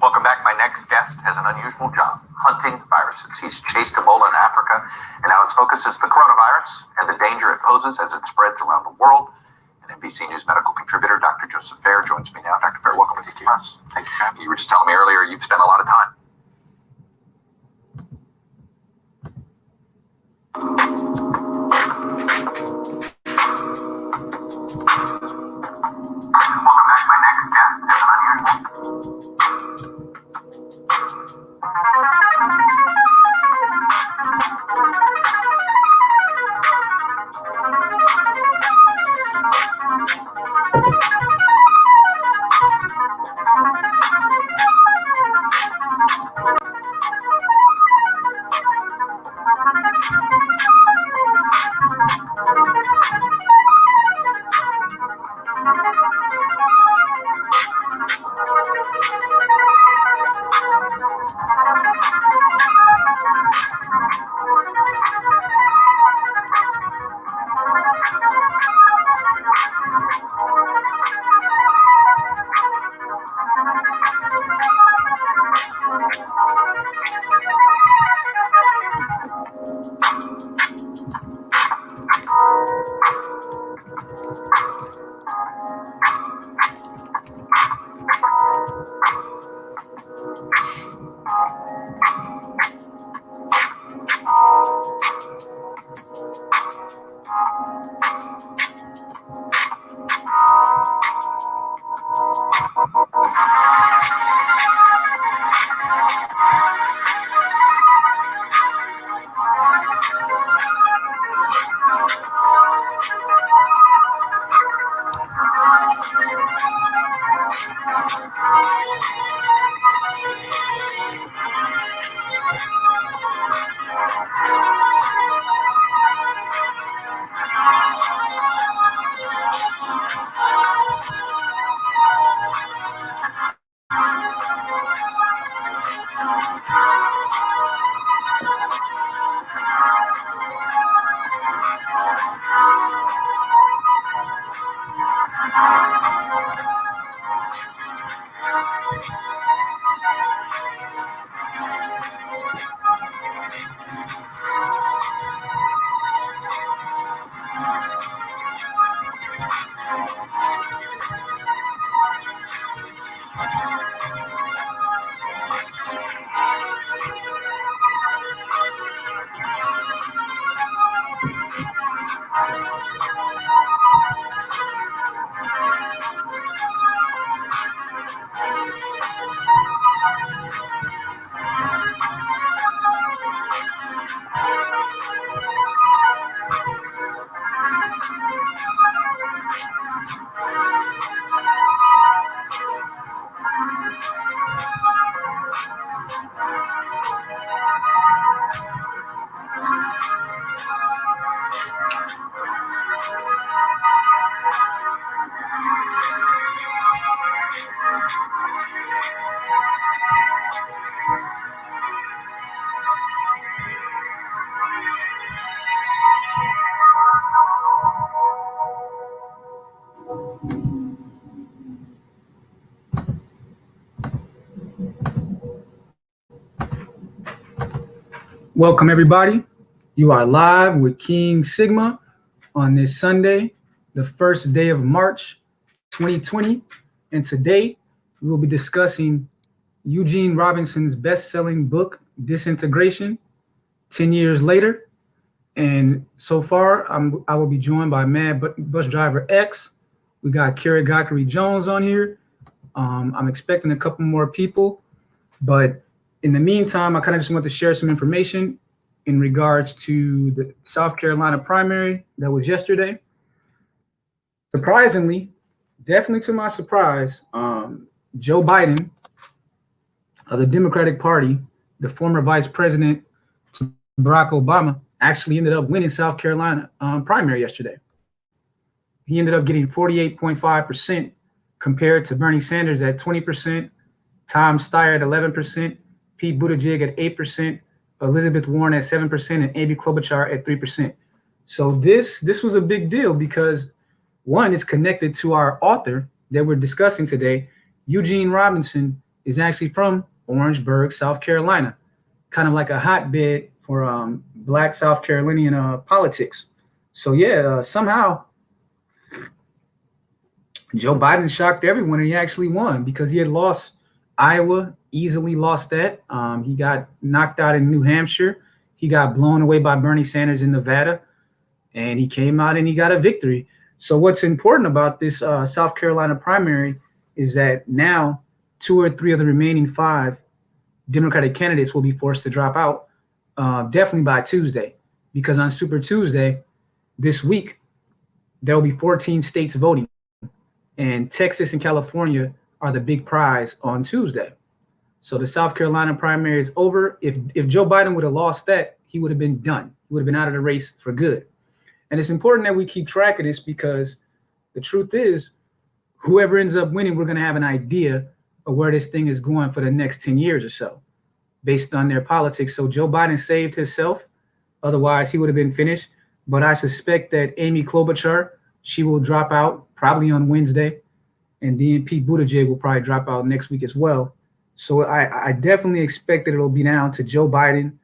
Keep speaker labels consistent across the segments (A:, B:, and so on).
A: Welcome back. My next guest has an unusual job, hunting viruses. He's chased Ebola in Africa, and now his focus is the coronavirus and the danger it poses as it spreads around the world. And NBC News medical contributor Dr. Joseph Fair joins me now. Dr. Fair, welcome to us. Thank you. You were just telling me earlier you've spent a lot of time. Welcome back. My next guest has an unusual.
B: Welcome, everybody. You are live with King Sigma on this Sunday, the first day of March 2020. And today we will be discussing Eugene Robinson's best-selling book, Disintegration, 10 years later. And so far, I will be joined by Mad Bus Driver X. We got Kerry Gokkery Jones on here. I'm expecting a couple more people, but in the meantime, I kind of just want to share some information in regards to the South Carolina primary that was yesterday. Surprisingly, definitely to my surprise, Joe Biden of the Democratic Party, the former vice president to Barack Obama, actually ended up winning South Carolina primary yesterday. He ended up getting 48.5% compared to Bernie Sanders at 20%, Tom Steyer at 11%, Pete Buttigieg at 8%, Elizabeth Warren at 7%, and Amy Klobuchar at 3%. So this was a big deal because, one, it's connected to our author that we're discussing today. Eugene Robinson is actually from Orangeburg, South Carolina, kind of like a hotbed for Black South Carolinian politics. So yeah, somehow Joe Biden shocked everyone and he actually won because he had lost Iowa, easily lost that. He got knocked out in New Hampshire. He got blown away by Bernie Sanders in Nevada, and he came out and he got a victory. So what's important about this South Carolina primary is that now 2 or 3 of the remaining 5 Democratic candidates will be forced to drop out definitely by Tuesday, because on Super Tuesday this week, there will be 14 states voting, and Texas and California are the big prize on Tuesday. So the South Carolina primary is over. If Joe Biden would have lost that, he would have been done. He would have been out of the race for good. And it's important that we keep track of this because the truth is, whoever ends up winning, we're going to have an idea of where this thing is going for the next 10 years or so, based on their politics. So Joe Biden saved himself. Otherwise, he would have been finished. But I suspect that Amy Klobuchar, she will drop out probably on Wednesday. And then Pete Buttigieg will probably drop out next week as well. So I definitely expect that it'll be down to Joe Biden,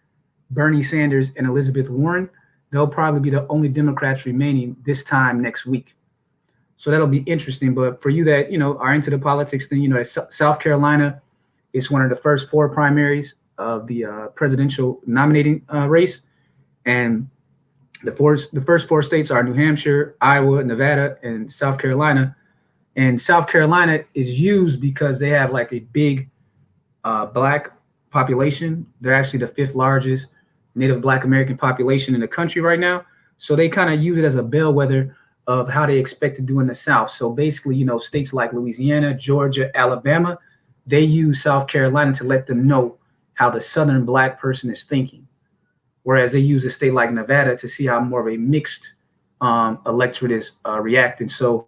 B: Bernie Sanders, and Elizabeth Warren. They'll probably be the only Democrats remaining this time next week. So that'll be interesting. But for you that, are into the politics thing, South Carolina is one of the first 4 primaries of the presidential nominating race. And the first 4 states are New Hampshire, Iowa, Nevada, and South Carolina. And South Carolina is used because they have like a big Black population. They're actually the 5th largest Native Black American population in the country right now. So they kind of use it as a bellwether of how they expect to do in the South. So basically, states like Louisiana, Georgia, Alabama, they use South Carolina to let them know how the Southern Black person is thinking. Whereas they use a state like Nevada to see how more of a mixed electorate is reacting. So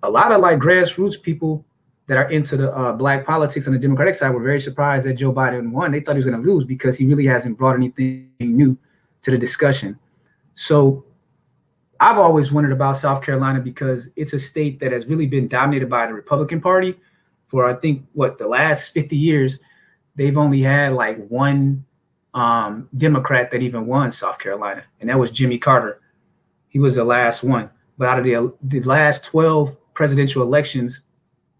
B: a lot of like grassroots people that are into the Black politics on the Democratic side were very surprised that Joe Biden won. They thought he was going to lose because he really hasn't brought anything new to the discussion. So I've always wondered about South Carolina because it's a state that has really been dominated by the Republican Party for, I think, the last 50 years. They've only had like one Democrat that even won South Carolina, and that was Jimmy Carter. He was the last one. But out of the last 12 presidential elections,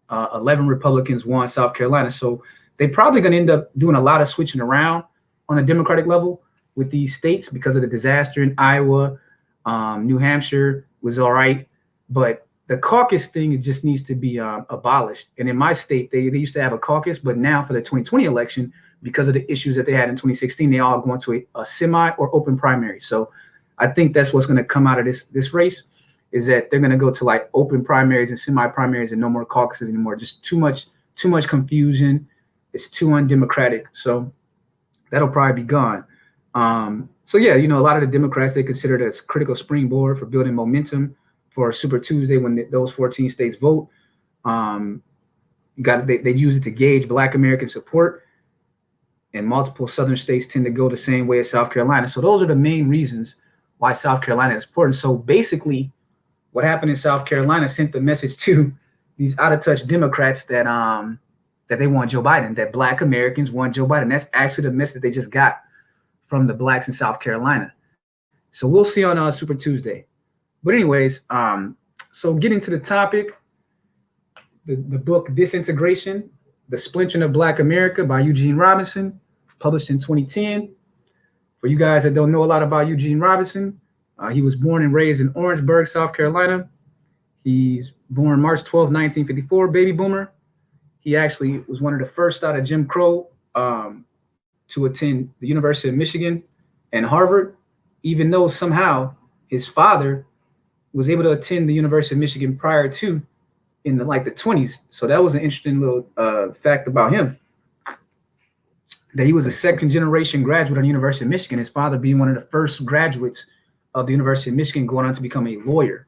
B: 11 Republicans won South Carolina. So they're probably going to end up doing a lot of switching around on a Democratic level with these states because of the disaster in Iowa. New Hampshire was all right, but the caucus thing, it just needs to be abolished. And in my state, they used to have a caucus, but now for the 2020 election, because of the issues that they had in 2016, they all going to a semi or open primary. So I think that's what's going to come out of this race, is that they're going to go to like open primaries and semi primaries and no more caucuses anymore. Just too much confusion. It's too undemocratic. So that'll probably be gone. So yeah, a lot of the Democrats, they consider it as critical springboard for building momentum for Super Tuesday when those 14 states vote. They use it to gauge Black American support, and multiple Southern states tend to go the same way as South Carolina. So those are the main reasons why South Carolina is important. So basically, what happened in South Carolina sent the message to these out-of-touch Democrats that they want Joe Biden, that Black Americans want Joe Biden. That's actually the message they just got from the Blacks in South Carolina. So we'll see on Super Tuesday. But anyways, so getting to the topic, the book Disintegration, The Splintering of Black America by Eugene Robinson, published in 2010. For you guys that don't know a lot about Eugene Robinson, he was born and raised in Orangeburg, South Carolina. He's born March 12, 1954, baby boomer. He actually was one of the first out of Jim Crow to attend the University of Michigan and Harvard, even though somehow his father was able to attend the University of Michigan prior to in the 20s. So that was an interesting little fact about him, that he was a 2nd generation graduate of the University of Michigan, his father being one of the first graduates of the University of Michigan, going on to become a lawyer.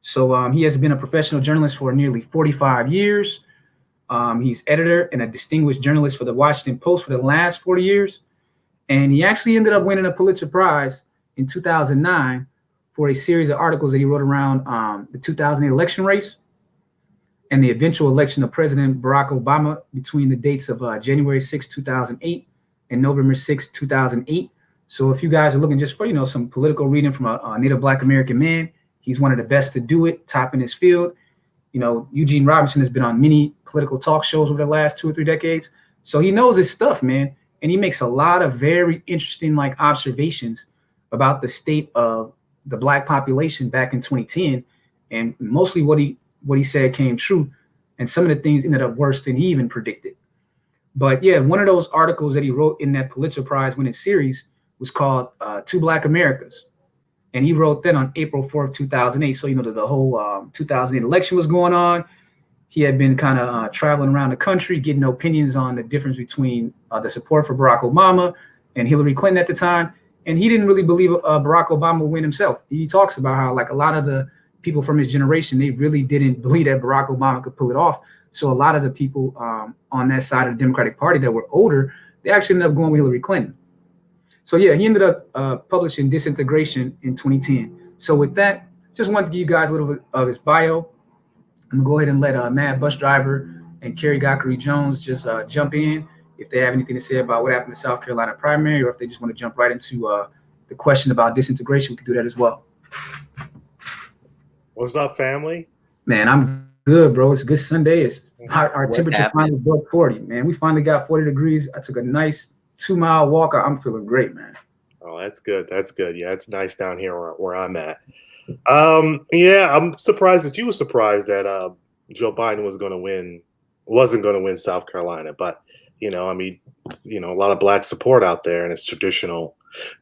B: So he has been a professional journalist for nearly 45 years. He's editor and a distinguished journalist for the Washington Post for the last 40 years. And he actually ended up winning a Pulitzer Prize in 2009 for a series of articles that he wrote around the 2008 election race. and the eventual election of President Barack Obama between the dates of January 6, 2008 and November 6, 2008. So if you guys are looking just for, some political reading from a Native Black American man, he's one of the best to do it, top in his field. Eugene Robinson has been on many political talk shows over the last 2 or 3 decades. So he knows his stuff, man. And he makes a lot of very interesting observations about the state of the Black population back in 2010. And mostly what he said came true. And some of the things ended up worse than he even predicted. But yeah, one of those articles that he wrote in that Pulitzer Prize winning series was called Two Black Americas. And he wrote that on April 4th, 2008. So, the whole 2008 election was going on. He had been kind of traveling around the country, getting opinions on the difference between the support for Barack Obama and Hillary Clinton at the time. And he didn't really believe Barack Obama would win himself. He talks about how a lot of the people from his generation, they really didn't believe that Barack Obama could pull it off. So a lot of the people on that side of the Democratic Party that were older, they actually ended up going with Hillary Clinton. So yeah, he ended up publishing Disintegration in 2010. So with that, just wanted to give you guys a little bit of his bio. I'm gonna go ahead and let Mad Bus Driver and Kerry Gockery Jones just jump in if they have anything to say about what happened in the South Carolina primary, or if they just want to jump right into the question about disintegration, we can do that as well.
C: What's up, family?
B: Man, I'm good, bro. It's a good Sunday. It's our temperature finally broke 40, man. We finally got 40 degrees. I took a nice 2-mile walk. I'm feeling great, man.
C: Oh, that's good. That's good. Yeah, it's nice down here where I'm at. Yeah, I'm surprised that you were surprised that Joe Biden wasn't going to win South Carolina. But, a lot of Black support out there in its traditional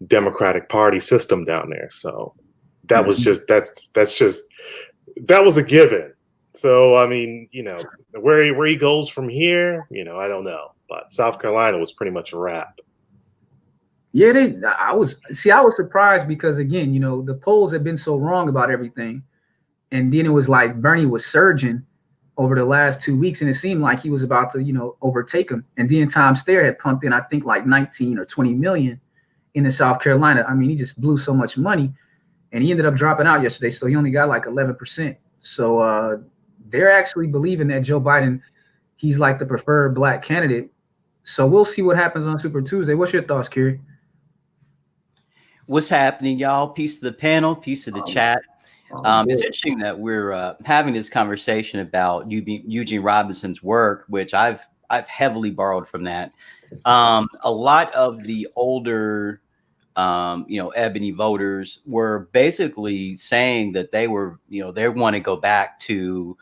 C: Democratic Party system down there. So that was that was a given. So, where he goes from here, I don't know. But South Carolina was pretty much a wrap.
B: Yeah, I was surprised because, again, the polls had been so wrong about everything. And then it was like Bernie was surging over the last 2 weeks, and it seemed like he was about to, overtake him. And then Tom Steyer had pumped in, I think, like 19 or 20 million into South Carolina. I mean, he just blew so much money, and he ended up dropping out yesterday. So he only got like 11%. So they're actually believing that Joe Biden, he's like the preferred Black candidate. So we'll see what happens on Super Tuesday. What's your thoughts, Kerry?
D: What's happening, y'all? Peace to the panel, peace to the chat. It's interesting that we're having this conversation about Eugene Robinson's work, which I've heavily borrowed from that. A lot of the older, ebony voters were basically saying that they were, they want to go back to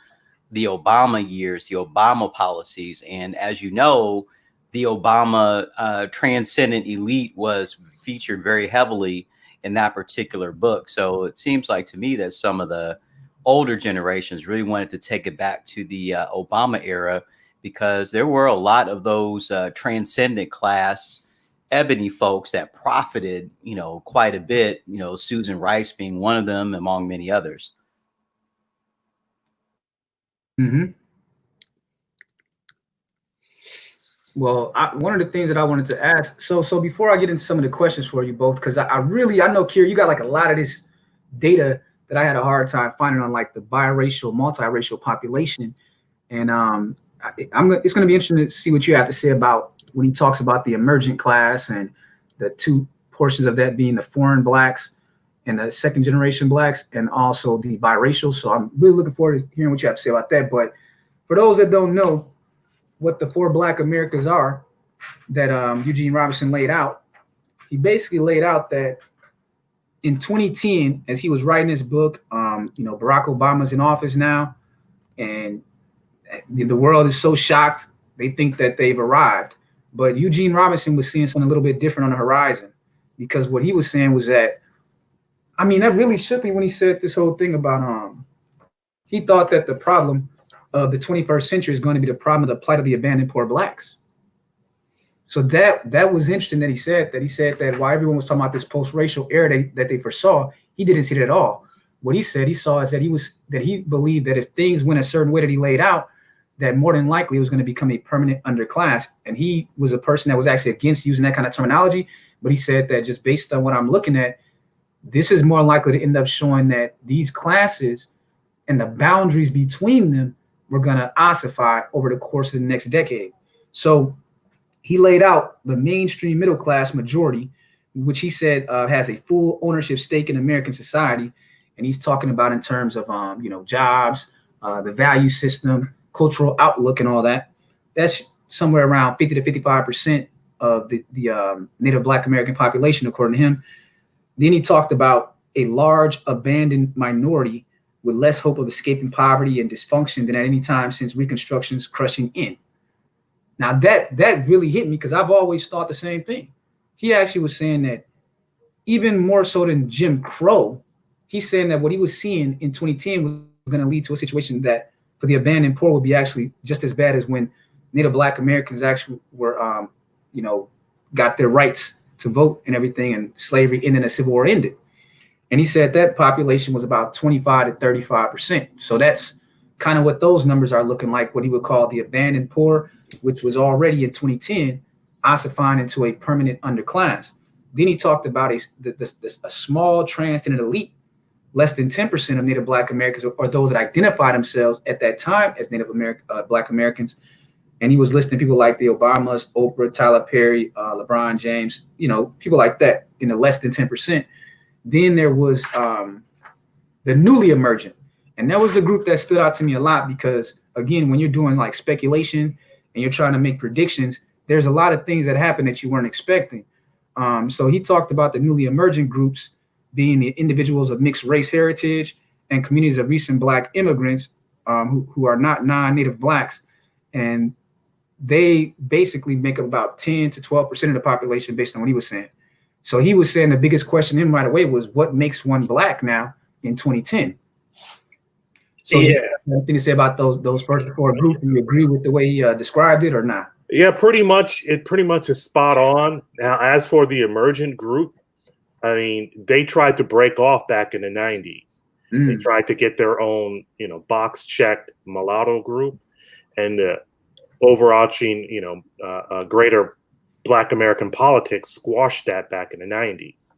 D: the Obama years, the Obama policies. And as you know, the Obama transcendent elite was featured very heavily in that particular book. So it seems like to me that some of the older generations really wanted to take it back to the Obama era, because there were a lot of those transcendent class ebony folks that profited, quite a bit, Susan Rice being one of them among many others.
B: Mm-hmm. Well, one of the things that I wanted to ask, so before I get into some of the questions for you both, because I know, Kier, you got like a lot of this data that I had a hard time finding on like the biracial, multiracial population. And it's going to be interesting to see what you have to say about when he talks about the emergent class and the two portions of that being the foreign Blacks and the second generation Blacks, and also the biracial. So I'm really looking forward to hearing what you have to say about that. But for those that don't know what the 4 Black Americas are that Eugene Robinson laid out, he basically laid out that in 2010, as he was writing his book, Barack Obama's in office now, and the world is so shocked, they think that they've arrived. But Eugene Robinson was seeing something a little bit different on the horizon, because what he was saying was that, that really shook me when he said this whole thing about, he thought that the problem of the 21st century is going to be the problem of the plight of the abandoned poor Blacks. So that was interesting that he said that while everyone was talking about this post-racial era that they foresaw, he didn't see it at all. What he said he saw is that he believed that if things went a certain way that he laid out, that more than likely it was going to become a permanent underclass. And he was a person that was actually against using that kind of terminology. But he said that just based on what I'm looking at, this is more likely to end up showing that these classes and the boundaries between them were going to ossify over the course of the next decade. So he laid out the mainstream middle class majority, which he said has a full ownership stake in American society. And he's talking about in terms of, jobs, the value system, cultural outlook, and all that. That's somewhere around 50 to 55% of the Native Black American population, according to him. Then he talked about a large abandoned minority with less hope of escaping poverty and dysfunction than at any time since Reconstruction's crushing in. Now that really hit me because I've always thought the same thing. He actually was saying that even more so than Jim Crow, he's saying that what he was seeing in 2010 was going to lead to a situation that for the abandoned poor would be actually just as bad as when Native Black Americans actually were, got their rights to vote and everything, and slavery ended and the Civil War ended. And he said that population was about 25 to 35%. So that's kind of what those numbers are looking like, what he would call the abandoned poor, which was already in 2010 ossifying into a permanent underclass. Then he talked about a small transcendent elite, less than 10% of Native Black Americans or those that identify themselves at that time as Native Black Americans. And he was listing people like the Obamas, Oprah, Tyler Perry, LeBron James, people like that in the less than 10%. Then there was the newly emergent. And that was the group that stood out to me a lot because, again, when you're doing like speculation and you're trying to make predictions, there's a lot of things that happen that you weren't expecting. So he talked about the newly emergent groups being the individuals of mixed race heritage and communities of recent Black immigrants who are not non-Native Blacks. And they basically make up about 10 to 12% of the population based on what he was saying. So he was saying the biggest question in right away was what makes one Black now in 2010? So yeah, anything to say about those first four groups? Do you agree with the way he described it or not?
C: Yeah, pretty much. It pretty much is spot on. Now, as for the emergent group, I mean, they tried to break off back in the 90s. They tried to get their own, box checked mulatto group, and the overarching, greater Black American politics squashed that back in the 90s.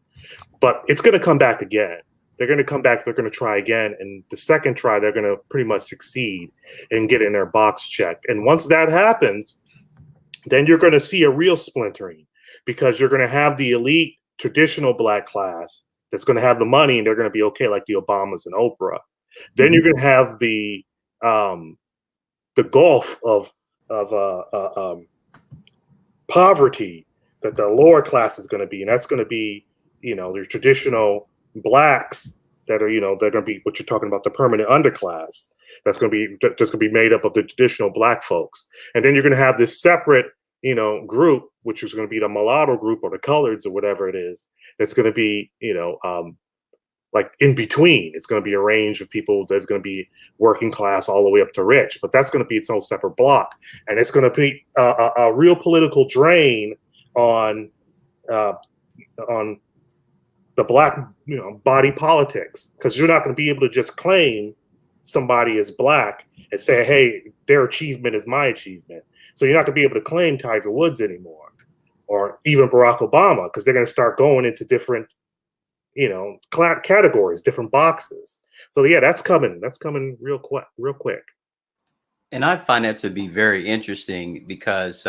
C: But it's going to come back again. They're going to come back. They're going to try again. And the second try, they're going to pretty much succeed in getting their box checked. And once that happens, then you're going to see a real splintering because you're going to have the elite traditional Black class that's going to have the money and they're going to be okay, like the Obamas and Oprah. Then you're going to have the gulf of poverty that the lower class is going to be, and that's going to be, the traditional Blacks that are, they're going to be what you're talking about, the permanent underclass. That's going to be made up of the traditional Black folks, and then you're going to have this separate, group, which is going to be the mulatto group or the coloreds or whatever it is. That's going to be, like in between. It's going to be a range of people. There's going to be working class all the way up to rich, but that's going to be its own separate block, and it's going to be a real political drain on the Black, body politics, because you're not going to be able to just claim somebody as Black and say, hey, their achievement is my achievement. So you're not going to be able to claim Tiger Woods anymore, or even Barack Obama, because they're going to start going into different, categories, different boxes. So yeah, that's coming. That's coming real quick.
D: And I find that to be very interesting because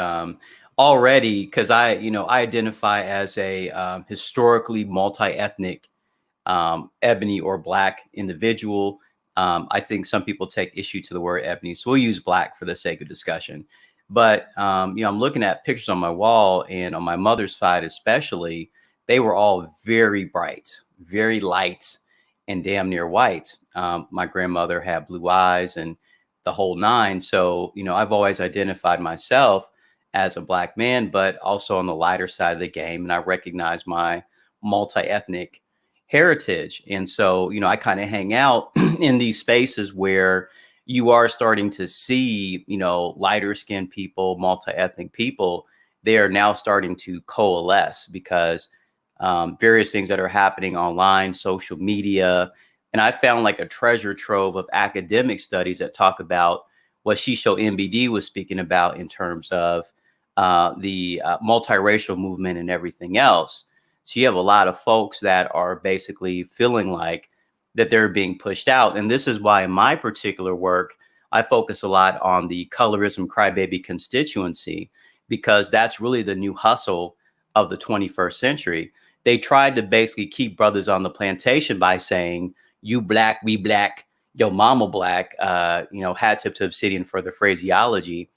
D: already, because I identify as a historically multi-ethnic ebony or Black individual. I think some people take issue to the word ebony, so we'll use Black for the sake of discussion. But I'm looking at pictures on my wall, and on my mother's side especially, they were all very bright, very light, and damn near white. My grandmother had blue eyes and the whole nine. So, I've always identified myself as a Black man, but also on the lighter side of the game. And I recognize my multi-ethnic heritage. And so, I kind of hang out in these spaces where you are starting to see, lighter skinned people, multi-ethnic people. They are now starting to coalesce because various things that are happening online, social media. And I found like a treasure trove of academic studies that talk about what Shisho MBD was speaking about in terms of the multiracial movement and everything else. So you have a lot of folks that are basically feeling like that they're being pushed out. And this is why in my particular work, I focus a lot on the colorism crybaby constituency, because that's really the new hustle of the 21st century. They tried to basically keep brothers on the plantation by saying, you black, we black, yo mama black, hat tip to Obsidian for the phraseology.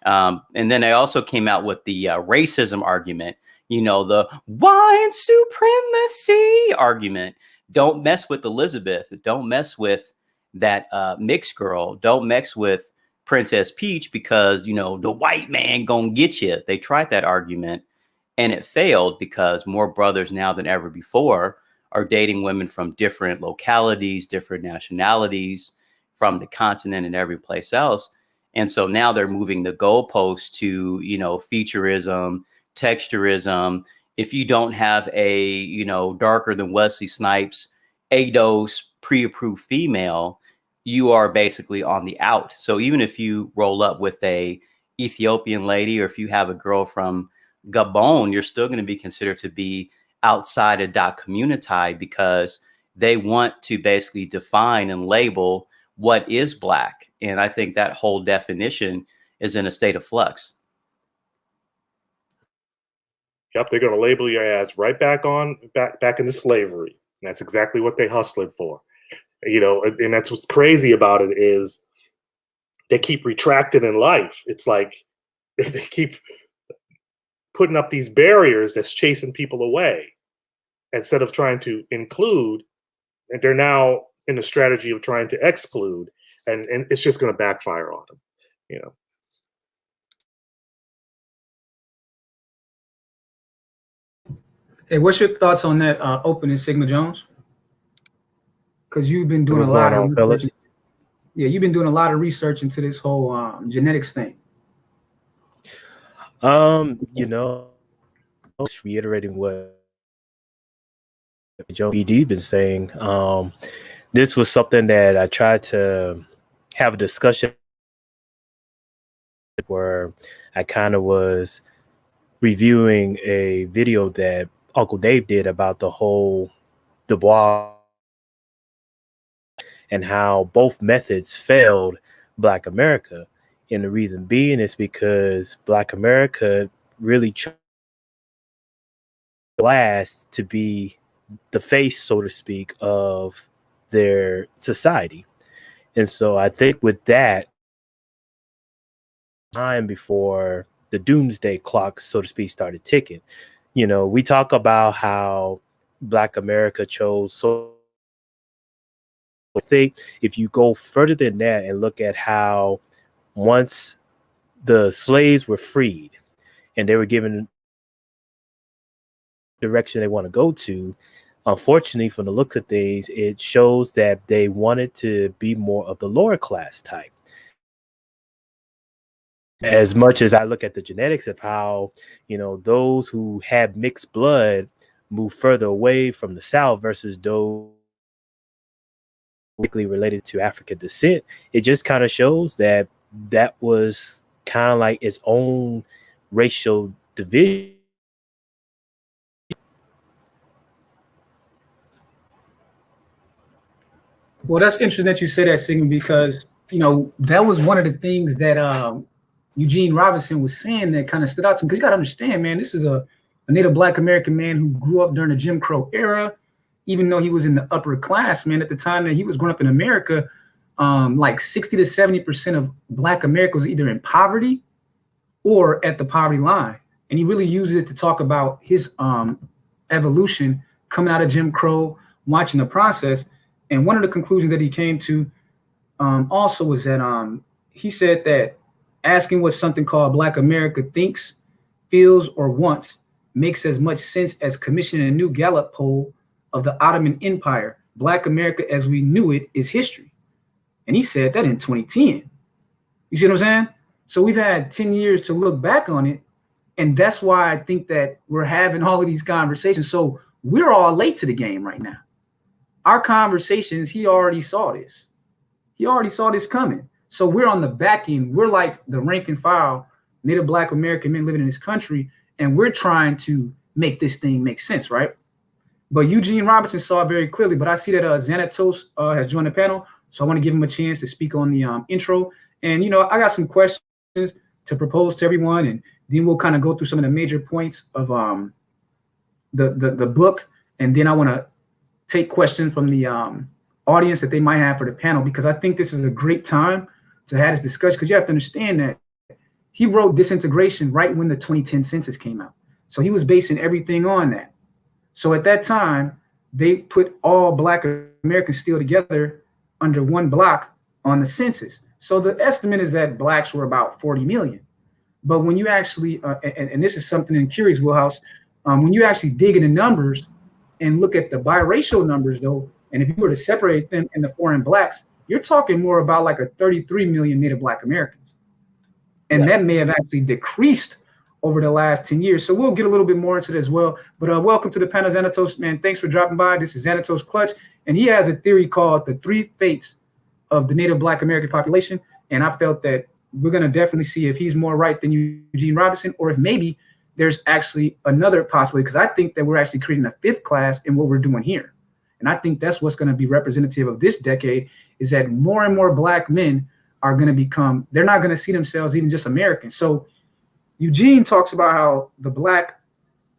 D: And then they also came out with the racism argument, the white supremacy argument. Don't mess with Elizabeth. Don't mess with that mixed girl. Don't mess with Princess Peach, because, the white man gonna get you. They tried that argument and it failed, because more brothers now than ever before are dating women from different localities, different nationalities, from the continent and every place else. And so now they're moving the goalposts to, featureism, texturism. If you don't have a, darker than Wesley Snipes, ADOS pre-approved female, you are basically on the out. So even if you roll up with a Ethiopian lady, or if you have a girl from Gabon, you're still going to be considered to be outside of that community, because they want to basically define and label what is black. And I think that whole definition is in a state of flux.
C: Yep, they're going to label your ass right back into slavery. And that's exactly what they hustling for. And that's what's crazy about it, is they keep retracting in life. It's like they keep putting up these barriers that's chasing people away instead of trying to include. And they're now in the strategy of trying to exclude, and it's just going to backfire on them.
B: Hey, what's your thoughts on that opening, Sigma Jones? Because you've been doing a lot of research. Yeah, you've been doing a lot of research into this whole genetics thing.
E: Just reiterating what Joe BD been saying. This was something that I tried to have a discussion where I kind of was reviewing a video that Uncle Dave did about the whole Dubois and how both methods failed Black America. And the reason being is because Black America really chose glass to be the face, so to speak, of their society. And so I think with that, time before the doomsday clock, so to speak, started ticking. We talk about how Black America chose. So I think if you go further than that and look at how once the slaves were freed and they were given direction they want to go to, unfortunately, from the looks of things, it shows that they wanted to be more of the lower class type. As much as I look at the genetics of how, those who had mixed blood move further away from the South versus those related to African descent, it just kind of shows that that was kind of like its own racial division.
B: Well, that's interesting that you say that, Sigmund, because that was one of the things that Eugene Robinson was saying that kind of stood out to me. Because you got to understand, man, this is a Native Black American man who grew up during the Jim Crow era. Even though he was in the upper class, man, at the time that he was growing up in America, like 60 to 70% of Black America was either in poverty or at the poverty line. And he really uses it to talk about his evolution coming out of Jim Crow, watching the process. And one of the conclusions that he came to also was that he said that asking what something called Black America thinks, feels, or wants makes as much sense as commissioning a new Gallup poll of the Ottoman Empire. Black America as we knew it is history. And he said that in 2010. You see what I'm saying? So we've had 10 years to look back on it. And that's why I think that we're having all of these conversations. So we're all late to the game right now. Our conversations, he already saw this. He already saw this coming. So we're on the back end. We're like the rank and file Native Black American men living in this country. And we're trying to make this thing make sense, right? But Eugene Robinson saw it very clearly. But I see that Xanatos has joined the panel. So I want to give him a chance to speak on the intro. And, I got some questions to propose to everyone, and then we'll kind of go through some of the major points of the book. And then I want to take questions from the audience that they might have for the panel, because I think this is a great time to have this discussion, because you have to understand that he wrote Disintegration right when the 2010 census came out. So he was basing everything on that. So at that time, they put all Black Americans still together under one block on the census. So the estimate is that Blacks were about 40 million. But when you actually, and this is something in Curie's wheelhouse, when you actually dig into numbers and look at the biracial numbers, though, and if you were to separate them in the foreign Blacks, you're talking more about like a 33 million Native Black Americans. And that may have actually decreased over the last 10 years. So we'll get a little bit more into it as well. But welcome to the panel, Xanatos. Man, thanks for dropping by. This is Xanatos Clutch. And he has a theory called the 3 fates of the Native Black American population. And I felt that we're going to definitely see if he's more right than Eugene Robinson, or if maybe there's actually another possibility, because I think that we're actually creating a 5th class in what we're doing here. And I think that's what's going to be representative of this decade, is that more and more Black men are going to become, they're not going to see themselves even just Americans. So Eugene talks about how the Black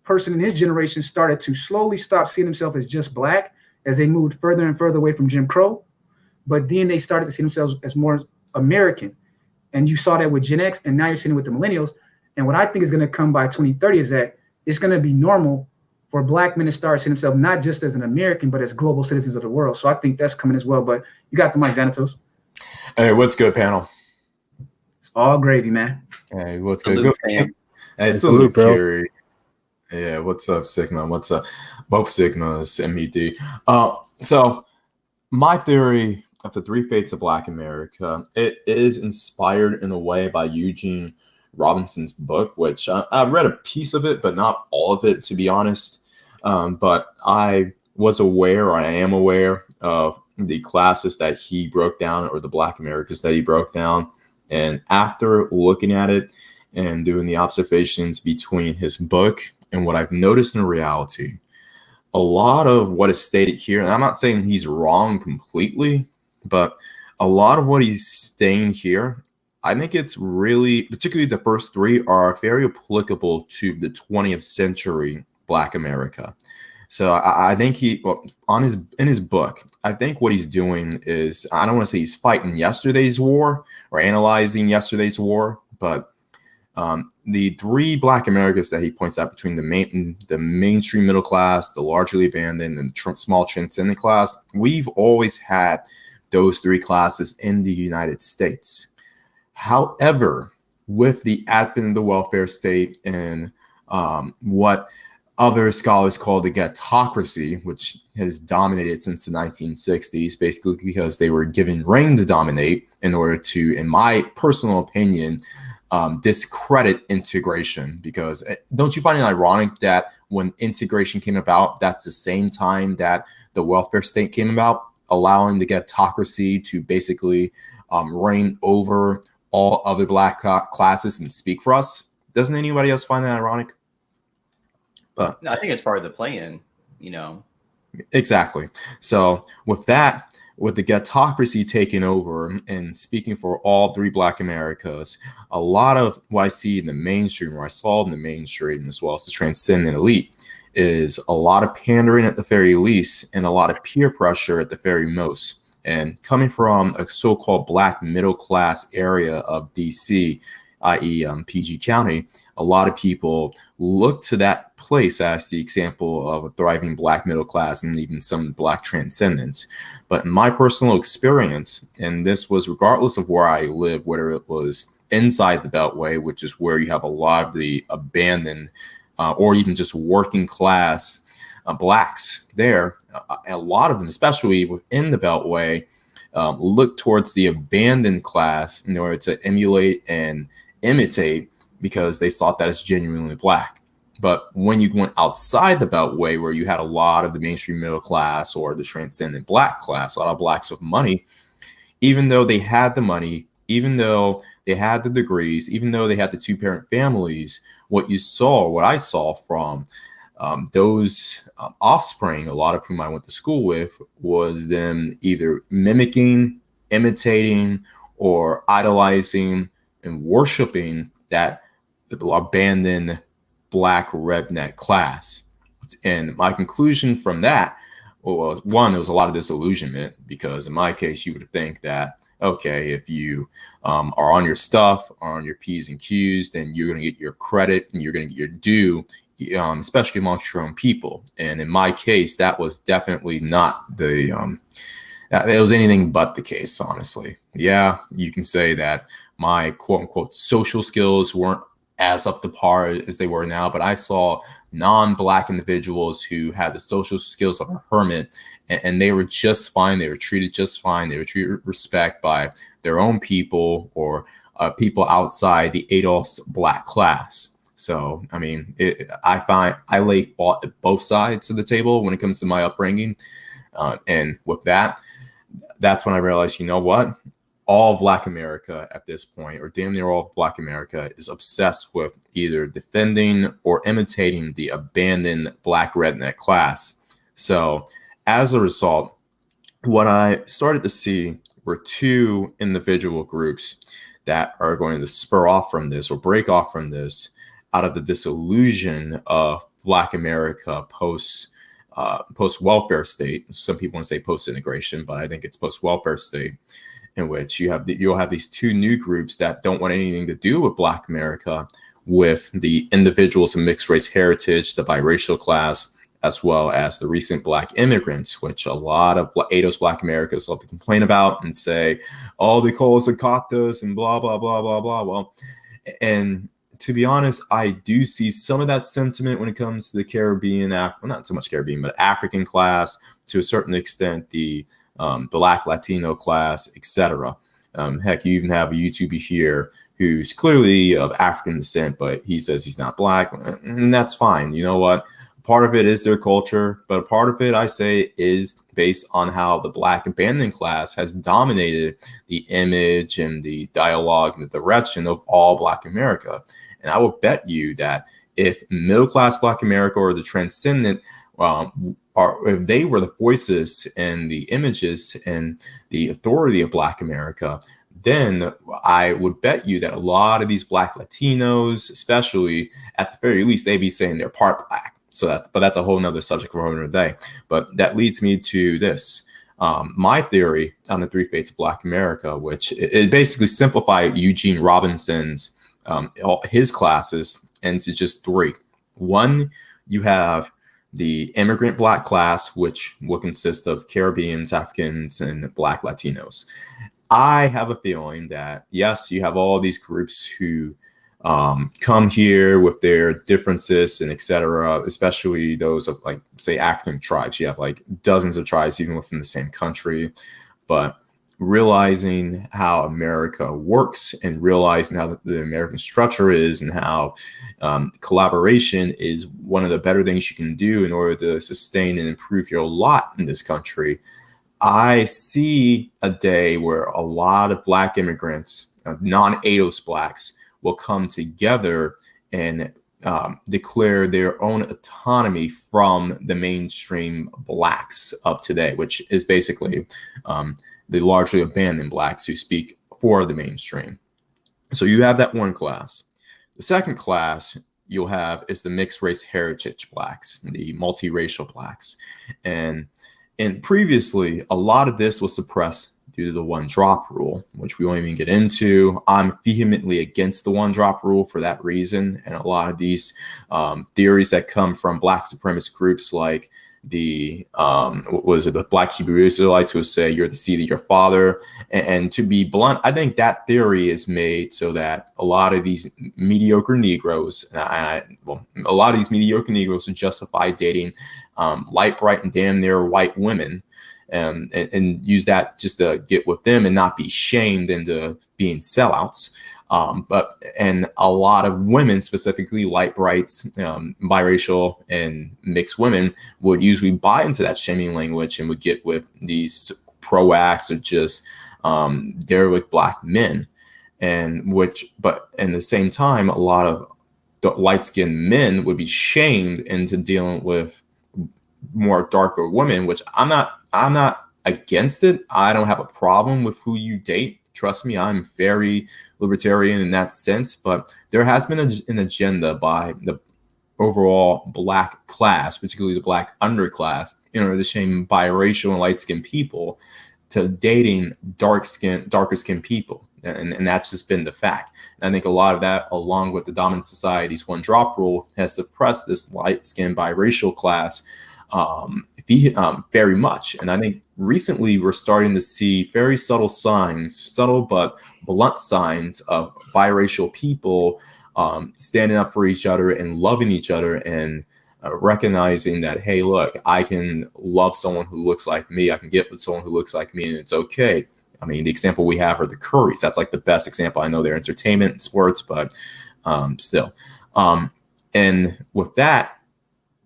B: person in his generation started to slowly stop seeing themselves as just Black as they moved further and further away from Jim Crow. But then they started to see themselves as more American. And you saw that with Gen X, and now you're seeing it with the millennials. And what I think is going to come by 2030 is that it's going to be normal for Black men to start seeing themselves not just as an American, but as global citizens of the world. So I think that's coming as well. But you got the mic, Xanatos.
F: Hey, what's good, panel?
B: It's all gravy, man.
F: Hey, what's good?
D: Salute,
F: Go,
D: fam.
F: hey, salute, Curie. Yeah, what's up, Sigma? What's up? Both Sigmas, MED. So my theory of the 3 fates of Black America, it is inspired in a way by Eugene Robinson's book, which I've read a piece of it, but not all of it, to be honest. But I was aware, or I am aware of the classes that he broke down, or the Black Americas that he broke down. And after looking at it and doing the observations between his book and what I've noticed in reality, a lot of what is stated here, and I'm not saying he's wrong completely, but a lot of what he's saying here, I think it's really, particularly the first 3, are very applicable to the 20th century Black America. So I think in his book, I think what he's doing is, I don't want to say he's fighting yesterday's war or analyzing yesterday's war, but the 3 Black Americas that he points out between the mainstream middle class, the largely abandoned, and small transcendent class, we've always had those 3 classes in the United States. However, with the advent of the welfare state and what other scholars call the ghettocracy, which has dominated since the 1960s, basically because they were given reign to dominate in order to, in my personal opinion, discredit integration. Because don't you find it ironic that when integration came about, that's the same time that the welfare state came about, allowing the ghettocracy to basically reign over all other Black classes and speak for us? Doesn't anybody else find that ironic? But
D: I think it's part of the plan,
F: Exactly. So with that, with the ghettocracy taking over and speaking for all 3 Black Americas, a lot of what I see in the mainstream, or I saw in the mainstream, as well as the transcendent elite, is a lot of pandering at the very least and a lot of peer pressure at the very most. And coming from a so-called Black middle class area of DC, i.e. PG County, a lot of people look to that place as the example of a thriving Black middle class and even some Black transcendence. But in my personal experience, and this was regardless of where I live, whether it was inside the Beltway, which is where you have a lot of the abandoned or even just working class Blacks there, a lot of them, especially within the Beltway, look towards the abandoned class in order to emulate and imitate, because they thought that it's genuinely Black. But when you went outside the Beltway, where you had a lot of the mainstream middle class or the transcendent Black class, a lot of Blacks with money, even though they had the money, even though they had the degrees, even though they had the 2-parent families, what I saw from those offspring, a lot of whom I went to school with, was them either mimicking imitating or idolizing and worshiping that abandoned Black redneck class. And my conclusion from that was, one, there was a lot of disillusionment, because in my case, you would think that, okay, if you are on your stuff, are on your P's and Q's, then you're going to get your credit and you're going to get your due, especially amongst your own people. And in my case, that was definitely not the, it was anything but the case, honestly. Yeah, you can say that my quote unquote social skills weren't as up to par as they were now, but I saw non-Black individuals who had the social skills of a hermit, and they were just fine. They were treated just fine. They were treated with respect by their own people, or people outside the ADOS Black class. So, I mean, I lay fault at both sides of the table when it comes to my upbringing. And with that, that's when I realized, you know what? All of Black America at this point, or damn near all of Black America, is obsessed with either defending or imitating the abandoned Black redneck class. So as a result, what I started to see were two individual groups that are going to spur off from this, or break off from this, out of the disillusion of Black America post-welfare state. Some people want to say post-integration, but I think it's post-welfare state, in which you'll have these two new groups that don't want anything to do with Black America, with the individuals of mixed race heritage, the biracial class, as well as the recent Black immigrants, which a lot of ADOS Black Americans love to complain about and say, oh, they call us a cactus and blah, blah, blah, blah, blah. Well, and to be honest, I do see some of that sentiment when it comes to the Caribbean, not so much Caribbean, but African class, to a certain extent, the Black Latino class, etc. Heck, you even have a YouTuber here who's clearly of African descent, but he says he's not Black, and that's fine. You know what? Part of it is their culture, but a part of it, I say, is based on how the Black abandoned class has dominated the image and the dialogue and the direction of all Black America. And I will bet you that if middle-class Black America, or the transcendent, if they were the voices and the images and the authority of Black America, then I would bet you that a lot of these Black Latinos, especially, at the very least, they'd be saying they're part Black. But that's a whole nother subject for another day. But that leads me to this. My theory on the three fates of Black America, which it basically simplified Eugene Robinson's his classes into just three. One, you have the immigrant Black class, which will consist of Caribbeans, Africans, and Black Latinos. I have a feeling that, yes, you have all these groups who come here with their differences and etc., especially those of, like, say, African tribes. You have like dozens of tribes even within the same country. But realizing how America works, and realizing how the American structure is, and how collaboration is one of the better things you can do in order to sustain and improve your lot in this country, I see a day where a lot of Black immigrants, non-ADOS Blacks, will come together and declare their own autonomy from the mainstream Blacks of today, which is basically the largely abandoned Blacks who speak for the mainstream. So you have that one class. The second class you'll have is the mixed race heritage Blacks, the multiracial Blacks. And previously, a lot of this was suppressed due to the one drop rule, which we won't even get into. I'm vehemently against the one drop rule for that reason. And a lot of these theories that come from Black supremacist groups, like the the Black Hebrew Israelites, who say you're the seed of your father. And to be blunt, I think that theory is made so that a lot of these mediocre Negroes, a lot of these mediocre Negroes, justify dating light, bright, and damn near white women, and use that just to get with them and not be shamed into being sellouts. And a lot of women, specifically light, brights, biracial, and mixed women, would usually buy into that shaming language and would get with these pro-acts or just derelict Black men. But at the same time, a lot of light-skinned men would be shamed into dealing with more darker women, which I'm not against it. I don't have a problem with who you date. Trust me, I'm very libertarian in that sense. But there has been an agenda by the overall black class, particularly the black underclass, in order to shame biracial and light-skinned people to dating darker skinned people. And that's just been the fact. And I think a lot of that, along with the dominant society's one drop rule, has suppressed this light-skinned biracial class very much. And I think recently we're starting to see very subtle but blunt signs of biracial people standing up for each other and loving each other, and recognizing that, hey, look, I can love someone who looks like me. I can get with someone who looks like me, and it's okay. I mean, the example we have are the Currys. That's like the best example. I know they're entertainment and sports, but still. And with that,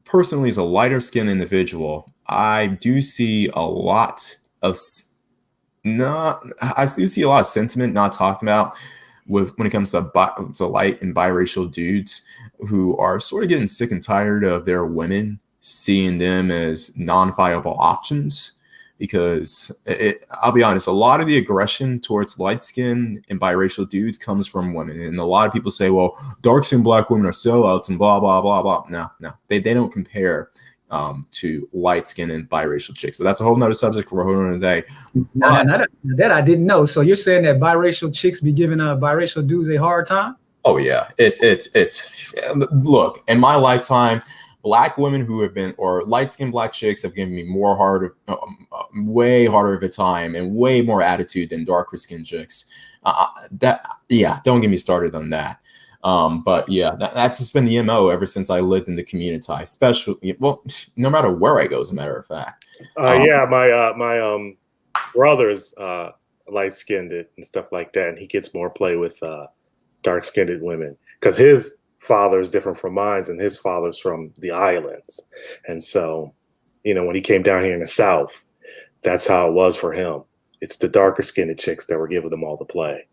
F: personally, as a lighter skinned individual, I do see a lot of sentiment not talked about when it comes to light and biracial dudes who are sort of getting sick and tired of their women seeing them as non-viable options. Because I'll be honest, a lot of the aggression towards light-skinned and biracial dudes comes from women. And a lot of people say, well, dark-skinned black women are sellouts and blah, blah, blah, blah. No, they don't compare to light-skinned and biracial chicks. But that's a whole nother subject for a whole nother day.
B: That I didn't know. So you're saying that biracial chicks be giving biracial dudes a hard time?
F: Oh, yeah. Look, in my lifetime, black women who have been, or light-skinned black chicks have given me way harder of a time and way more attitude than darker-skinned chicks. Don't get me started on that. But yeah, that's just been the MO ever since I lived in the community, especially, well, no matter where I go, as a matter of fact.
C: My brother's light-skinned and stuff like that, and he gets more play with dark-skinned women because his father's different from mine, and his father's from the islands. And so, when he came down here in the South, that's how it was for him. It's the darker skinned chicks that were giving them all the play.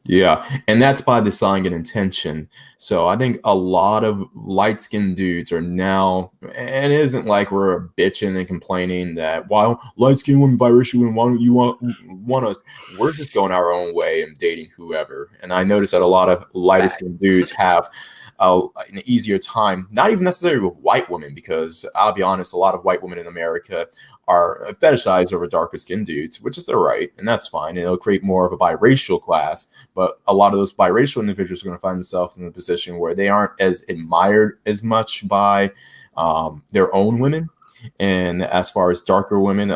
F: Yeah, and that's by design and intention. So I think a lot of light-skinned dudes are now, and it isn't like we're bitching and complaining that, well, light-skinned women, biracial women, why don't you want us? We're just going our own way and dating whoever. And I noticed that a lot of lighter-skinned dudes have an easier time, not even necessarily with white women, because I'll be honest, a lot of white women in America are fetishized over darker skinned dudes, which is their right, and that's fine. And it'll create more of a biracial class, but a lot of those biracial individuals are going to find themselves in a position where they aren't as admired as much by their own women. And as far as darker women,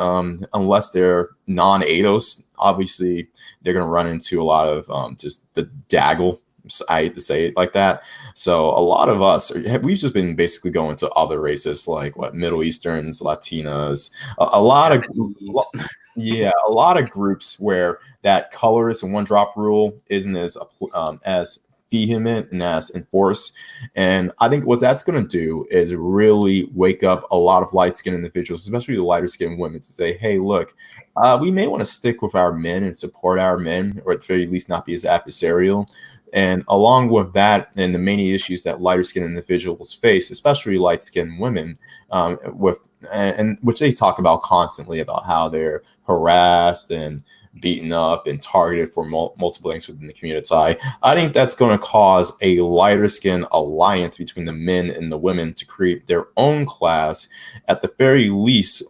F: unless they're non-ADOS, obviously they're going to run into a lot of just the daggle. I hate to say it like that. So a lot of us, we've just been basically going to other races like Middle Easterns, Latinas, a lot of groups where that colorist and one drop rule isn't as vehement and as enforced. And I think what that's going to do is really wake up a lot of light-skinned individuals, especially the lighter-skinned women, to say, hey, look, we may want to stick with our men and support our men, or at the very least not be as adversarial. And along with that, and the many issues that lighter-skinned individuals face, especially light-skinned women, which they talk about constantly, about how they're harassed and beaten up and targeted for multiple things within the community. I think that's going to cause a lighter-skinned alliance between the men and the women to create their own class, at the very least,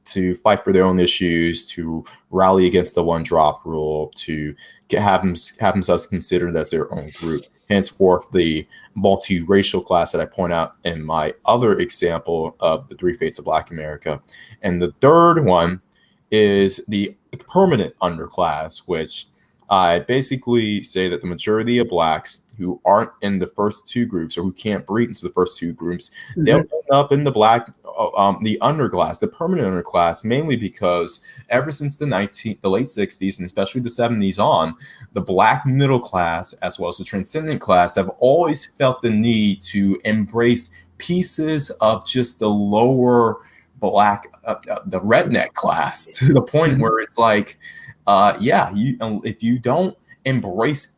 F: to fight for their own issues, to rally against the one drop rule, to have themselves considered as their own group. Henceforth, the multiracial class that I point out in my other example of the three fates of Black America. And the third one is the permanent underclass, which I basically say that the majority of Blacks who aren't in the first two groups, or who can't breed into the first two groups, they'll end up in the the underclass, the permanent underclass, mainly because ever since the late 60s and especially the 70s on, the Black middle class as well as the transcendent class have always felt the need to embrace pieces of just the lower Black, the redneck class, to the point where it's like, if you don't embrace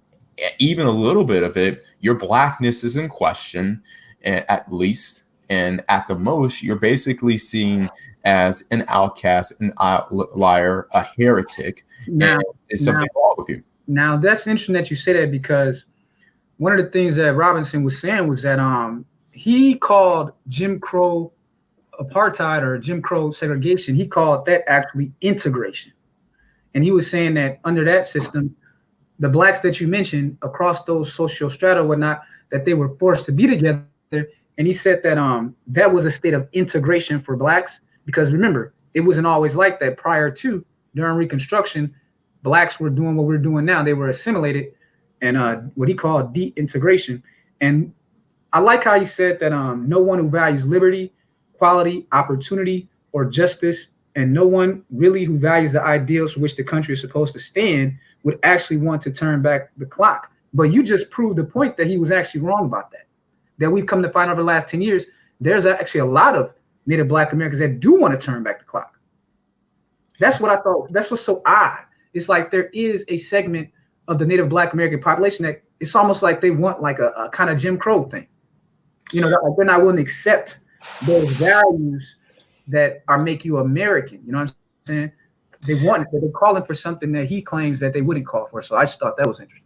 F: even a little bit of it, your Blackness is in question, at least. And at the most, you're basically seen as an outcast, an outlier, a heretic.
B: Now,
F: And it's something wrong with you.
B: now that's interesting that you say that, because one of the things that Robinson was saying was that he called Jim Crow apartheid or Jim Crow segregation, he called that actually integration. And he was saying that under that system, the blacks that you mentioned across those social strata and whatnot, that they were forced to be together. And he said that that was a state of integration for blacks, because remember, it wasn't always like that prior to. During Reconstruction, blacks were doing what we're doing now. They were assimilated, and what he called de-integration. And I like how he said that no one who values liberty, quality, opportunity, or justice, and no one really who values the ideals for which the country is supposed to stand would actually want to turn back the clock. But you just proved the point that he was actually wrong about that. That we've come to find over the last 10 years, there's actually a lot of Native Black Americans that do want to turn back the clock. That's what I thought. That's what's so odd. It's like there is a segment of the Native Black American population that it's almost like they want like a kind of Jim Crow thing. You know, like they're not willing to accept those values that are make you American. You know what I'm saying? They want it, but they're calling for something that he claims that they wouldn't call for. So I just thought that was interesting.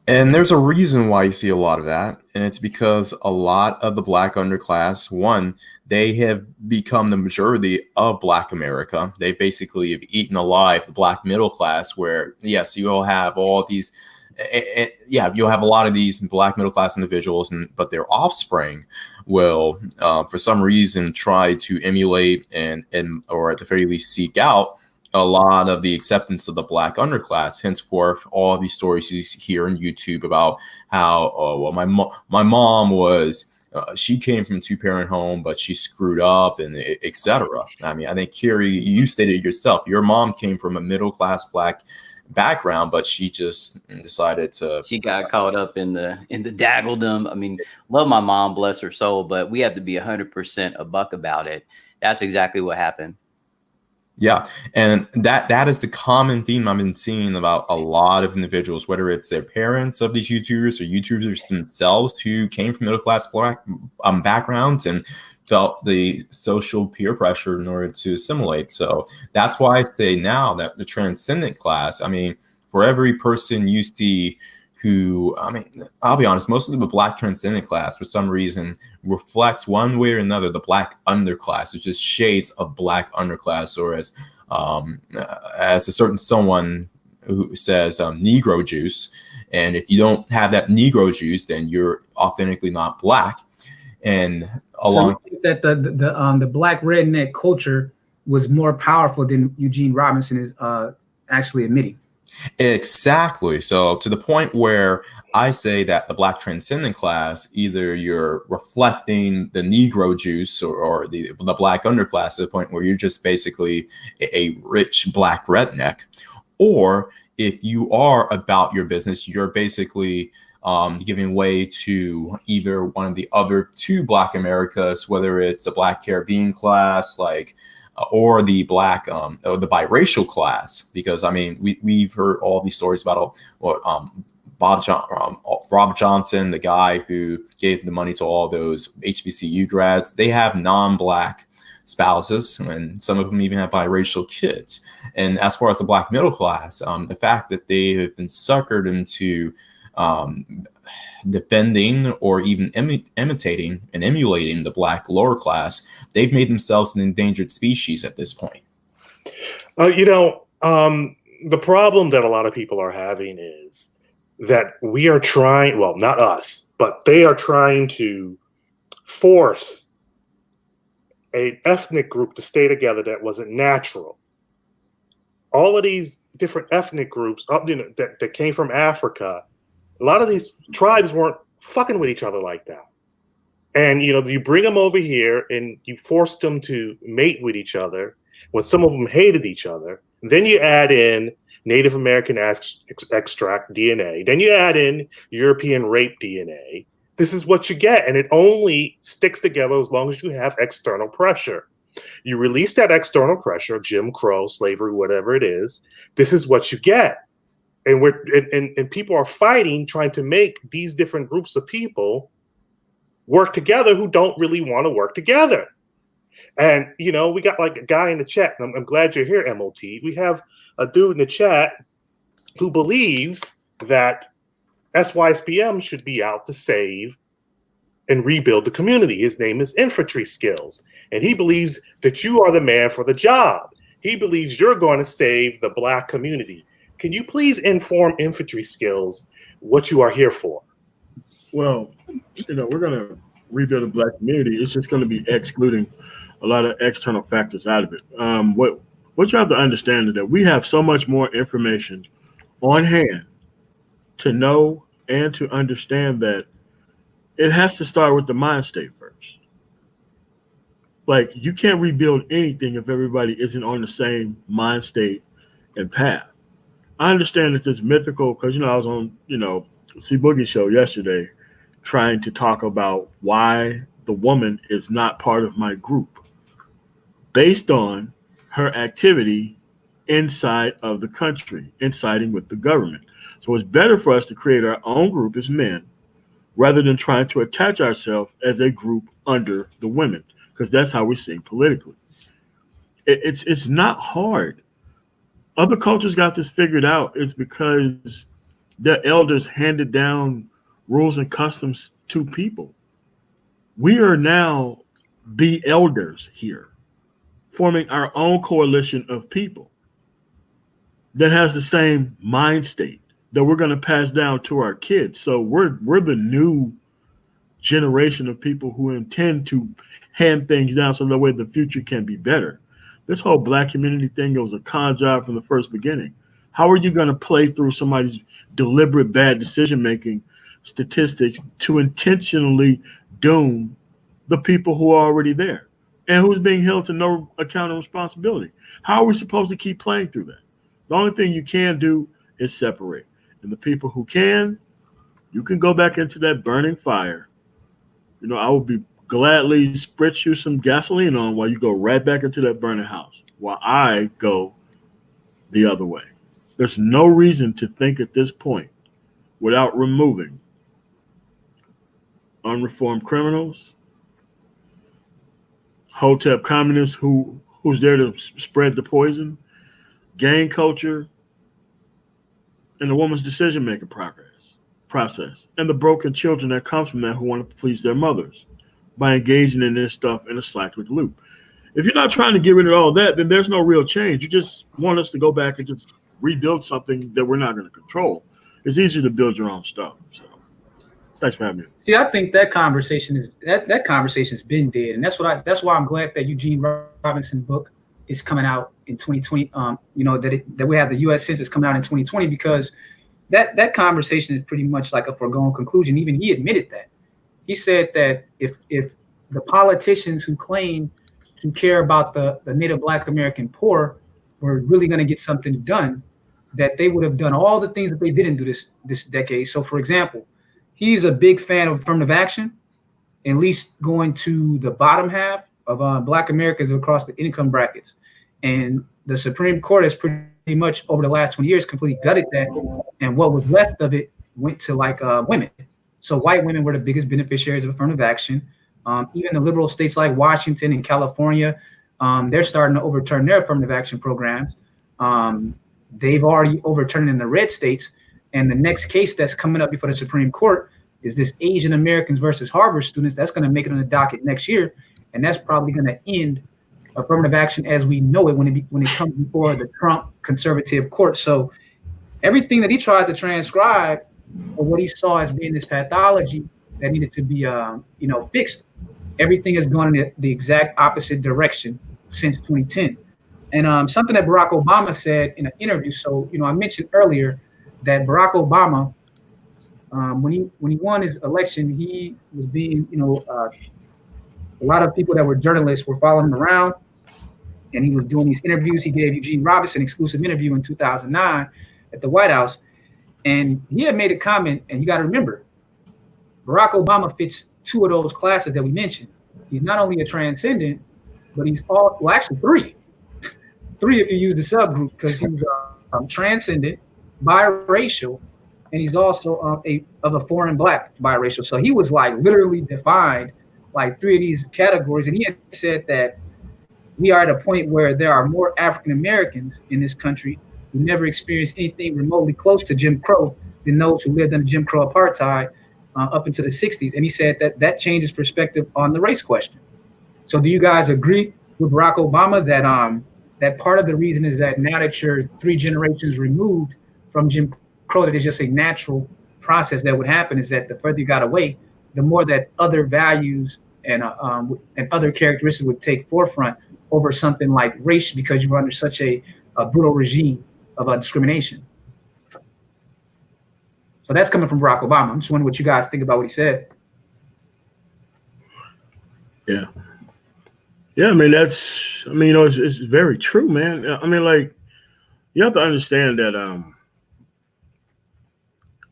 F: And there's a reason why you see a lot of that. And it's because a lot of the Black underclass, one, they have become the majority of Black America. They basically have eaten alive the Black middle class, where, yes, you'll have all these, you'll have a lot of these Black middle class individuals, but their offspring will, for some reason, try to emulate and or at the very least seek out a lot of the acceptance of the Black underclass. Henceforth, all of these stories you hear on YouTube about how, well, my mom was, she came from a two-parent home, but she screwed up, and etc. I mean, I think, Kerry, you stated it yourself. Your mom came from a middle-class Black background, but she just decided to.
D: She got caught up in the daggledom. I mean, love my mom, bless her soul, but we have to be 100% a buck about it. That's exactly what happened.
F: Yeah, and that is the common theme I've been seeing about a lot of individuals, whether it's their parents of these YouTubers or YouTubers themselves who came from middle-class Black backgrounds and felt the social peer pressure in order to assimilate. So that's why I say now that the transcendent class, I mean, for every person you see who, I mean, I'll be honest, most of the Black transcendent class, for some reason, reflects one way or another the Black underclass, which is shades of Black underclass, or as a certain someone who says Negro juice. And if you don't have that Negro juice, then you're authentically not Black. And along,
B: so you think that the Black redneck culture was more powerful than Eugene Robinson is actually admitting.
F: Exactly. So to the point where I say that the Black transcendent class, either you're reflecting the Negro juice or the Black underclass to the point where you're just basically a rich Black redneck, or if you are about your business, you're basically giving way to either one of the other two Black Americas, whether it's a Black Caribbean class, like, or the Black, or the biracial class, because I mean, we've heard all these stories about Rob Johnson, the guy who gave the money to all those HBCU grads. They have non-Black spouses, and some of them even have biracial kids. And as far as the Black middle class, the fact that they have been suckered into defending or even imitating and emulating the Black lower class, they've made themselves an endangered species at this point.
C: The problem that a lot of people are having is that we are trying, well, not us, but they are trying to force an ethnic group to stay together that wasn't natural. All of these different ethnic groups that came from Africa, a lot of these tribes weren't fucking with each other like that. And, you bring them over here and you force them to mate with each other when some of them hated each other. Then you add in Native American extract DNA. Then you add in European rape DNA. This is what you get. And it only sticks together as long as you have external pressure. You release that external pressure, Jim Crow, slavery, whatever it is. This is what you get. And people are fighting, trying to make these different groups of people work together who don't really want to work together. And, you know, we got like a guy in the chat. And I'm glad you're here, MOT. We have a dude in the chat who believes that SYSBM should be out to save and rebuild the community. His name is Infantry Skills. And he believes that you are the man for the job. He believes you're going to save the Black community. Can you please inform Infantry Skills what you are here for?
G: Well, you know, we're going to rebuild the Black community. It's just going to be excluding a lot of external factors out of it. What you have to understand is that we have so much more information on hand to know and to understand that it has to start with the mind state first. Like, you can't rebuild anything if everybody isn't on the same mind state and path. I understand that it's mythical because, you know, I was on, you know, C Boogie show yesterday trying to talk about why the woman is not part of my group based on her activity inside of the country, inciting with the government. So it's better for us to create our own group as men rather than trying to attach ourselves as a group under the women, because that's how we're seen politically. It's not hard. Other cultures got this figured out. It's because their elders handed down rules and customs to people. We are now the elders here, forming our own coalition of people that has the same mind state that we're going to pass down to our kids. So we're the new generation of people who intend to hand things down so that way the future can be better. This whole Black community thing was a con job from the first beginning. How are you going to play through somebody's deliberate bad decision-making statistics to intentionally doom the people who are already there and who's being held to no account of responsibility? How are we supposed to keep playing through that? The only thing you can do is separate. And the people who can, you can go back into that burning fire. You know, I would be gladly spritz you some gasoline on while you go right back into that burning house while I go the other way. There's no reason to think at this point without removing unreformed criminals, Hotep communists who's there to spread the poison, gang culture, and the woman's decision-making process, and the broken children that comes from that who want to please their mothers by engaging in this stuff in a cyclic loop. If you're not trying to get rid of all that, then there's no real change. You just want us to go back and just rebuild something that we're not going to control. It's easier to build your own stuff. So, thanks for having me.
B: See, I think that conversation is that conversation's been dead, and that's why I'm glad that Eugene Robinson book is coming out in 2020. You know, that we have the U.S. Census coming out in 2020, because that conversation is pretty much like a foregone conclusion. Even he admitted that. He said that if the politicians who claim to care about the Native Black American poor were really going to get something done, that they would have done all the things that they didn't do this decade. So, for example, he's a big fan of affirmative action, at least going to the bottom half of Black Americans across the income brackets. And the Supreme Court has pretty much over the last 20 years completely gutted that. And what was left of it went to like women. So white women were the biggest beneficiaries of affirmative action. Even the liberal states like Washington and California, they're starting to overturn their affirmative action programs. They've already overturned in the red states. And the next case that's coming up before the Supreme Court is this Asian Americans versus Harvard students. That's going to make it on the docket next year. And that's probably going to end affirmative action as we know it when it comes before the Trump conservative court. So everything that he tried to transcribe, or what he saw as being this pathology that needed to be fixed, everything has gone in the exact opposite direction since 2010. And something that Barack Obama said in an interview. So, I mentioned earlier that Barack Obama, when he won his election, he was being, a lot of people that were journalists were following him around, and he was doing these interviews. He gave Eugene Robinson an exclusive interview in 2009 at the White House. And he had made a comment, and you got to remember, Barack Obama fits two of those classes that we mentioned. He's not only a transcendent, but he's three. Three if you use the subgroup, because he's transcendent, biracial, and he's also of a foreign Black biracial. So he was like literally defined like three of these categories. And he had said that we are at a point where there are more African Americans in this country who never experienced anything remotely close to Jim Crow than those who lived under Jim Crow apartheid up into the 60s. And he said that changes perspective on the race question. So do you guys agree with Barack Obama that that part of the reason is that now that you're 3 generations removed from Jim Crow, that it's just a natural process that would happen, is that the further you got away, the more that other values and other characteristics would take forefront over something like race, because you were under such a brutal regime of discrimination. So that's coming from Barack Obama. I'm just wondering what you guys think about what he said.
G: Yeah. Yeah, I mean, it's very true, man. I mean, like, you have to understand that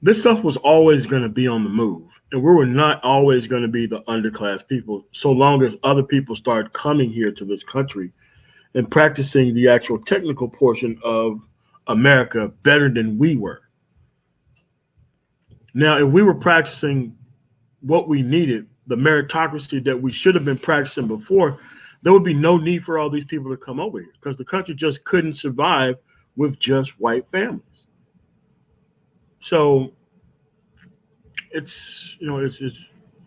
G: this stuff was always going to be on the move. And we were not always going to be the underclass people, so long as other people started coming here to this country and practicing the actual technical portion of America better than we were. Now, if we were practicing what we needed, the meritocracy that we should have been practicing before, there would be no need for all these people to come over here, because the country just couldn't survive with just white families. So it's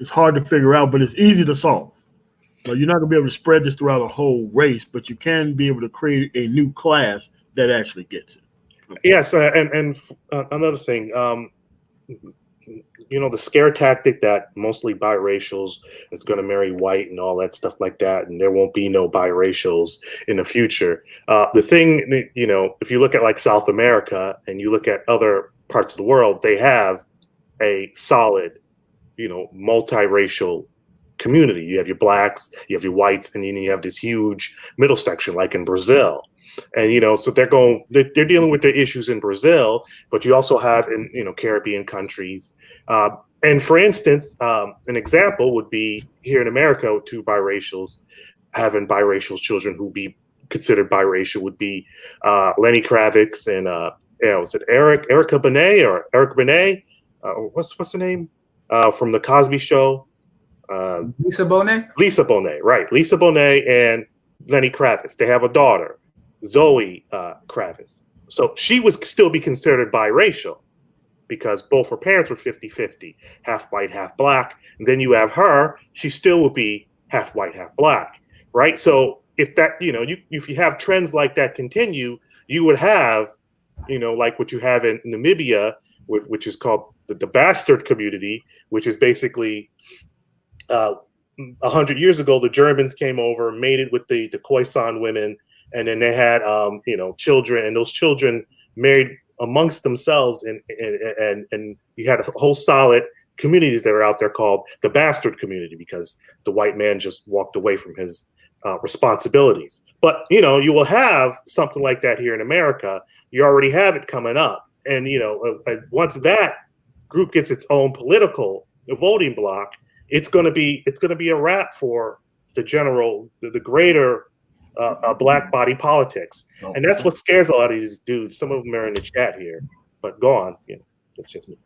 G: hard to figure out, but it's easy to solve. Now, you're not going to be able to spread this throughout a whole race, but you can be able to create a new class that actually gets it. Okay.
C: Yes, and another thing, the scare tactic that mostly biracials is going to marry white and all that stuff like that, and there won't be no biracials in the future. The thing, if you look at like South America and you look at other parts of the world, they have a solid, multiracial community. You have your blacks, you have your whites, and then you have this huge middle section, like in Brazil. And so they're dealing with their issues in Brazil, but you also have in Caribbean countries. And for instance, an example would be here in America, 2 biracials having biracial children who be considered biracial would be Lenny Kravitz and was it Erica Benet or Eric Benet? What's the name from the Cosby Show?
B: Lisa Bonet.
C: Lisa Bonet, right? Lisa Bonet and Lenny Kravitz. They have a daughter, Zoe Kravitz. So she would still be considered biracial because both her parents were 50-50, half white, half black. And then you have her, she still would be half white, half black, right? So if that, if you have trends like that continue, you would have, like what you have in Namibia, which is called the bastard community, which is basically 100 years ago, the Germans came over, mated with the Khoisan women, and then they had children, and those children married amongst themselves, and you had a whole solid communities that are out there called the bastard community, because the white man just walked away from his responsibilities. But you will have something like that here in America. You already have it coming up, and once that group gets its own political voting block, it's going to be a wrap for the greater black body politics. And that's what scares a lot of these dudes. Some of them are in the chat here, but go on. That's just me.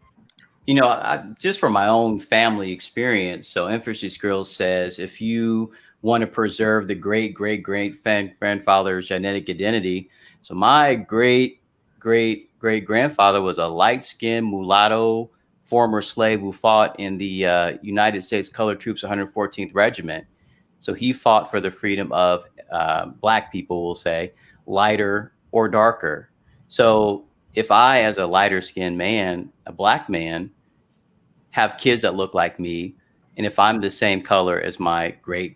D: Just from my own family experience. So Emphasis Girls says, if you want to preserve the great grandfather's genetic identity. So my great grandfather was a light-skinned mulatto former slave who fought in the United States Colored Troops 114th Regiment. So he fought for the freedom of black people, we'll say, lighter or darker. So if I, as a lighter skinned man, a black man, have kids that look like me, and if I'm the same color as my great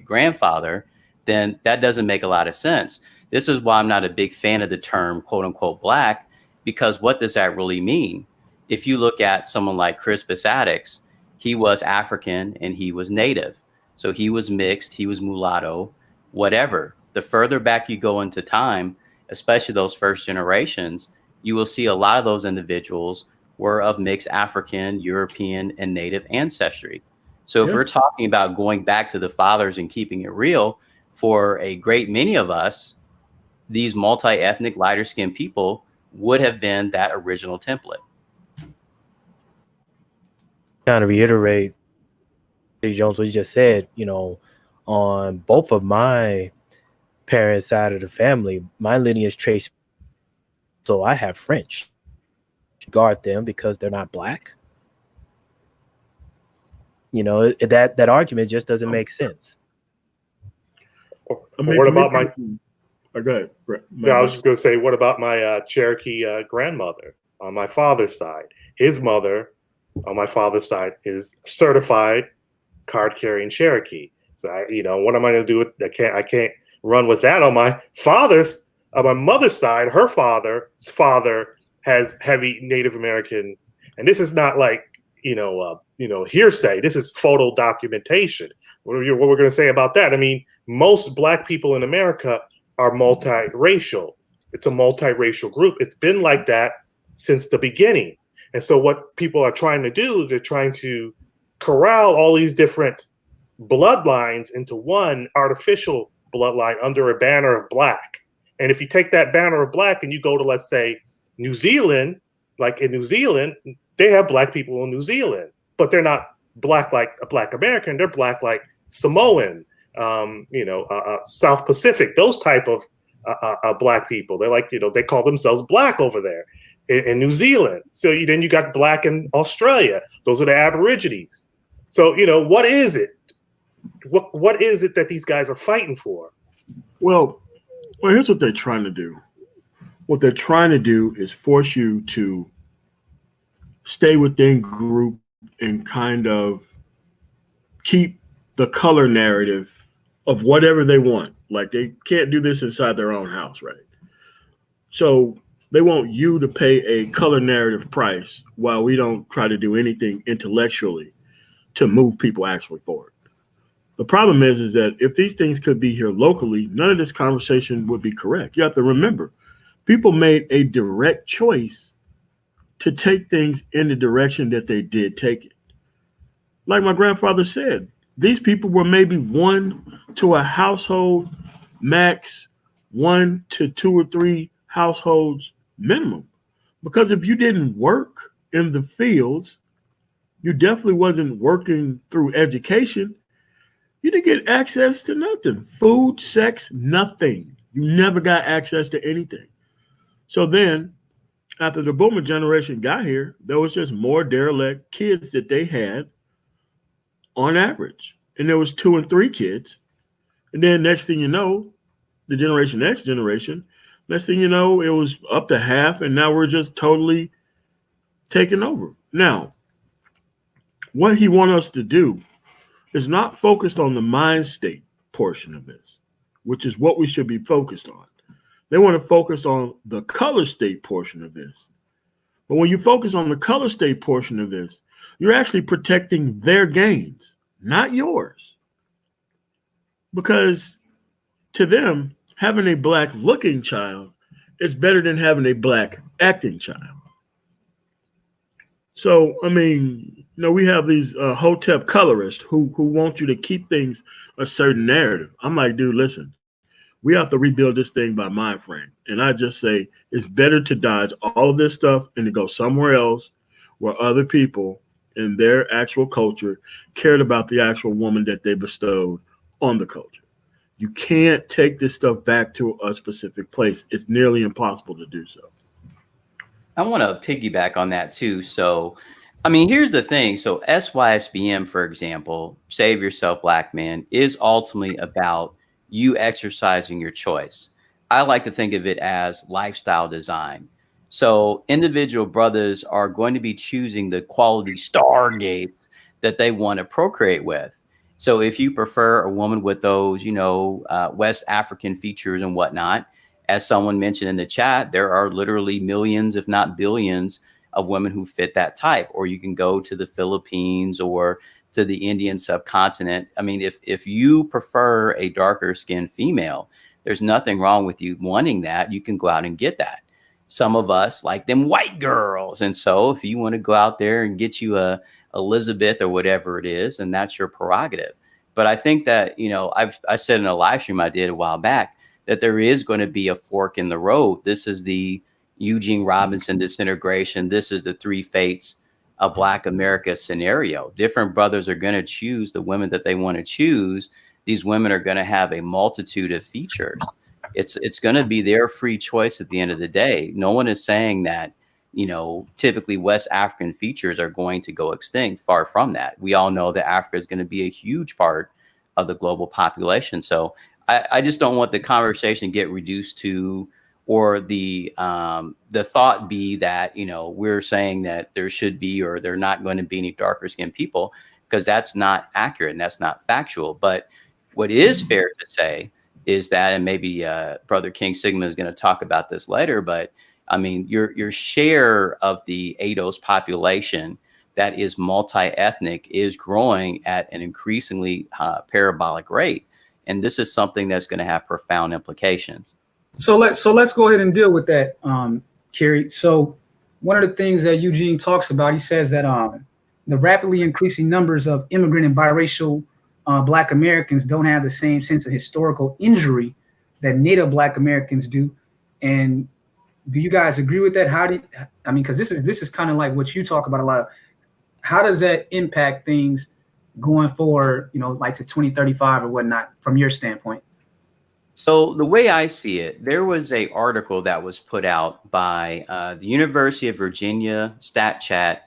D: grandfather, then that doesn't make a lot of sense. This is why I'm not a big fan of the term quote unquote black, because what does that really mean? If you look at someone like Crispus Attucks, he was African and he was native. So he was mixed, he was mulatto, whatever. The further back you go into time, especially those first generations, you will see a lot of those individuals were of mixed African, European, and native ancestry. So if we're talking about going back to the fathers and keeping it real, for a great many of us, these multi-ethnic, lighter skinned people would have been that original template.
E: Kind of reiterate, Jones, what you just said, on both of my parents' side of the family, my lineage trace. So I have French. Guard them because they're not black. You know, that argument just doesn't make sense.
C: What about my?
G: Go ahead.
C: No, I was just going to say, what about my Cherokee grandmother on my father's side? His mother on my father's side is certified card-carrying Cherokee. So what am I going to do with? I can't run with that on my mother's side. Her father's father has heavy Native American, and this is not like hearsay. This is photo documentation. What we're going to say about that? I mean, most black people in America are multiracial. It's a multiracial group. It's been like that since the beginning. And so what people are trying to do is they're trying to corral all these different bloodlines into one artificial bloodline under a banner of black. And if you take that banner of black and you go to, let's say, New Zealand, like in New Zealand, they have black people in New Zealand, but they're not black like a black American. They're black like Samoan, South Pacific, those type of black people. They're like, they call themselves black over there in New Zealand. So then you got black in Australia. Those are the Aborigines. So, what is it? What is it that these guys are fighting for?
G: Well, here's what they're trying to do. What they're trying to do is force you to stay within group and kind of keep the color narrative of whatever they want. Like, they can't do this inside their own house, right? So they want you to pay a color narrative price while we don't try to do anything intellectually to move people actually forward. The problem is that if these things could be here locally, none of this conversation would be correct. You have to remember, people made a direct choice to take things in the direction that they did take it. Like my grandfather said, these people were maybe one to a household, max 1 to 2 or 3 households minimum. Because if you didn't work in the fields, you definitely wasn't working through education. You didn't get access to nothing. Food, sex, nothing. You never got access to anything. So then, after the boomer generation got here, there was just more derelict kids that they had on average. And there was 2 and 3 kids. And then next thing you know, the Generation X generation, next thing you know, it was up to half, and now we're just totally taking over. Now, what he wants us to do is not focused on the mind state portion of this, which is what we should be focused on. They want to focus on the color state portion of this. But when you focus on the color state portion of this, you're actually protecting their gains, not yours. Because to them, having a black looking child is better than having a black acting child. So, I mean, we have these Hotep colorists who want you to keep things a certain narrative. I'm like, dude, listen, we have to rebuild this thing by mind frame. And I just say it's better to dodge all of this stuff and to go somewhere else where other people in their actual culture cared about the actual woman that they bestowed on the culture. You can't take this stuff back to a specific place. It's nearly impossible to do so.
D: I want to piggyback on that too. So, I mean, here's the thing. So SYSBM, for example, Save Yourself Black Man, is ultimately about you exercising your choice. I like to think of it as lifestyle design. So individual brothers are going to be choosing the quality stargates that they want to procreate with. So if you prefer a woman with those, West African features and whatnot, as someone mentioned in the chat, there are literally millions, if not billions, of women who fit that type. Or you can go to the Philippines or to the Indian subcontinent. I mean, if you prefer a darker skinned female, there's nothing wrong with you wanting that. You can go out and get that. Some of us like them white girls. And so if you want to go out there and get you a Elizabeth or whatever it is, and that's your prerogative. But I think that, I said in a live stream I did a while back that there is going to be a fork in the road. This is the Eugene Robinson Disintegration. This is the 3 fates of Black America scenario. Different brothers are going to choose the women that they want to choose these women are going to have a multitude of features. It's going to be their free choice at the end of the day. No one is saying that, you know, typically West African features are going to go extinct. Far from that. We all know that Africa is going to be a huge part of the global population. So I just don't want the conversation to get reduced to, or the thought be that, you know, we're saying that there should be, or there not going to be any darker skinned people, because that's not accurate and that's not factual. But what is fair to say is that, and maybe Brother King Sigma is going to talk about this later, but I mean, your share of the ADOS population that is multi-ethnic is growing at an increasingly parabolic rate. And this is something that's going to have profound implications.
B: So let's go ahead and deal with that, Kerry. So one of the things that Eugene talks about, he says that the rapidly increasing numbers of immigrant and biracial Black Americans don't have the same sense of historical injury that Native Black Americans do. And do you guys agree with that? Because this is kind of like what you talk about a lot. How does that impact things going forward, you know, like to 2035 or whatnot, from your standpoint?
D: So the way I see it, there was an article that was put out by the University of Virginia StatChat,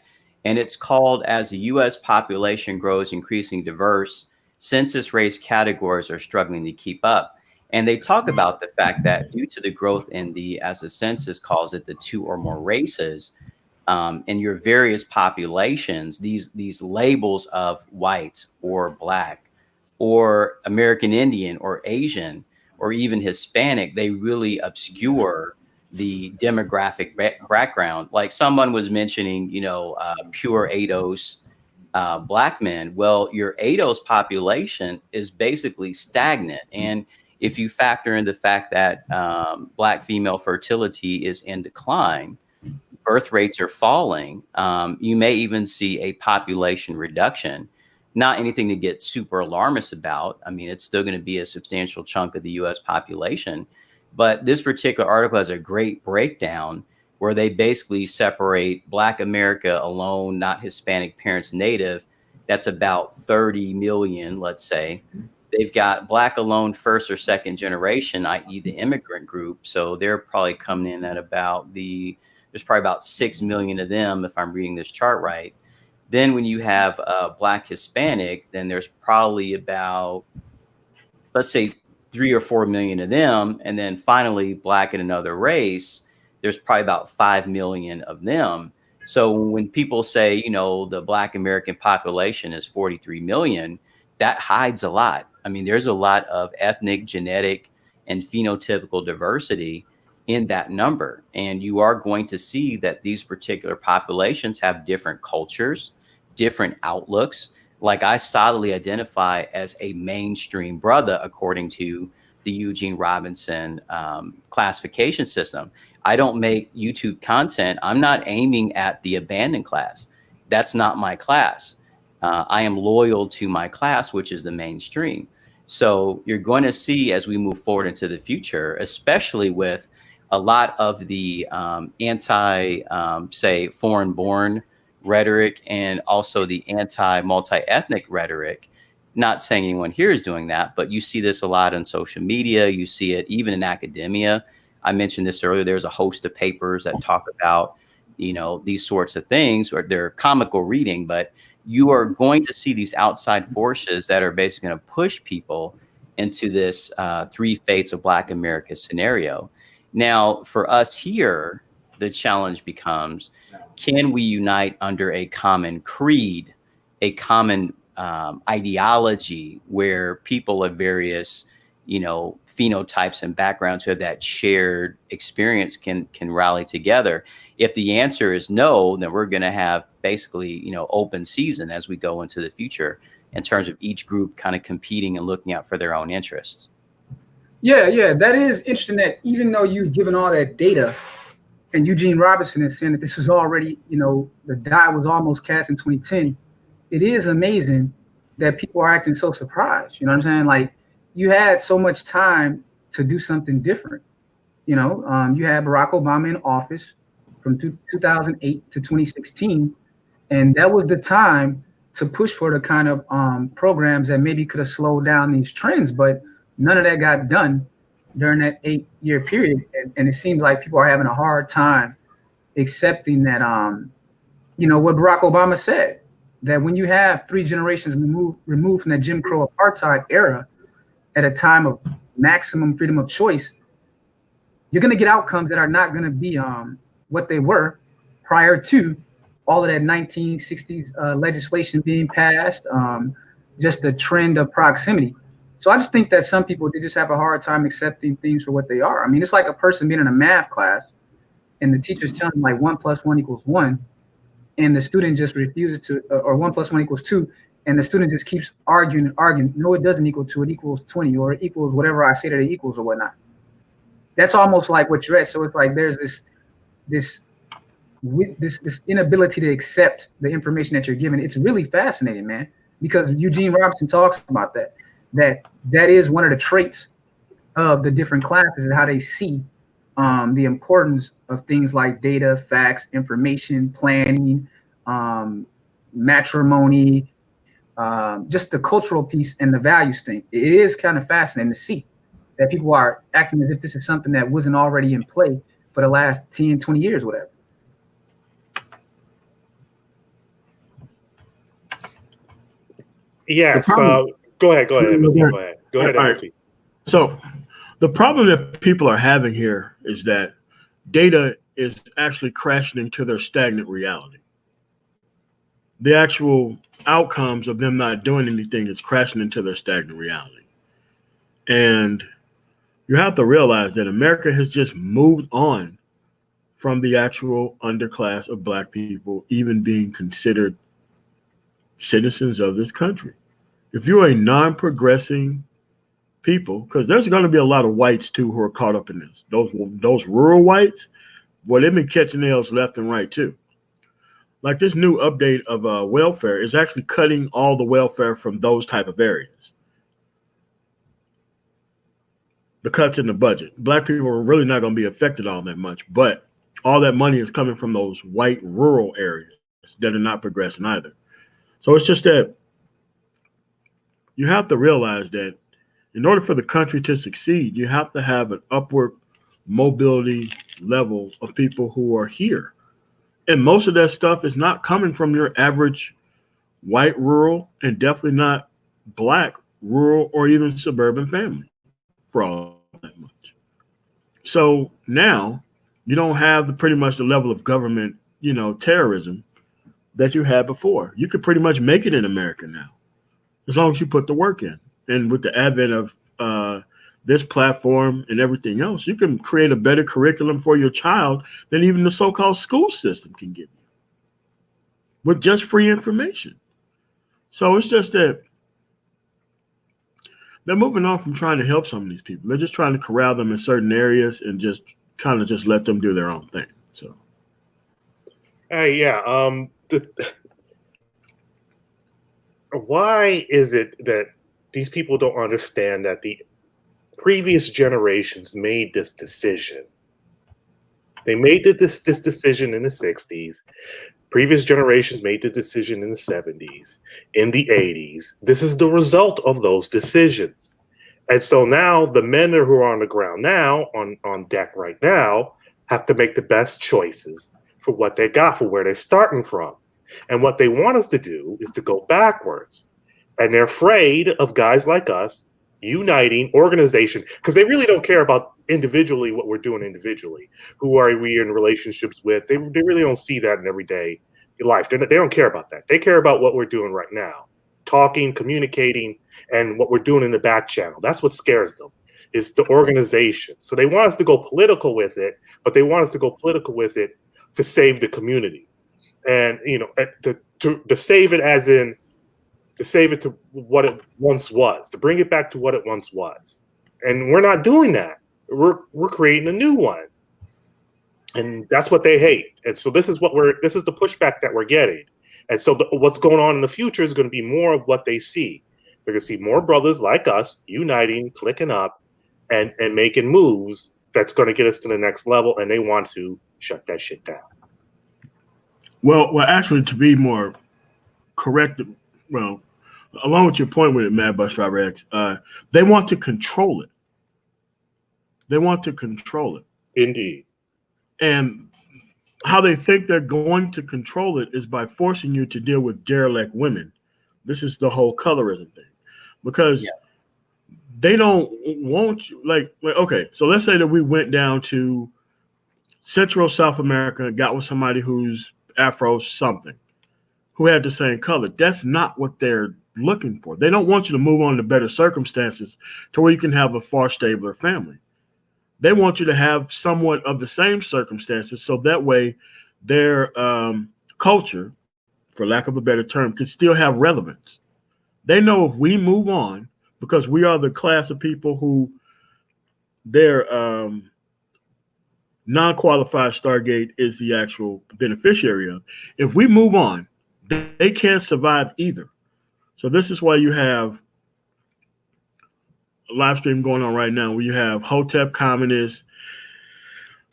D: and it's called "As the U.S. Population Grows Increasingly Diverse, Census Race Categories Are Struggling to Keep Up." And they talk about the fact that due to the growth in the, as the census calls it, the two or more races, in your various populations, these labels of white or Black or American Indian or Asian or even Hispanic, they really obscure the demographic background. Like someone was mentioning, you know, pure ADOS Black men. Well, your ADOS population is basically stagnant. And if you factor in the fact that Black female fertility is in decline, birth rates are falling, you may even see a population reduction. Not anything to get super alarmist about. I mean, it's still going to be a substantial chunk of the U.S. population. But this particular article has a great breakdown where they basically separate Black America alone, not Hispanic parents, Native. That's about 30 million, let's say. They've got Black alone, first or second generation, i.e. the immigrant group. So they're probably coming in at there's probably about 6 million of them, if I'm reading this chart right. Then when you have Black Hispanic, then there's probably about, let's say, 3 or 4 million of them. And then finally, Black and another race, there's probably about 5 million of them. So when people say, you know, the Black American population is 43 million, that hides a lot. I mean, there's a lot of ethnic, genetic, and phenotypical diversity in that number. And you are going to see that these particular populations have different cultures, different outlooks. Like I solidly identify as a mainstream brother, according to the Eugene Robinson classification system. I don't make YouTube content. I'm not aiming at the abandoned class. That's not my class. I am loyal to my class, which is the mainstream. So you're going to see as we move forward into the future, especially with a lot of the say foreign-born rhetoric and also the anti-multi-ethnic rhetoric. Not saying anyone here is doing that, but you see this a lot on social media. You see it even in academia. I mentioned this earlier. There's a host of papers that talk about, you know, these sorts of things, or they're comical reading, but you are going to see these outside forces that are basically going to push people into this three fates of Black America scenario. Now, for us here, the challenge becomes, can we unite under a common creed, a common ideology where people of various, you know, phenotypes and backgrounds who have that shared experience can rally together? If the answer is no, then we're going to have basically, you know, open season as we go into the future in terms of each group kind of competing and looking out for their own interests.
B: Yeah, that is interesting that even though you've given all that data, and Eugene Robinson is saying that this is already, you know, the die was almost cast in 2010, it is amazing that people are acting so surprised. You know what I'm saying? Like, you had so much time to do something different. You know, you had Barack Obama in office from 2008 to 2016, and that was the time to push for the kind of programs that maybe could have slowed down these trends, but none of that got done during that 8-year period. And it seems like people are having a hard time accepting that, what Barack Obama said, that when you have 3 generations removed from the Jim Crow apartheid era at a time of maximum freedom of choice, you're going to get outcomes that are not going to be what they were prior to all of that 1960s legislation being passed, just the trend of proximity. So I just think that some people, they just have a hard time accepting things for what they are. I mean, it's like a person being in a math class and the teacher's telling them like 1 + 1 = 1, and the student just refuses to, or 1 + 1 = 2, and the student just keeps arguing and arguing. No, it doesn't equal 2, it equals 20, or it equals whatever I say that it equals or whatnot. That's almost like what you're at. So it's like there's this inability to accept the information that you're given. It's really fascinating, man, because Eugene Robinson talks about that is one of the traits of the different classes and how they see the importance of things like data, facts, information, planning, matrimony, just the cultural piece and the values thing. It is kind of fascinating to see that people are acting as if this is something that wasn't already in play for the last 10, 20 years, whatever.
C: Yes. Go ahead. Go ahead.
G: All right. So the problem that people are having here is that data is actually crashing into their stagnant reality. The actual outcomes of them not doing anything is crashing into their stagnant reality. And you have to realize that America has just moved on from the actual underclass of Black people even being considered citizens of this country. If you're a non-progressing people, because there's going to be a lot of whites too who are caught up in this. Those rural whites, well, they've been catching nails left and right too. Like this new update of welfare is actually cutting all the welfare from those type of areas. The cuts in the budget. Black people are really not going to be affected all that much, but all that money is coming from those white rural areas that are not progressing either. So it's just that you have to realize that in order for the country to succeed, you have to have an upward mobility level of people who are here. And most of that stuff is not coming from your average white rural and definitely not Black rural or even suburban family for all that much. So now you don't have pretty much the level of government, terrorism that you had before. You could pretty much make it in America now, as long as you put the work in. And with the advent of this platform and everything else, you can create a better curriculum for your child than even the so-called school system can give you with just free information. So it's just that they're moving on from trying to help some of these people. They're just trying to corral them in certain areas and just kind of just let them do their own thing. So,
C: hey, yeah. Why is it that these people don't understand that the previous generations made this decision? They made this decision in the 60s. Previous generations made the decision in the 70s, in the 80s. This is the result of those decisions. And so now the men who are on the ground now, on deck right now, have to make the best choices for what they got, for where they're starting from. And what they want us to do is to go backwards. And they're afraid of guys like us uniting organization, because they really don't care about individually what we're doing individually. Who are we in relationships with? They really don't see that in everyday life. They don't care about that. They care about what we're doing right now. Talking, communicating, and what we're doing in the back channel. That's what scares them, is the organization. So they want us to go political with it, but they want us to go political with it to save the community. And, to save it as in, to save it to what it once was, to bring it back to what it once was. And we're not doing that. We're creating a new one. And that's what they hate. And so this is the pushback that we're getting. And so what's going on in the future is going to be more of what they see. They're going to see more brothers like us uniting, clicking up, and making moves that's going to get us to the next level. And they want to shut that shit down.
G: Well, actually, to be more correct, well, along with your point with it, Mad Bus Driver X, they want to control it. They want to control it.
C: Indeed.
G: And how they think they're going to control it is by forcing you to deal with derelict women. This is the whole colorism thing. Because they don't want you, like, okay, so let's say that we went down to Central South America and got with somebody who's Afro something, who had the same color. That's not what they're looking for. They don't want you to move on to better circumstances to where you can have a far stabler family. They want you to have somewhat of the same circumstances, so that way their culture, for lack of a better term, can still have relevance. They know if we move on, because we are the class of people who their non-qualified Stargate is the actual beneficiary of. If we move on, they can't survive either. So this is why you have a live stream going on right now where you have Hotep communists,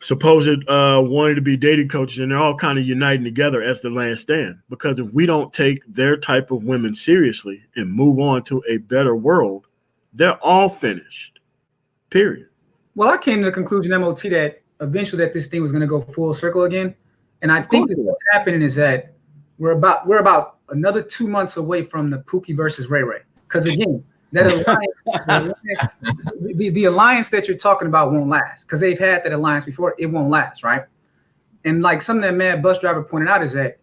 G: supposed wanting to be dating coaches, and they're all kind of uniting together as the land stand. Because if we don't take their type of women seriously and move on to a better world, they're all finished. Period.
B: Well, I came to the conclusion, MOT, that eventually that this thing was going to go full circle again. And I think that what's happening is that we're about another 2 months away from the Pookie versus Ray Ray. Because again, that alliance, the alliance that you're talking about won't last, because they've had that alliance before. It won't last, right? And like something that Mad Bus Driver pointed out is that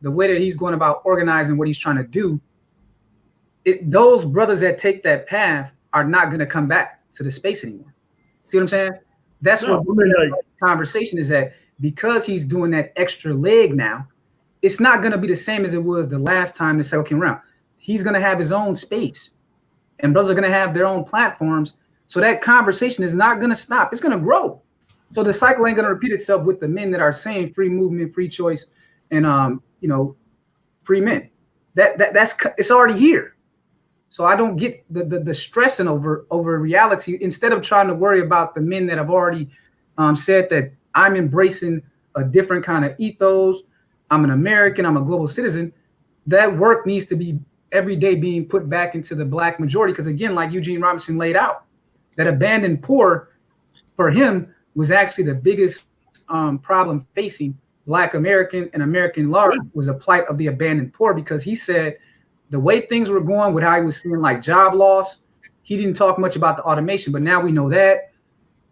B: the way that he's going about organizing what he's trying to do, those brothers that take that path are not going to come back to the space anymore. See what I'm saying? That's what the conversation is, that because he's doing that extra leg now, it's not going to be the same as it was the last time the cycle came around. He's going to have his own space, and brothers are going to have their own platforms. So that conversation is not going to stop. It's going to grow. So the cycle ain't going to repeat itself with the men that are saying free movement, free choice, and free men. That's it's already here. So I don't get the stressing over reality, instead of trying to worry about the men that have already said that I'm embracing a different kind of ethos. I'm an American. I'm a global citizen. That work needs to be every day being put back into the black majority. Because again, like Eugene Robinson laid out, that abandoned poor for him was actually the biggest problem facing Black American and American large, was the plight of the abandoned poor. Because he said the way things were going with how he was seeing like job loss, he didn't talk much about the automation, but now we know that.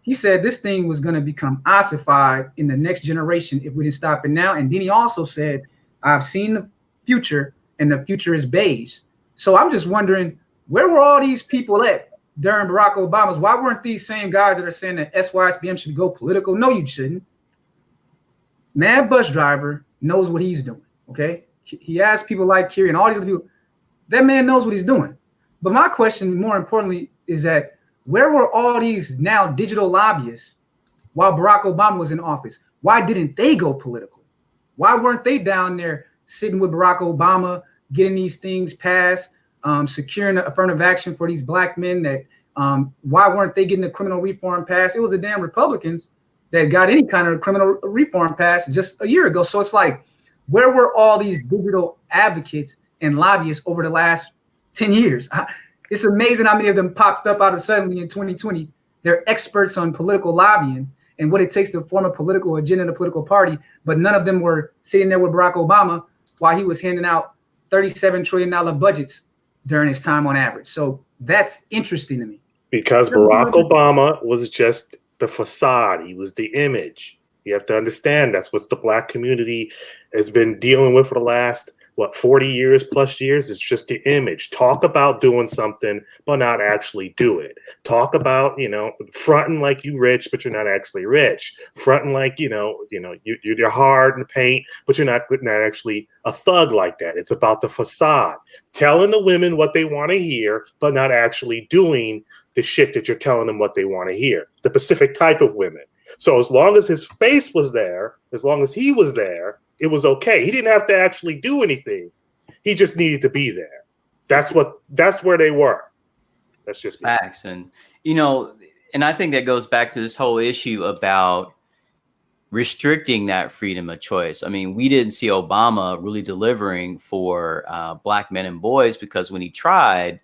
B: He said this thing was going to become ossified in the next generation if we didn't stop it now. And then he also said, I've seen the future, and the future is beige. So I'm just wondering, where were all these people at during Barack Obama's? Why weren't these same guys that are saying that SYSBM should go political? No, you shouldn't. Mad Bus Driver knows what he's doing, okay? He has people like Kerry and all these other people. That man knows what he's doing. But my question, more importantly, is that where were all these now digital lobbyists while Barack Obama was in office? Why didn't they go political? Why weren't they down there sitting with Barack Obama, getting these things passed, securing affirmative action for these black men? That why weren't they getting the criminal reform passed? It was the damn Republicans that got any kind of criminal reform passed just a year ago. So it's like, where were all these digital advocates and lobbyists over the last 10 years? It's amazing how many of them popped up out of suddenly in 2020. They're experts on political lobbying and what it takes to form a political agenda in a political party, but none of them were sitting there with Barack Obama while he was handing out $37 trillion budgets during his time on average. So that's interesting to me.
C: Because Barack Obama was just the facade. He was the image. You have to understand that's what the black community has been dealing with for the last 40 years plus years. It's just the image. Talk about doing something, but not actually do it. Talk about, fronting like you rich, but you're not actually rich. Fronting like, you're hard in the paint, but you're not actually a thug like that. It's about the facade. Telling the women what they want to hear, but not actually doing the shit that you're telling them what they want to hear. The specific type of women. So as long as his face was there, as long as he was there, it was okay. He didn't have to actually do anything. He just needed to be there. That's where they were. That's just
D: facts. And, and I think that goes back to this whole issue about restricting that freedom of choice. I mean, we didn't see Obama really delivering for black men and boys, because when he tried,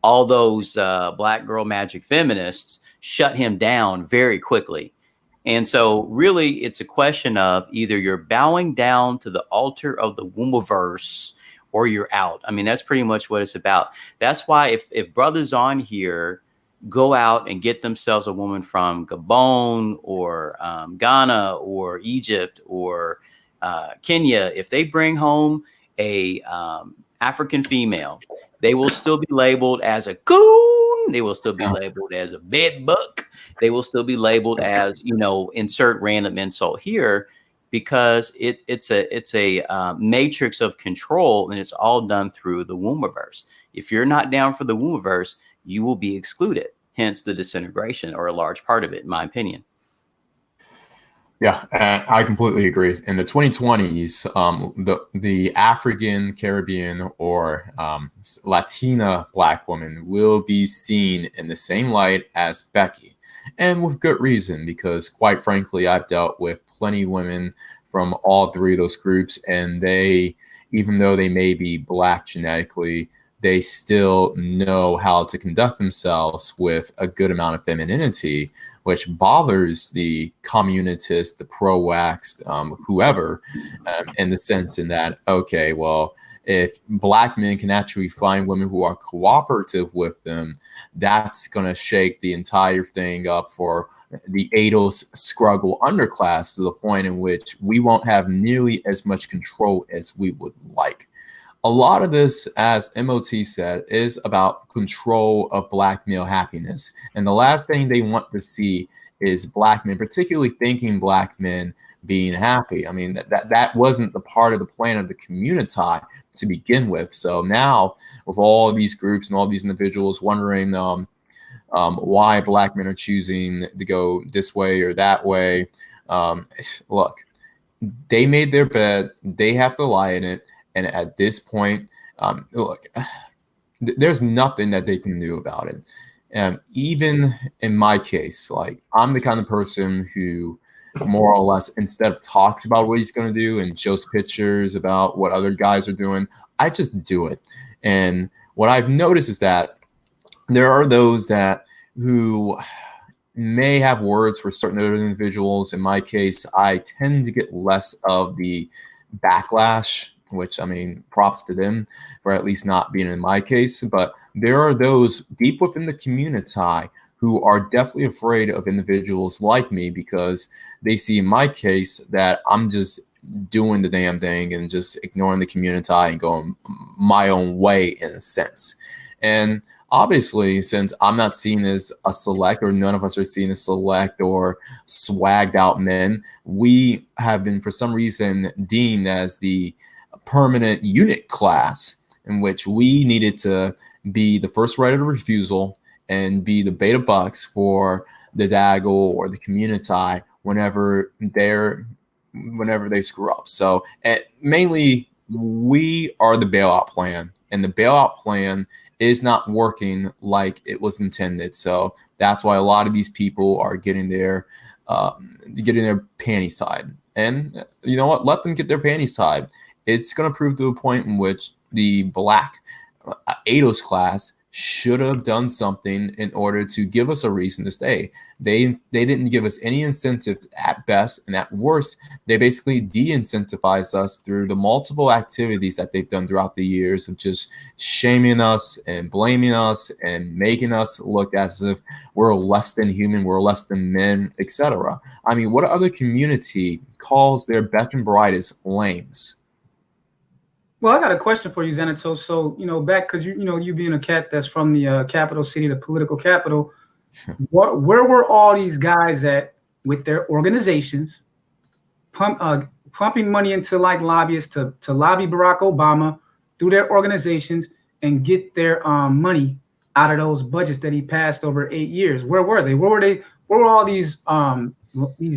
D: all those black girl magic feminists shut him down very quickly. And so really it's a question of either you're bowing down to the altar of the wombiverse or you're out. I mean, that's pretty much what it's about. That's why if brothers on here go out and get themselves a woman from Gabon or Ghana or Egypt or Kenya, if they bring home a African female, they will still be labeled as a coon. They will still be labeled as a bed buck. They will still be labeled as, you know, insert random insult here, because it's a matrix of control, and it's all done through the wombiverse. If you're not down for the wombiverse, you will be excluded. Hence the disintegration, or a large part of it, in my opinion.
F: Yeah, I completely agree. In the 2020s, the African, Caribbean, or Latina black woman will be seen in the same light as Becky, and with good reason, because quite frankly, I've dealt with plenty of women from all three of those groups, and they, even though they may be black genetically, they still know how to conduct themselves with a good amount of femininity, which bothers the communitist, the pro-wax, whoever, in the sense in that, okay, well, if black men can actually find women who are cooperative with them, that's going to shake the entire thing up for the ADOS scruggle underclass, to the point in which we won't have nearly as much control as we would like. A lot of this, as MOT said, is about control of black male happiness. And the last thing they want to see is black men, particularly thinking black men, being happy. I mean, that wasn't the part of the plan of the community to begin with. So now, with all these groups and all these individuals wondering why black men are choosing to go this way or that way, look, they made their bed, they have to lie in it. And at this point, look, there's nothing that they can do about it. Even in my case, like, I'm the kind of person who more or less, instead of talks about what he's going to do and shows pictures about what other guys are doing, I just do it. And what I've noticed is that there are those who may have words for certain other individuals. In my case, I tend to get less of the backlash, which, I mean, props to them for at least not being in my case. But there are those deep within the community who are definitely afraid of individuals like me, because they see in my case that I'm just doing the damn thing and just ignoring the community and going my own way, in a sense. And obviously, since I'm not seen as a select, or none of us are seen as select or swagged out men, we have been, for some reason, deemed as the permanent unit class, in which we needed to be the first right of refusal and be the beta bucks for the Daggle or the community whenever they screw up. So mainly, we are the bailout plan, and the bailout plan is not working like it was intended. So that's why a lot of these people are getting their panties tied. And you know what? Let them get their panties tied. It's going to prove to a point in which the black ADOS class should have done something in order to give us a reason to stay. They didn't give us any incentive at best, and at worst, they basically de-incentivized us through the multiple activities that they've done throughout the years of just shaming us and blaming us and making us look as if we're less than human, we're less than men, etc. I mean, what other community calls their best and brightest lames?
B: Well, I got a question for you, Xanatos. So, back, because you being a cat that's from the capital city, the political capital, where were all these guys at with their organizations, pumping money into like lobbyists to lobby Barack Obama through their organizations and get their money out of those budgets that he passed over 8 years? Where were they? Where were all these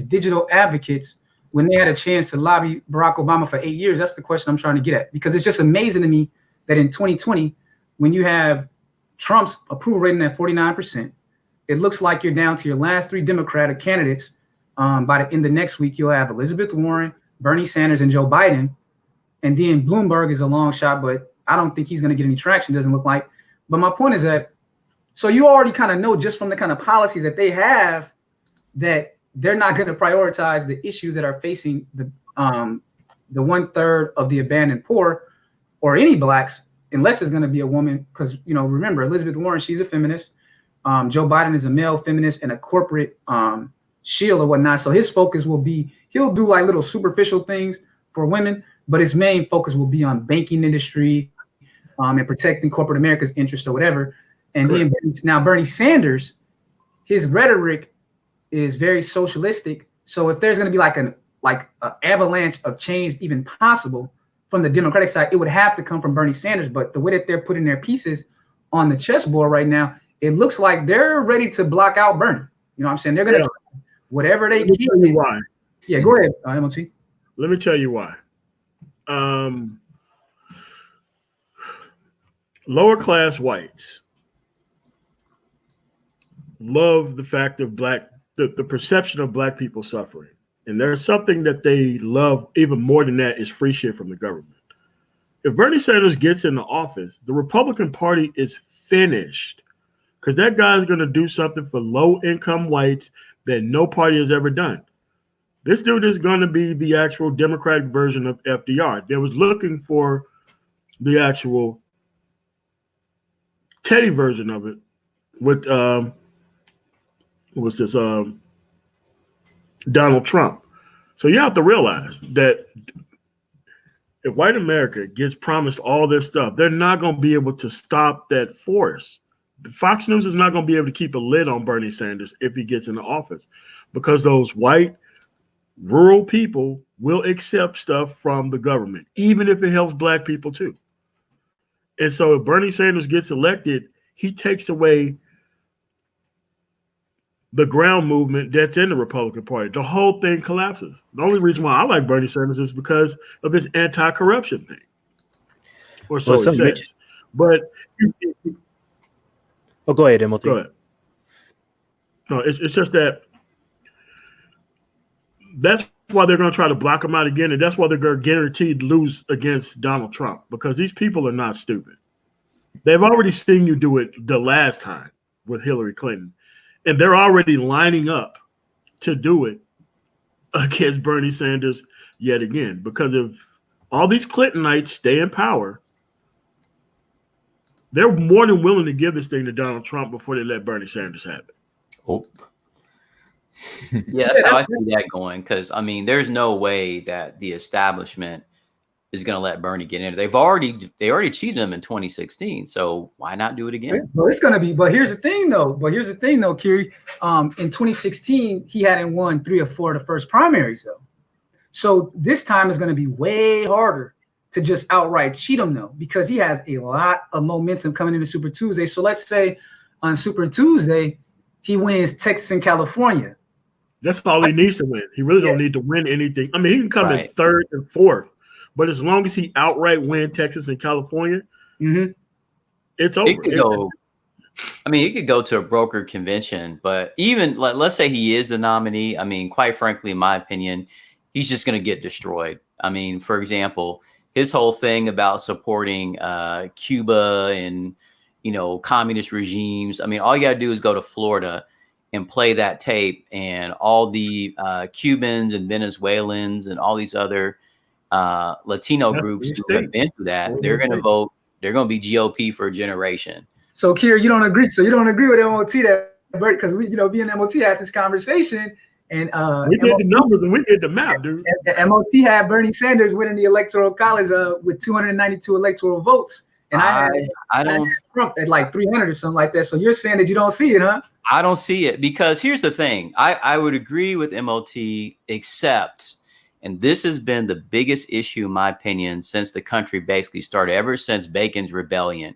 B: digital advocates when they had a chance to lobby Barack Obama for 8 years? That's the question I'm trying to get at, because it's just amazing to me that in 2020, when you have Trump's approval rating at 49%, it looks like you're down to your last three Democratic candidates By the end of next week, you'll have Elizabeth Warren, Bernie Sanders, and Joe Biden. And then Bloomberg is a long shot, but I don't think he's going to get any traction, doesn't look like. But my point is that, so you already kind of know just from the kind of policies that they have that they're not going to prioritize the issues that are facing the 1/3 of the abandoned poor or any blacks, unless it's going to be a woman. Because, remember, Elizabeth Warren, she's a feminist. Joe Biden is a male feminist and a corporate shield or whatnot. So his focus will be, he'll do like little superficial things for women, but his main focus will be on banking industry and protecting corporate America's interest or whatever. And then now Bernie Sanders, his rhetoric is very socialistic. So if there's going to be like an avalanche of change even possible from the Democratic side, it would have to come from Bernie Sanders. But the way that they're putting their pieces on the chessboard right now, it looks like they're ready to block out Bernie. You know what I'm saying? They're going to try whatever they can.
G: Let me tell you why.
B: Yeah, go ahead, MOT.
G: Let me tell you why. Lower class whites love the fact of the perception of black people suffering. And there's something that they love even more than that is free shit from the government. If Bernie Sanders gets into office, the Republican Party is finished because that guy's going to do something for low income whites that no party has ever done. This dude is going to be the actual Democratic version of FDR. They was looking for the actual Teddy version of it with Donald Trump. So you have to realize that if white America gets promised all this stuff, they're not going to be able to stop that force. Fox News is not going to be able to keep a lid on Bernie Sanders if he gets into office, because those white rural people will accept stuff from the government, even if it helps black people too. And so if Bernie Sanders gets elected, he takes away the ground movement that's in the Republican Party. The whole thing collapses. The only reason why I like Bernie Sanders is because of his anti-corruption thing. Or so it says. But
E: go ahead, MLT.
G: Go ahead. No, it's just that's why they're going to try to block him out again, and that's why they're going to guaranteed lose against Donald Trump, because these people are not stupid. They've already seen you do it the last time with Hillary Clinton, and they're already lining up to do it against Bernie Sanders yet again, because if all these Clintonites stay in power, they're more than willing to give this thing to Donald Trump before they let Bernie Sanders have it.
F: Oh.
D: Yeah, that's how I see that going. Because I mean, there's no way that the establishment is going to let Bernie get in. They already cheated him in 2016. So why not do it again?
B: Well, it's going to be. But here's the thing, though. Kiri. In 2016, he hadn't won 3 or 4 of the first primaries, though. So this time is going to be way harder to just outright cheat him, though, because he has a lot of momentum coming into Super Tuesday. So let's say on Super Tuesday, he wins Texas and California.
G: That's all he needs to win. He really don't need to win anything. I mean, he can come in 3rd and 4th, but as long as he outright win Texas and California, it's over.
D: It could go to a brokered convention, but even let's say he is the nominee. I mean, quite frankly, in my opinion, he's just going to get destroyed. I mean, for example, his whole thing about supporting Cuba and, communist regimes. I mean, all you got to do is go to Florida and play that tape, and all the Cubans and Venezuelans and all these other Latino groups who have been through that, they're going to vote. They're going to be GOP for a generation.
B: So, Kira, you don't agree. So you don't agree with MOT that, because we, being MOT had this conversation, and
G: we did the numbers and we did the map, dude.
B: MOT had Bernie Sanders winning the Electoral College with 292 electoral votes, and I don't Trump at like 300 or something like that. So you're saying that you don't see it, huh?
D: I don't see it, because here's the thing. I would agree with MOT, except, and this has been the biggest issue, in my opinion, since the country basically started, ever since Bacon's Rebellion.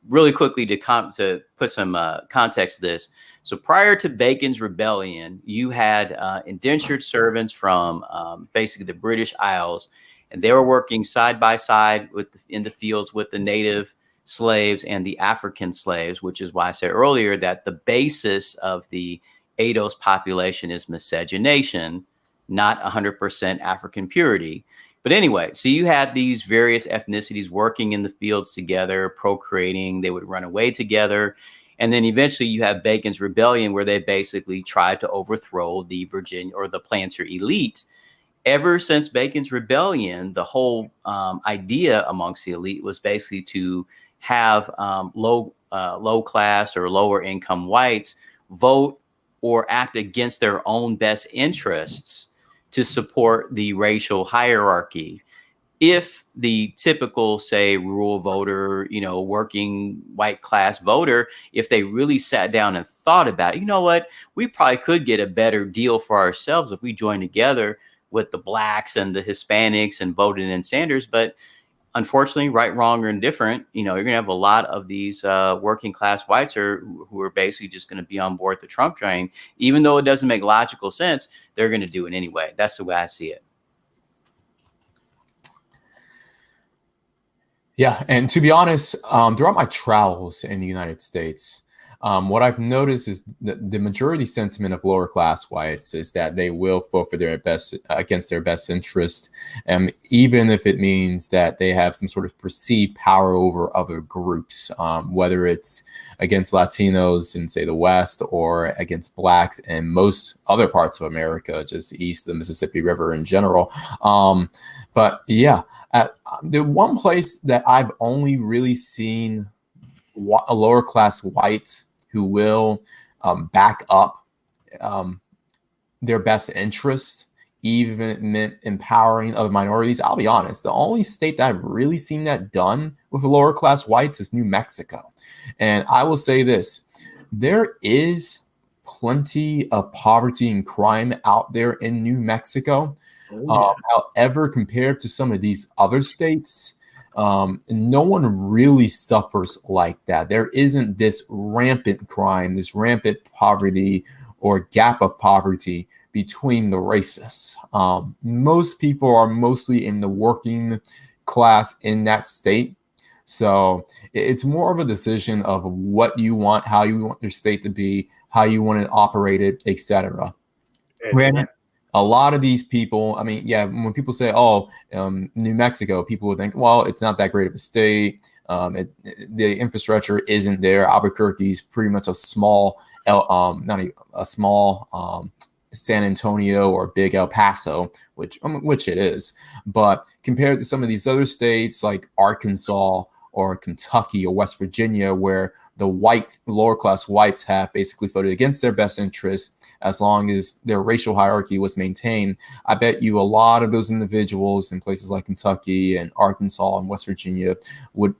D: Really quickly to put some context to this. So prior to Bacon's Rebellion, you had indentured servants from basically the British Isles, and they were working side by side in the fields with the native slaves and the African slaves, which is why I said earlier that the basis of the Edo's population is miscegenation, not 100% African purity. But anyway, so you had these various ethnicities working in the fields together, procreating, they would run away together. And then eventually you have Bacon's Rebellion, where they basically tried to overthrow the Virginia or the planter elite. Ever since Bacon's Rebellion, the whole idea amongst the elite was basically to have low class or lower income whites vote or act against their own best interests to support the racial hierarchy. If the typical, say, rural voter, working white class voter, if they really sat down and thought about it, you know what, we probably could get a better deal for ourselves if we join together with the blacks and the Hispanics and voted in Sanders. But unfortunately, right, wrong, or indifferent, you're going to have a lot of these working class whites who are basically just going to be on board the Trump train. Even though it doesn't make logical sense, they're going to do it anyway. That's the way I see it.
F: Yeah, and to be honest, throughout my travels in the United States, what I've noticed is that the majority sentiment of lower class whites is that they will vote for their best against their best interest, even if it means that they have some sort of perceived power over other groups, whether it's against Latinos in, say, the West, or against blacks in most other parts of America, just east of the Mississippi River in general. But yeah, the one place that I've only really seen a lower class whites who will back up their best interest, even empowering other minorities. I'll be honest, the only state that I've really seen that done with lower class whites is New Mexico. And I will say this, there is plenty of poverty and crime out there in New Mexico. However, compared to some of these other states, no one really suffers like that. There isn't this rampant crime, this rampant poverty or gap of poverty between the races. Most people are mostly in the working class in that state. So it's more of a decision of what you want, how you want your state to be, how you want to operate it, etc. Granted, a lot of these people, I mean, yeah, when people say, New Mexico, people would think, well, it's not that great of a state. The infrastructure isn't there. Albuquerque is pretty much a small, San Antonio or big El Paso, which it is. But compared to some of these other states like Arkansas or Kentucky or West Virginia, where the lower class whites have basically voted against their best interests, as long as their racial hierarchy was maintained, I bet you a lot of those individuals in places like Kentucky and Arkansas and West Virginia would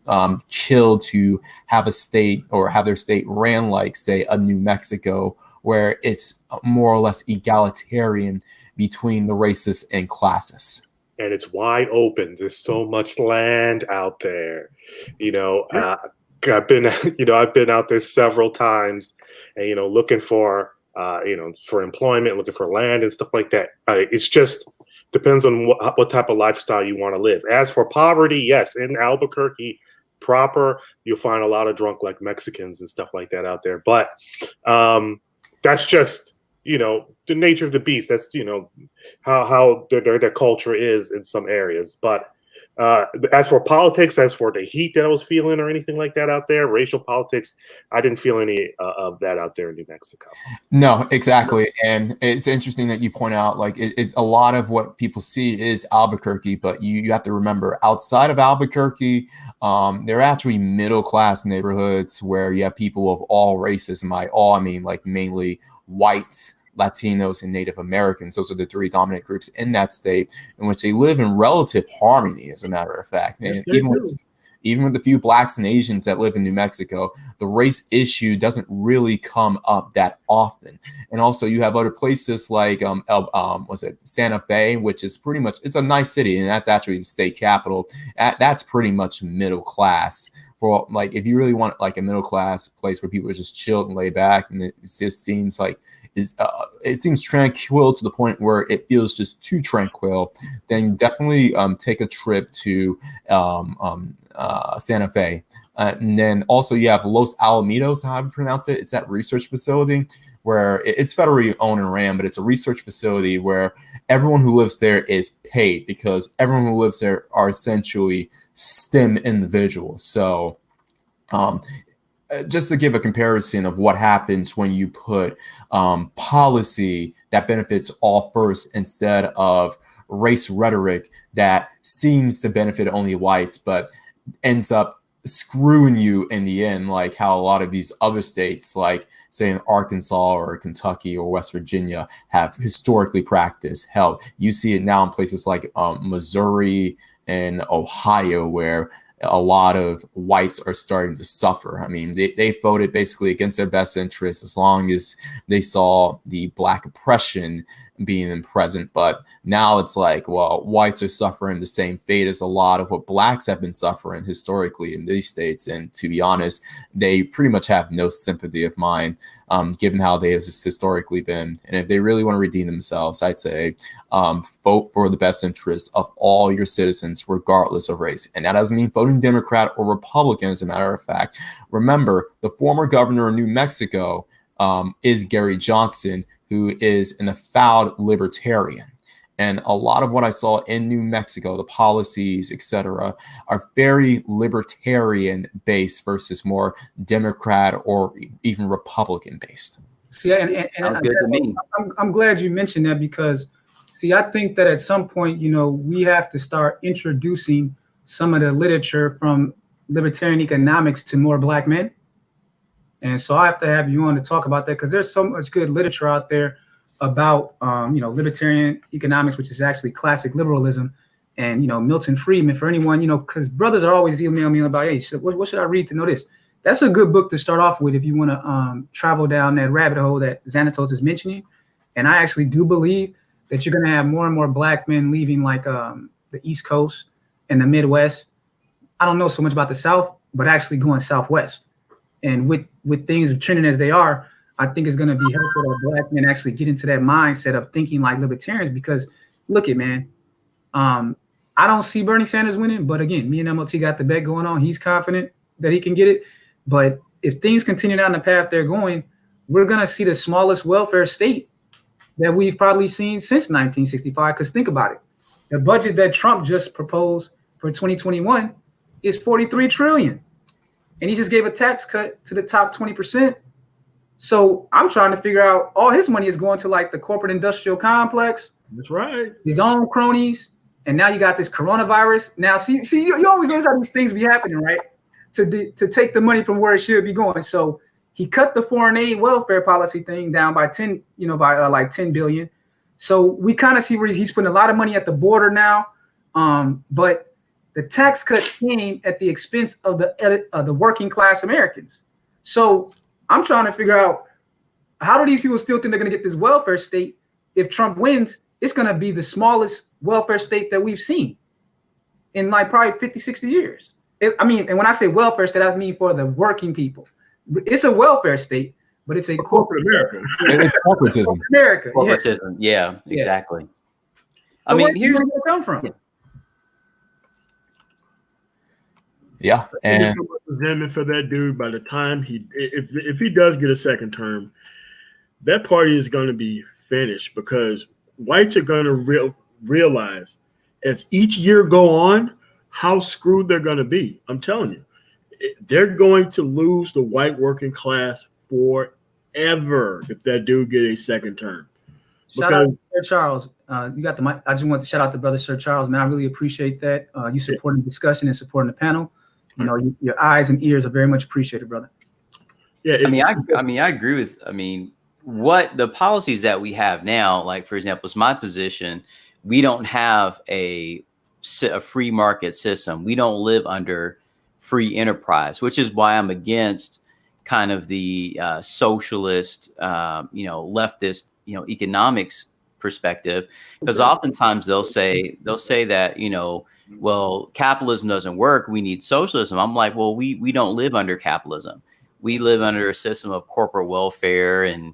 F: kill to have a state or have their state ran like, say, a New Mexico, where it's more or less egalitarian between the races and classes.
C: And it's wide open. There's so much land out there. I've been out there several times, and looking for for employment, looking for land and stuff like that. It's just depends on what type of lifestyle you want to live. As for poverty, yes, in Albuquerque proper, you'll find a lot of drunk like Mexicans and stuff like that out there. But that's just the nature of the beast. That's how their culture is in some areas. But as for politics, as for the heat that I was feeling or anything like that out there, racial politics, I didn't feel any of that out there in New Mexico.
F: No, exactly. And it's interesting that you point out, like, it's a lot of what people see is Albuquerque, but you have to remember, outside of Albuquerque, there are actually middle-class neighborhoods where you have people of all races. And by all, I mean, like, mainly whites, Latinos, and Native Americans. Those are the three dominant groups in that state, in which they live in relative harmony, as a matter of fact. And even with the few blacks and Asians that live in New Mexico, the race issue doesn't really come up that often. And also you have other places like Santa Fe, which is pretty much, it's a nice city, and that's actually the state capital. That's pretty much middle class. For, like, if you really want like a middle class place where people are just chilled and lay back, and it just seems like it seems tranquil to the point where it feels just too tranquil, then definitely take a trip to Santa Fe. And then also you have Los Alamitos, how do you pronounce it? It's that research facility where it's federally owned and ran, but it's a research facility where everyone who lives there is paid because everyone who lives there are essentially STEM individuals. So just to give a comparison of what happens when you put policy that benefits all first instead of race rhetoric that seems to benefit only whites, but ends up screwing you in the end, like how a lot of these other states, like say in Arkansas or Kentucky or West Virginia, have historically practiced. Hell, you see it now in places like Missouri and Ohio, where a lot of whites are starting to suffer. I mean, they voted basically against their best interests as long as they saw the black oppression being present. But now it's like, well, whites are suffering the same fate as a lot of what blacks have been suffering historically in these states. And to be honest, they pretty much have no sympathy of mine, given how they have historically been. And if they really want to redeem themselves, I'd say vote for the best interests of all your citizens, regardless of race. And that doesn't mean voting Democrat or Republican, as a matter of fact. Remember, the former governor of New Mexico is Gary Johnson, who is an avowed libertarian. And a lot of what I saw in New Mexico, the policies, etc., are very libertarian based versus more Democrat or even Republican based.
B: See, I'm glad you mentioned that because, see, I think that at some point, you know, we have to start introducing some of the literature from libertarian economics to more black men. And so I have to have you on to talk about that because there's so much good literature out there about, you know, libertarian economics, which is actually classic liberalism, and, you know, Milton Friedman. For anyone, you know, because brothers are always emailing me about, hey, what should I read to know this? That's a good book to start off with if you want to travel down that rabbit hole that Xanatos is mentioning. And I actually do believe that you're going to have more and more black men leaving like the East Coast and the Midwest. I don't know so much about the South, but actually going Southwest. And with things trending as they are, I think it's going to be helpful that black men actually get into that mindset of thinking like libertarians. Because look it, man, I don't see Bernie Sanders winning. But again, me and MOT got the bet going on. He's confident that he can get it. But if things continue down the path they're going, we're going to see the smallest welfare state that we've probably seen since 1965. Because think about it. The budget that Trump just proposed for 2021 is $43 trillion. And he just gave a tax cut to the top 20%. So I'm trying to figure out, all his money is going to like the corporate industrial complex.
G: That's right.
B: His own cronies. And now you got this coronavirus. Now, see, you always notice how these things be happening, right? To take the money from where it should be going. So he cut the foreign aid welfare policy thing down by 10, you know, by like 10 billion. So we kind of see where he's putting a lot of money at the border now. But the tax cut came at the expense of the working class Americans. So I'm trying to figure out, how do these people still think they're going to get this welfare state? If Trump wins, it's going to be the smallest welfare state that we've seen in like probably 50, 60 years. And when I say welfare state, I mean for the working people. It's a welfare state, but it's a corporate America.
F: It's corporatism.
B: America.
D: Corporatism. Yeah, exactly.
B: So
D: I mean, here's
B: where it come from.
F: Yeah, and
G: resentment for that dude. By the time if he does get a second term, that party is going to be finished because whites are going to realize as each year go on how screwed they're going to be. I'm telling you, they're going to lose the white working class forever if that dude get a second term.
B: Shout out to Sir Charles. You got the mic. I just want to shout out to brother Sir Charles, man. I really appreciate that. You supporting the discussion and supporting the panel. You know, your eyes and ears are very much appreciated, brother.
G: Yeah,
D: I agree with. I mean, what the policies that we have now, like for example, is my position. We don't have a free market system. We don't live under free enterprise, which is why I'm against kind of the socialist, leftist, economics perspective, because oftentimes they'll say that, well, capitalism doesn't work, we need socialism. I'm like, well, we don't live under capitalism. We live under a system of corporate welfare and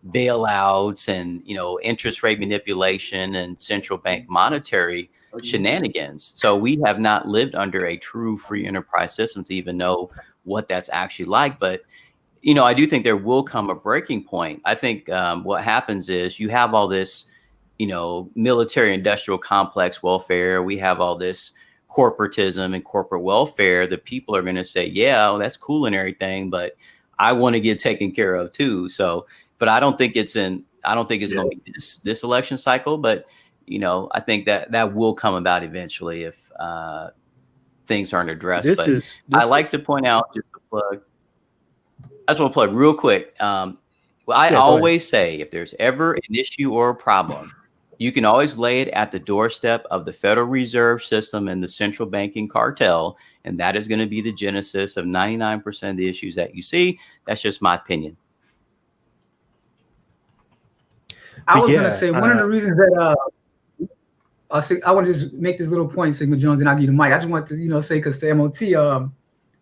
D: bailouts and, interest rate manipulation and central bank monetary shenanigans. So we have not lived under a true free enterprise system to even know what that's actually like. But, you know, I do think there will come a breaking point. I think what happens is you have all this, you know, military industrial complex welfare. We have all this corporatism and corporate welfare. The people are going to say, yeah, well, that's cool and everything, but I want to get taken care of too. So, but I don't think it's going to be this election cycle, but, you know, I think that will come about eventually if things aren't addressed. I like to point out, just to plug, I just want to plug real quick. I always say, if there's ever an issue or a problem, you can always lay it at the doorstep of the Federal Reserve System and the central banking cartel, and that is going to be the genesis of 99% of the issues that you see. That's just my opinion.
B: I was going to say one of the reasons that I want to just make this little point, Sigma Jones, and I'll give you the mic. I just want to, you know, say, because to MOT,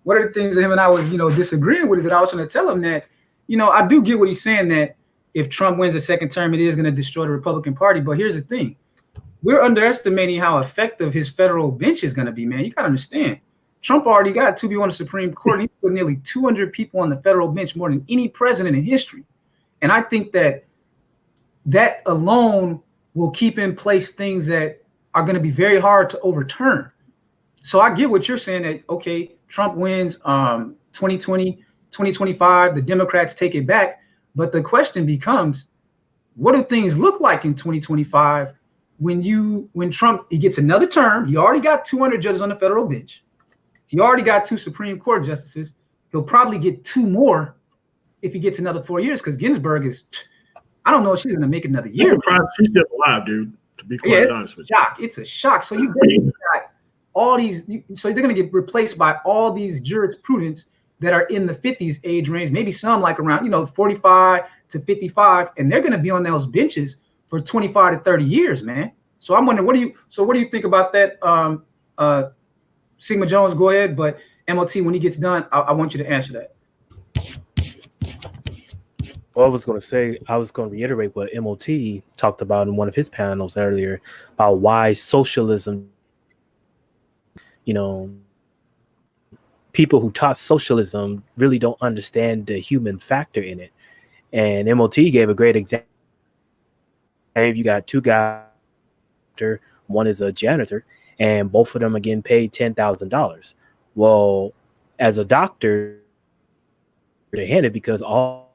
B: one of the things that him and I was, you know, disagreeing with is that I was trying to tell him that, you know, I do get what he's saying, that if Trump wins a second term, it is going to destroy the Republican Party. But here's the thing. We're underestimating how effective his federal bench is going to be, man. You got to understand. Trump already got 2 people on the Supreme Court. And he put nearly 200 people on the federal bench, more than any president in history. And I think that alone will keep in place things that are going to be very hard to overturn. So I get what you're saying, that, okay, Trump wins 2020, 2025, the Democrats take it back. But the question becomes, what do things look like in 2025 when Trump, he gets another term? He already got 200 judges on the federal bench. He already got 2 Supreme Court justices. He'll probably get 2 more if he gets another 4 years, because Ginsburg is, I don't know if she's going to make another year.
G: She's still alive, dude, to be quite honest with you.
B: It's a shock. So you basically got all these, so they're going to get replaced by all these jurisprudence that are in the 50s age range, maybe some like around, you know, 45 to 55, and they're going to be on those benches for 25 to 30 years, man. So I'm wondering, what do you think about that? Sigma Jones, go ahead, but MOT, when he gets done, I want you to answer that.
E: Well, I was going to reiterate what MOT talked about in one of his panels earlier about why socialism, you know, people who taught socialism really don't understand the human factor in it. And MOT gave a great example. You got 2 guys, one is a janitor, and both of them are getting paid $10,000. Well, as a doctor, they're handed because all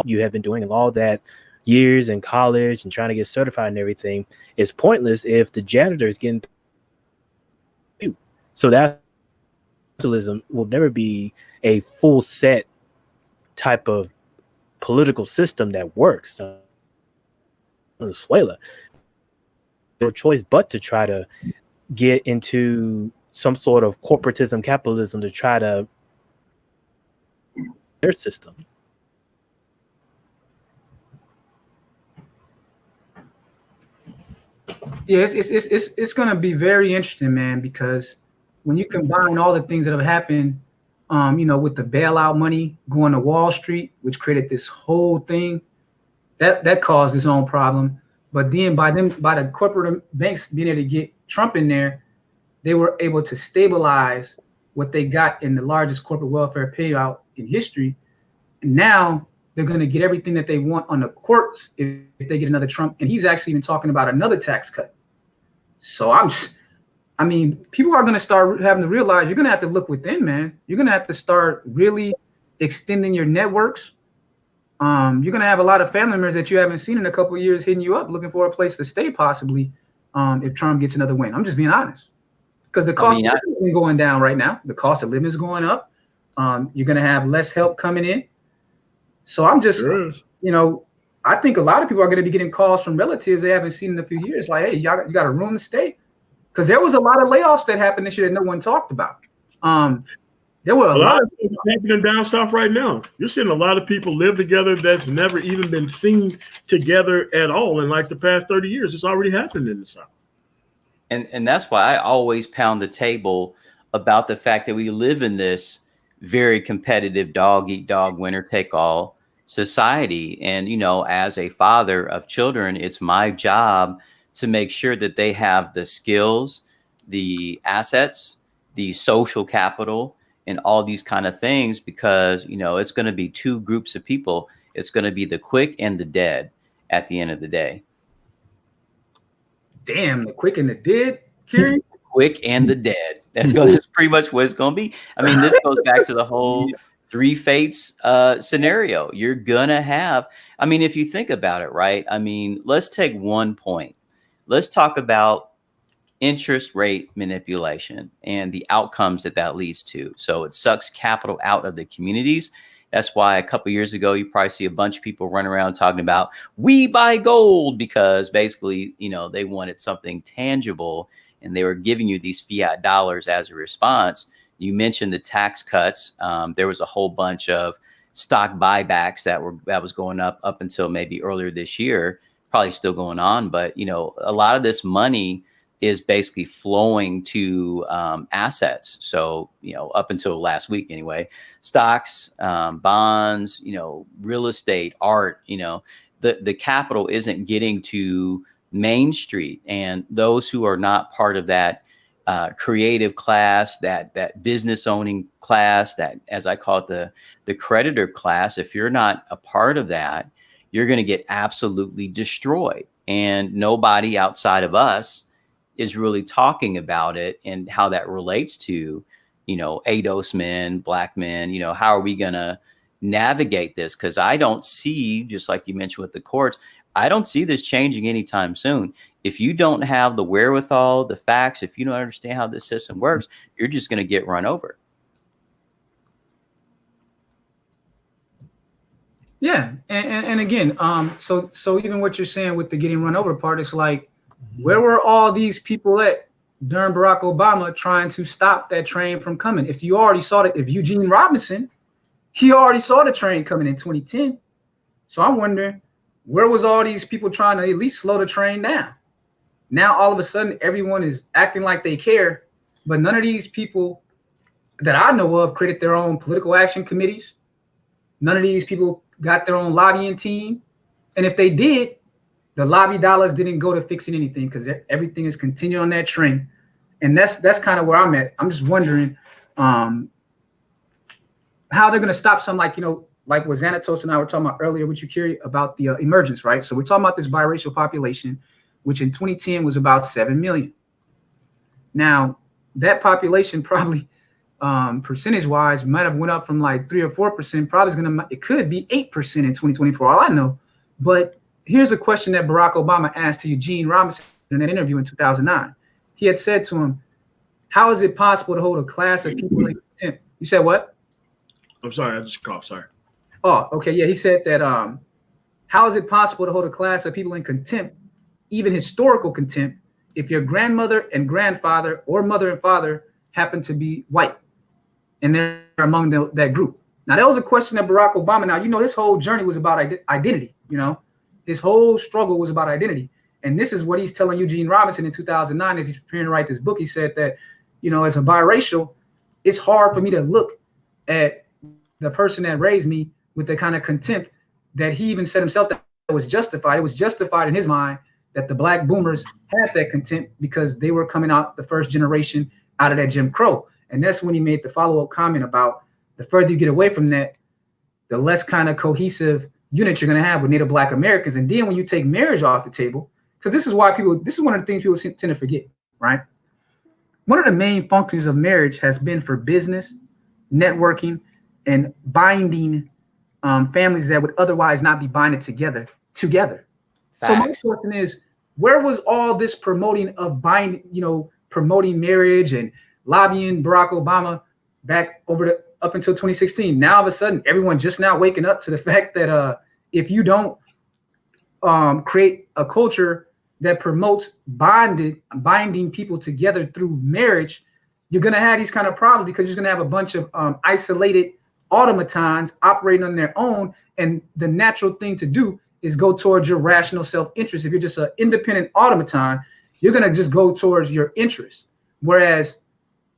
E: you have been doing and all that years in college and trying to get certified and everything is pointless if the janitor is getting paid. So that socialism will never be a full set type of political system that works. Venezuela, no choice but to try to get into some sort of corporatism, capitalism to try to their system.
B: Yeah, it's going to be very interesting, man, because when you combine all the things that have happened, you know, with the bailout money going to Wall Street, which created this whole thing, that caused its own problem. But then by the corporate banks being able to get Trump in there, they were able to stabilize what they got in the largest corporate welfare payout in history. And now they're going to get everything that they want on the courts if they get another Trump. And he's actually even talking about another tax cut. So people are going to start having to realize you're going to have to look within, man. You're going to have to start really extending your networks. You're going to have a lot of family members that you haven't seen in a couple of years hitting you up looking for a place to stay, possibly, if Trump gets another win. I'm just being honest. Because the cost of living is going down right now. The cost of living is going up. You're going to have less help coming in. So I'm just, you know, I think a lot of people are going to be getting calls from relatives they haven't seen in a few years. Like, hey, you got a room to stay? Because there was a lot of layoffs that happened this year that no one talked about. There were a lot of
G: things happening down south right now. You're seeing a lot of people live together that's never even been seen together at all in like the past 30 years. It's already happened in the South.
D: And that's why I always pound the table about the fact that we live in this very competitive dog eat dog, winner take all society. And, you know, as a father of children, it's my job to make sure that they have the skills, the assets, the social capital, and all these kind of things, because, you know, it's going to be two groups of people. It's going to be the quick and the dead at the end of the day.
B: Damn, the quick and the dead, Kieran?
D: Quick and the dead. That's pretty much what it's going to be. I mean, this goes back to the whole three fates scenario. You're going to have, I mean, if you think about it, right? I mean, let's take one point. Let's talk about interest rate manipulation and the outcomes that that leads to. So it sucks capital out of the communities. That's why a couple of years ago, you probably see a bunch of people running around talking about we buy gold, because basically, you know, they wanted something tangible and they were giving you these fiat dollars as a response. You mentioned the tax cuts. There was a whole bunch of stock buybacks that was going up until maybe earlier this year, probably still going on. But, you know, a lot of this money is basically flowing to assets. So, you know, up until last week anyway, stocks, bonds, you know, real estate, art, you know, the capital isn't getting to Main Street. And those who are not part of that creative class, that business owning class, that, as I call it, the creditor class, if you're not a part of that, you're going to get absolutely destroyed. And nobody outside of us is really talking about it and how that relates to, you know, ADOS men, black men. You know, how are we going to navigate this? Because I don't see, just like you mentioned with the courts, I don't see this changing anytime soon. If you don't have the wherewithal, the facts, if you don't understand how this system works, you're just going to get run over.
B: Yeah, and again, so even what you're saying with the getting run over part, it's like, where were all these people at during Barack Obama trying to stop that train from coming? If you already saw it, if Eugene Robinson, he already saw the train coming in 2010. So I'm wondering, where was all these people trying to at least slow the train down? Now, all of a sudden, everyone is acting like they care, but none of these people that I know of created their own political action committees. None of these people got their own lobbying team. And if they did, the lobby dollars didn't go to fixing anything, because everything is continuing on that train. And that's kind of where I'm at. I'm just wondering how they're going to stop something like, you know, like what Xanatos and I were talking about earlier, which you carry about the emergence, right? So we're talking about this biracial population, which in 2010 was about 7 million. Now, that population probably percentage-wise might have went up from like 3 or 4%. Probably is going to, it could be 8% in 2024, all I know. But here's a question that Barack Obama asked to Eugene Robinson in that interview in 2009. He had said to him, how is it possible to hold a class of people in contempt? You said what?
G: I'm sorry, I just coughed, sorry.
B: Oh, okay. Yeah, he said that how is it possible to hold a class of people in contempt, even historical contempt, if your grandmother and grandfather or mother and father happen to be white and they're among that group? Now, that was a question that Barack Obama, now, you know, his whole journey was about identity, you know. His whole struggle was about identity. And this is what he's telling Eugene Robinson in 2009 as he's preparing to write this book. He said that, you know, as a biracial, it's hard for me to look at the person that raised me with the kind of contempt that he even said himself that was justified. It was justified in his mind that the black boomers had that contempt because they were coming out the first generation out of that Jim Crow. And that's when he made the follow-up comment about the further you get away from that, the less kind of cohesive unit you're going to have with Native Black Americans. And then when you take marriage off the table, because this is one of the things people tend to forget, right? One of the main functions of marriage has been for business, networking, and binding families that would otherwise not be binded together. Facts. So my question is, where was all this promoting of promoting marriage and lobbying Barack Obama back up until 2016? Now, all of a sudden, everyone just now waking up to the fact that if you don't create a culture that promotes binding people together through marriage, you're going to have these kind of problems, because you're going to have a bunch of isolated automatons operating on their own. And the natural thing to do is go towards your rational self-interest. If you're just an independent automaton, you're going to just go towards your interests. Whereas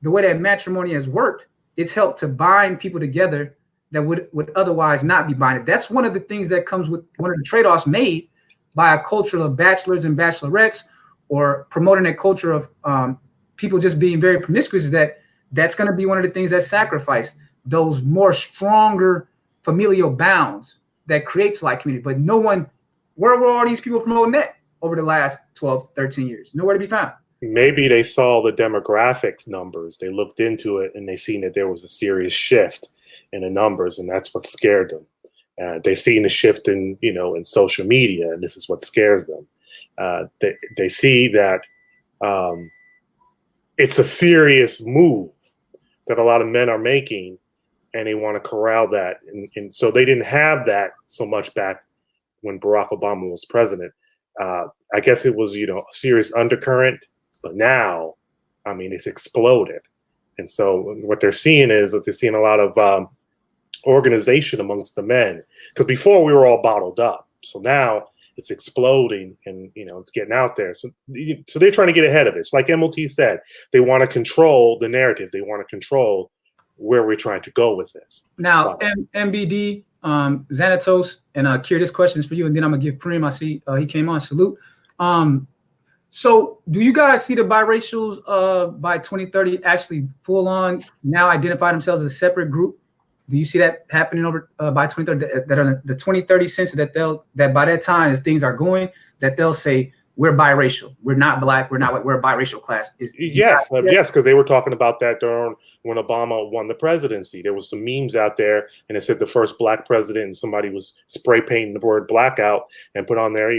B: the way that matrimony has worked, it's helped to bind people together that would otherwise not be binded. That's one of the things that comes with one of the trade-offs made by a culture of bachelors and bachelorettes, or promoting a culture of people just being very promiscuous, is that that's going to be one of the things that sacrifice those more stronger familial bounds that creates like community. But no one, where were all these people promoting that over the last 12, 13 years? Nowhere to be found.
C: Maybe they saw the demographics numbers. They looked into it and they seen that there was a serious shift in the numbers, and that's what scared them. They seen the shift in, in social media, and this is what scares them. They see that it's a serious move that a lot of men are making, and they want to corral that. And so they didn't have that so much back when Barack Obama was president. I guess it was, a serious undercurrent, but now, I mean, it's exploded. And so what they're seeing is that they're seeing a lot of organization amongst the men, because before we were all bottled up. So now it's exploding, and it's getting out there. So they're trying to get ahead of it. It's like MOT said, they want to control the narrative. They want to control where we're trying to go with this.
B: Now, MBD, Xanatos, and Kier, this question is for you, and then I'm gonna give Preem. I see he came on. Salute. So do you guys see the biracials by 2030 actually full on now identify themselves as a separate group? Do you see that happening over by 2030? That on the 2030 census, that by that time as things are going, that they'll say we're biracial, we're not black, we're not white, we're a biracial class.
C: Yes, because they were talking about that during when Obama won the presidency. There was some memes out there, and it said the first black president, and somebody was spray painting the word black out and put on there,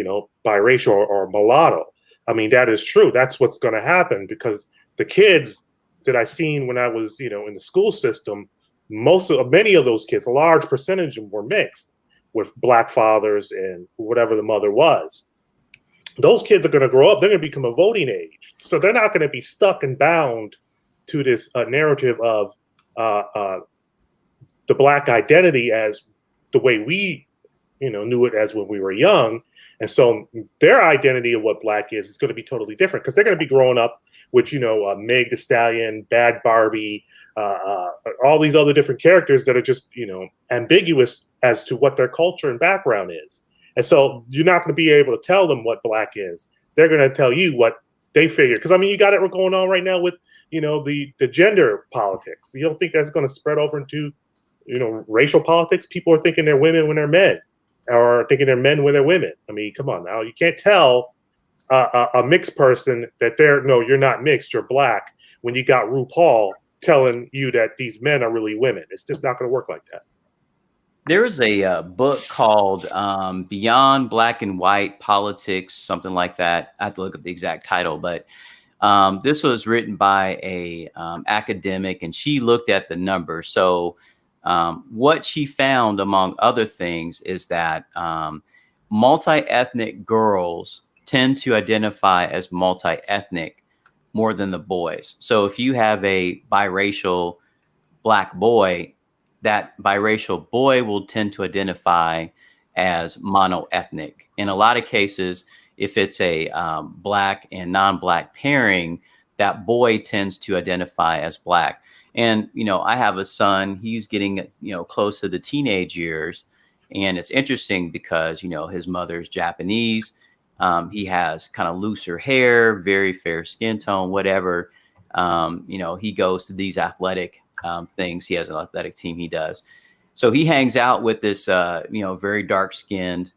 C: biracial or mulatto. I mean, that is true. That's what's going to happen, because the kids that I seen when I was, in the school system, many of those kids, a large percentage of them were mixed with black fathers and whatever the mother was. Those kids are going to grow up. They're going to become a voting age. So they're not going to be stuck and bound to this narrative of the black identity as the way we, knew it as when we were young. And so their identity of what black is going to be totally different, because they're going to be growing up with, Meg Thee Stallion, Bad Barbie, all these other different characters that are just, ambiguous as to what their culture and background is. And so you're not going to be able to tell them what black is. They're going to tell you what they figure. Because, I mean, you got it going on right now with, the gender politics. You don't think that's going to spread over into, racial politics? People are thinking they're women when they're men, or thinking they're men when they're women. I mean, come on now. You can't tell a mixed person that you're not mixed, you're black, when you got RuPaul telling you that these men are really women. It's just not going to work like that.
D: There is a book called Beyond Black and White Politics, something like that. I have to look up the exact title, but this was written by a academic, and she looked at the numbers. So what she found, among other things, is that multi-ethnic girls tend to identify as multi-ethnic more than the boys. So if you have a biracial black boy, that biracial boy will tend to identify as monoethnic. In a lot of cases, if it's a black and non-black pairing, that boy tends to identify as black. And, I have a son, he's getting, close to the teenage years. And it's interesting because, his mother's Japanese. He has kind of looser hair, very fair skin tone, whatever. He goes to these athletic things. He has an athletic team he does. So he hangs out with this, very dark skinned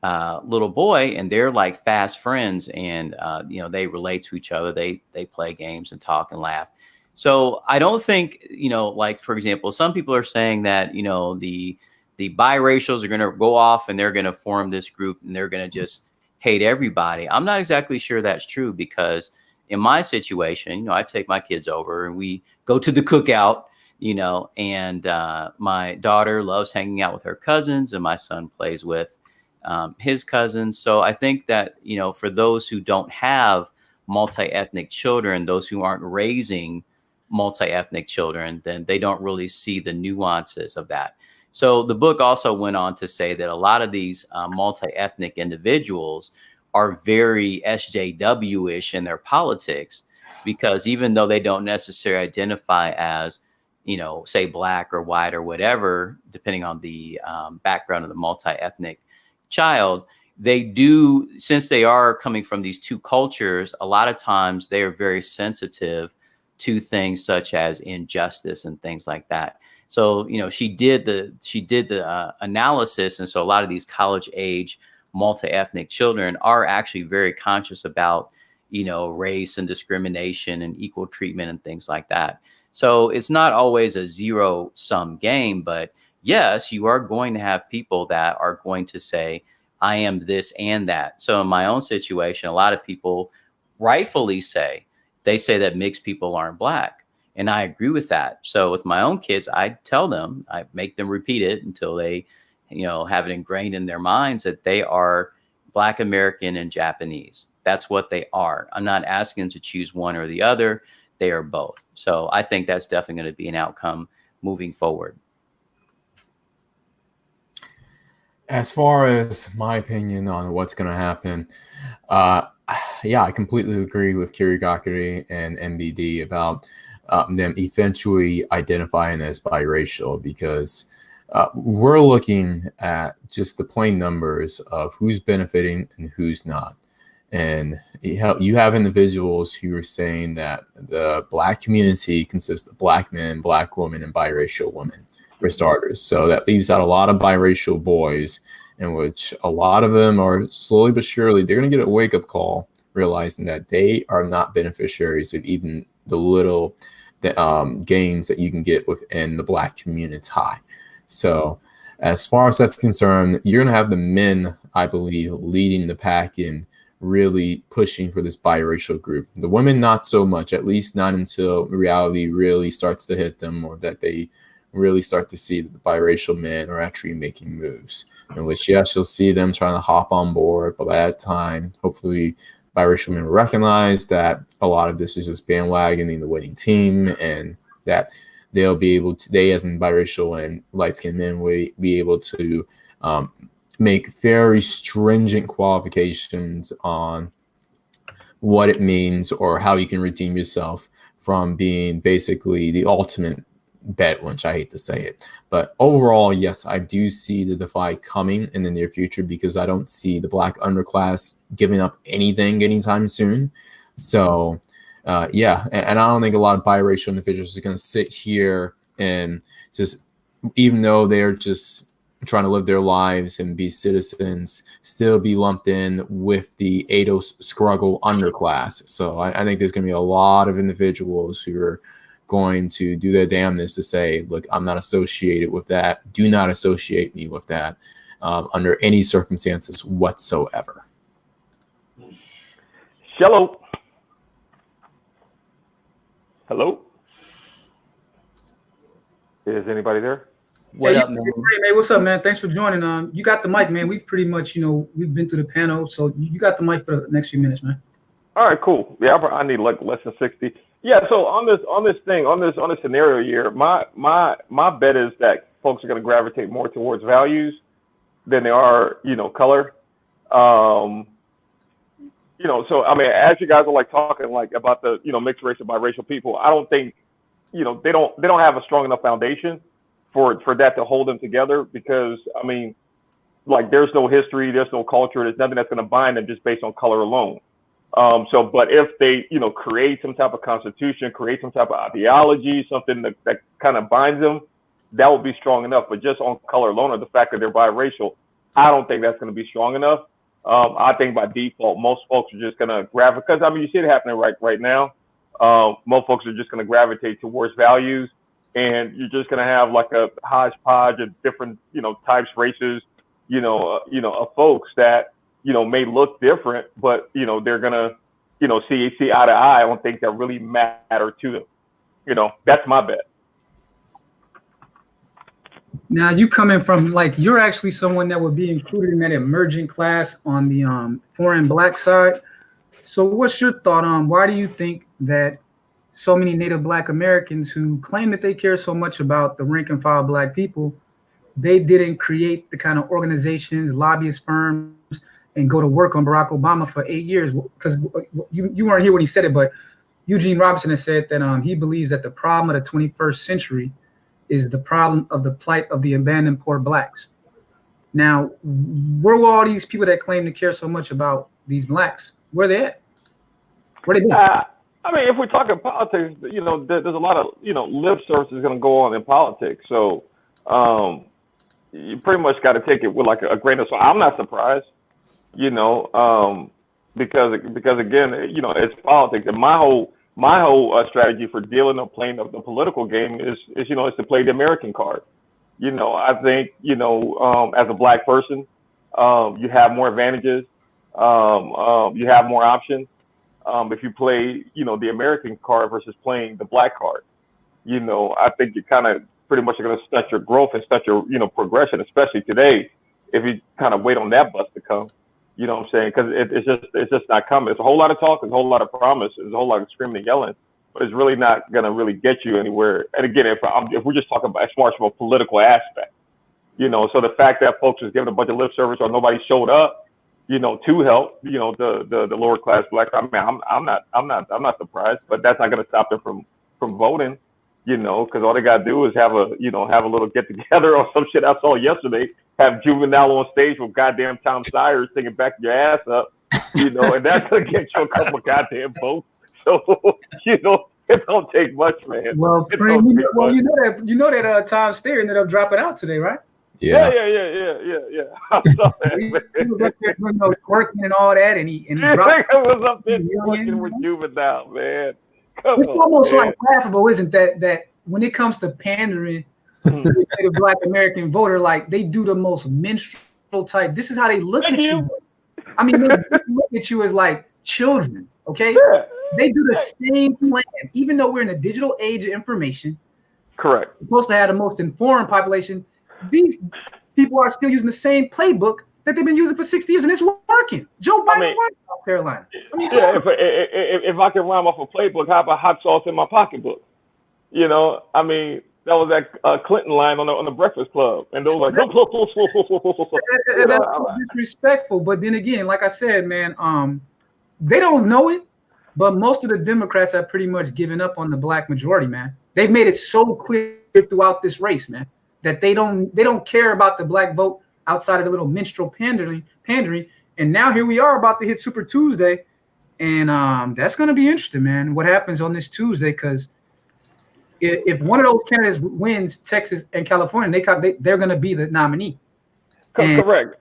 D: little boy, and they're like fast friends, and, they relate to each other. They play games and talk and laugh. So I don't think, like, for example, some people are saying that, the biracials are going to go off and they're going to form this group and they're going to just hate everybody. I'm not exactly sure that's true, because in my situation, I take my kids over and we go to the cookout, and my daughter loves hanging out with her cousins, and my son plays with his cousins. So I think that, for those who don't have multi-ethnic children, those who aren't raising multi-ethnic children, then they don't really see the nuances of that. So the book also went on to say that a lot of these multi-ethnic individuals are very SJW-ish in their politics, because even though they don't necessarily identify as, say black or white or whatever, depending on the background of the multi-ethnic child, they do, since they are coming from these two cultures, a lot of times they are very sensitive to things such as injustice and things like that. So, she did the analysis. And so a lot of these college age multi-ethnic children are actually very conscious about, race and discrimination and equal treatment and things like that. So it's not always a zero sum game, but yes, you are going to have people that are going to say, I am this and that. So in my own situation, a lot of people rightfully say that mixed people aren't Black. And I agree with that. So with my own kids, I tell them, I make them repeat it until they, have it ingrained in their minds that they are Black American and Japanese. That's what they are. I'm not asking them to choose one or the other. They are both. So I think that's definitely going to be an outcome moving forward.
F: As far as my opinion on what's going to happen, yeah, I completely agree with Kirigakure and MBD about them eventually identifying as biracial, because we're looking at just the plain numbers of who's benefiting and who's not. And you have individuals who are saying that the Black community consists of Black men, Black women, and biracial women, for starters. So that leaves out a lot of biracial boys, in which a lot of them are slowly but surely, they're going to get a wake-up call, realizing that they are not beneficiaries of even the little gains that you can get within the Black community. So as far as that's concerned, you're going to have the men, I believe, leading the pack in really pushing for this biracial group. The women, not so much, at least not until reality really starts to hit them, or that they really start to see that the biracial men are actually making moves, in which, yes, you'll see them trying to hop on board, but by that time, hopefully biracial men will recognize that a lot of this is just bandwagoning the winning team, and that they'll be able to, they as in biracial and light-skinned men, will be able to make very stringent qualifications on what it means or how you can redeem yourself from being basically the ultimate Bedouin. I hate to say it, but overall, yes, I do see the divide coming in the near future, because I don't see the Black underclass giving up anything anytime soon. So yeah, and I don't think a lot of biracial individuals are going to sit here and just, even though they're just trying to live their lives and be citizens, still be lumped in with the ADOS Scruggle underclass. So I think there's going to be a lot of individuals who are going to do their damnness to say, look, I'm not associated with that. Do not associate me with that under any circumstances whatsoever.
H: Hello. Hello. Is anybody there?
D: What up, man?
B: Hey, what's up, man? Thanks for joining. You got the mic, man. We've pretty much, we've been through the panel, so you got the mic for the next few minutes, man.
H: All right, cool. Yeah, I need like less than 60. Yeah, so on this scenario here, my bet is that folks are going to gravitate more towards values than they are, color. So I mean, as you guys are like talking like about the mixed race and biracial people, I don't think they don't have a strong enough foundation for that to hold them together, because I mean, like, there's no history, there's no culture, there's nothing that's going to bind them just based on color alone. But if they, create some type of constitution, create some type of ideology, something that kind of binds them, that would be strong enough. But just on color alone, or the fact that they're biracial, I don't think that's going to be strong enough. I think by default, most folks are just going to gravitate, because I mean, you see it happening right now. Most folks are just going to gravitate towards values, and you're just going to have like a hodgepodge of different, types, races, of folks that, may look different, but, they're going to, see eye to eye on things that really matter to them. That's my bet.
B: Now, you coming from, like, you're actually someone that would be included in that emerging class on the foreign Black side. So what's your thought on why do you think that so many Native Black Americans who claim that they care so much about the rank and file Black people, they didn't create the kind of organizations, lobbyist firms, and go to work on Barack Obama for 8 years? Because you weren't here when he said it, but Eugene Robinson has said that he believes that the problem of the 21st century is the problem of the plight of the abandoned poor Blacks. Now, where were all these people that claim to care so much about these Blacks? Where they at? Where they been?
H: I mean, if we're talking politics, there's a lot of, lip service is going to go on in politics. So you pretty much got to take it with like a grain of salt. I'm not surprised, because again, it's politics. And my whole strategy for dealing or playing the political game is to play the American card. I think, as a black person, you have more advantages. You have more options. If you play, the American card versus playing the black card, I think you kind of pretty much are going to stunt your growth and stunt your, progression, especially today, if you kind of wait on that bus to come. You know what I'm saying? Because it's just not coming. It's a whole lot of talk. It's a whole lot of promise. It's a whole lot of screaming and yelling, but it's really not going to really get you anywhere. And again, if we're just talking about as far as from a political aspect, so the fact that folks was giving a bunch of lip service or nobody showed up, to help, the lower class blacks. I mean, I'm not surprised, but that's not going to stop them from voting, because all they got to do is have a little get together or some shit I saw yesterday. Have Juvenile on stage with goddamn Tom Sires singing "Back Your Ass Up," and that's gonna get you a couple of goddamn votes. So it don't take much, man.
B: Well, you know that Tom Steyer ended up dropping out today, right?
H: Yeah. I saw that,
B: he was up there doing twerking and all that, and he dropped.
H: I was up there twerking with Juvenile, man.
B: It's almost like laughable, isn't that when it comes to pandering to the Black American voter, like they do the most minstrel type. This is how they look at you. I mean, they look at you as like children. Okay, they do the same plan, even though we're in a digital age of information.
H: Correct.
B: We're supposed to have the most informed population. These people are still using the same playbook that they've been using for 60 years, and it's working. Joe Biden won South Carolina.
H: If I can rhyme off a playbook, how about hot sauce in my pocketbook? That was that Clinton line on the Breakfast Club, and they were like,
B: that's disrespectful. But then again, like I said, man, they don't know it, but most of the Democrats have pretty much given up on the black majority, man. They've made it so clear throughout this race, man, that they don't care about the black vote outside of the little minstrel pandering. And now here we are about to hit Super Tuesday, and that's going to be interesting, man. What happens on this Tuesday? Because if one of those candidates wins Texas and California, they're going to be the nominee.
H: Correct.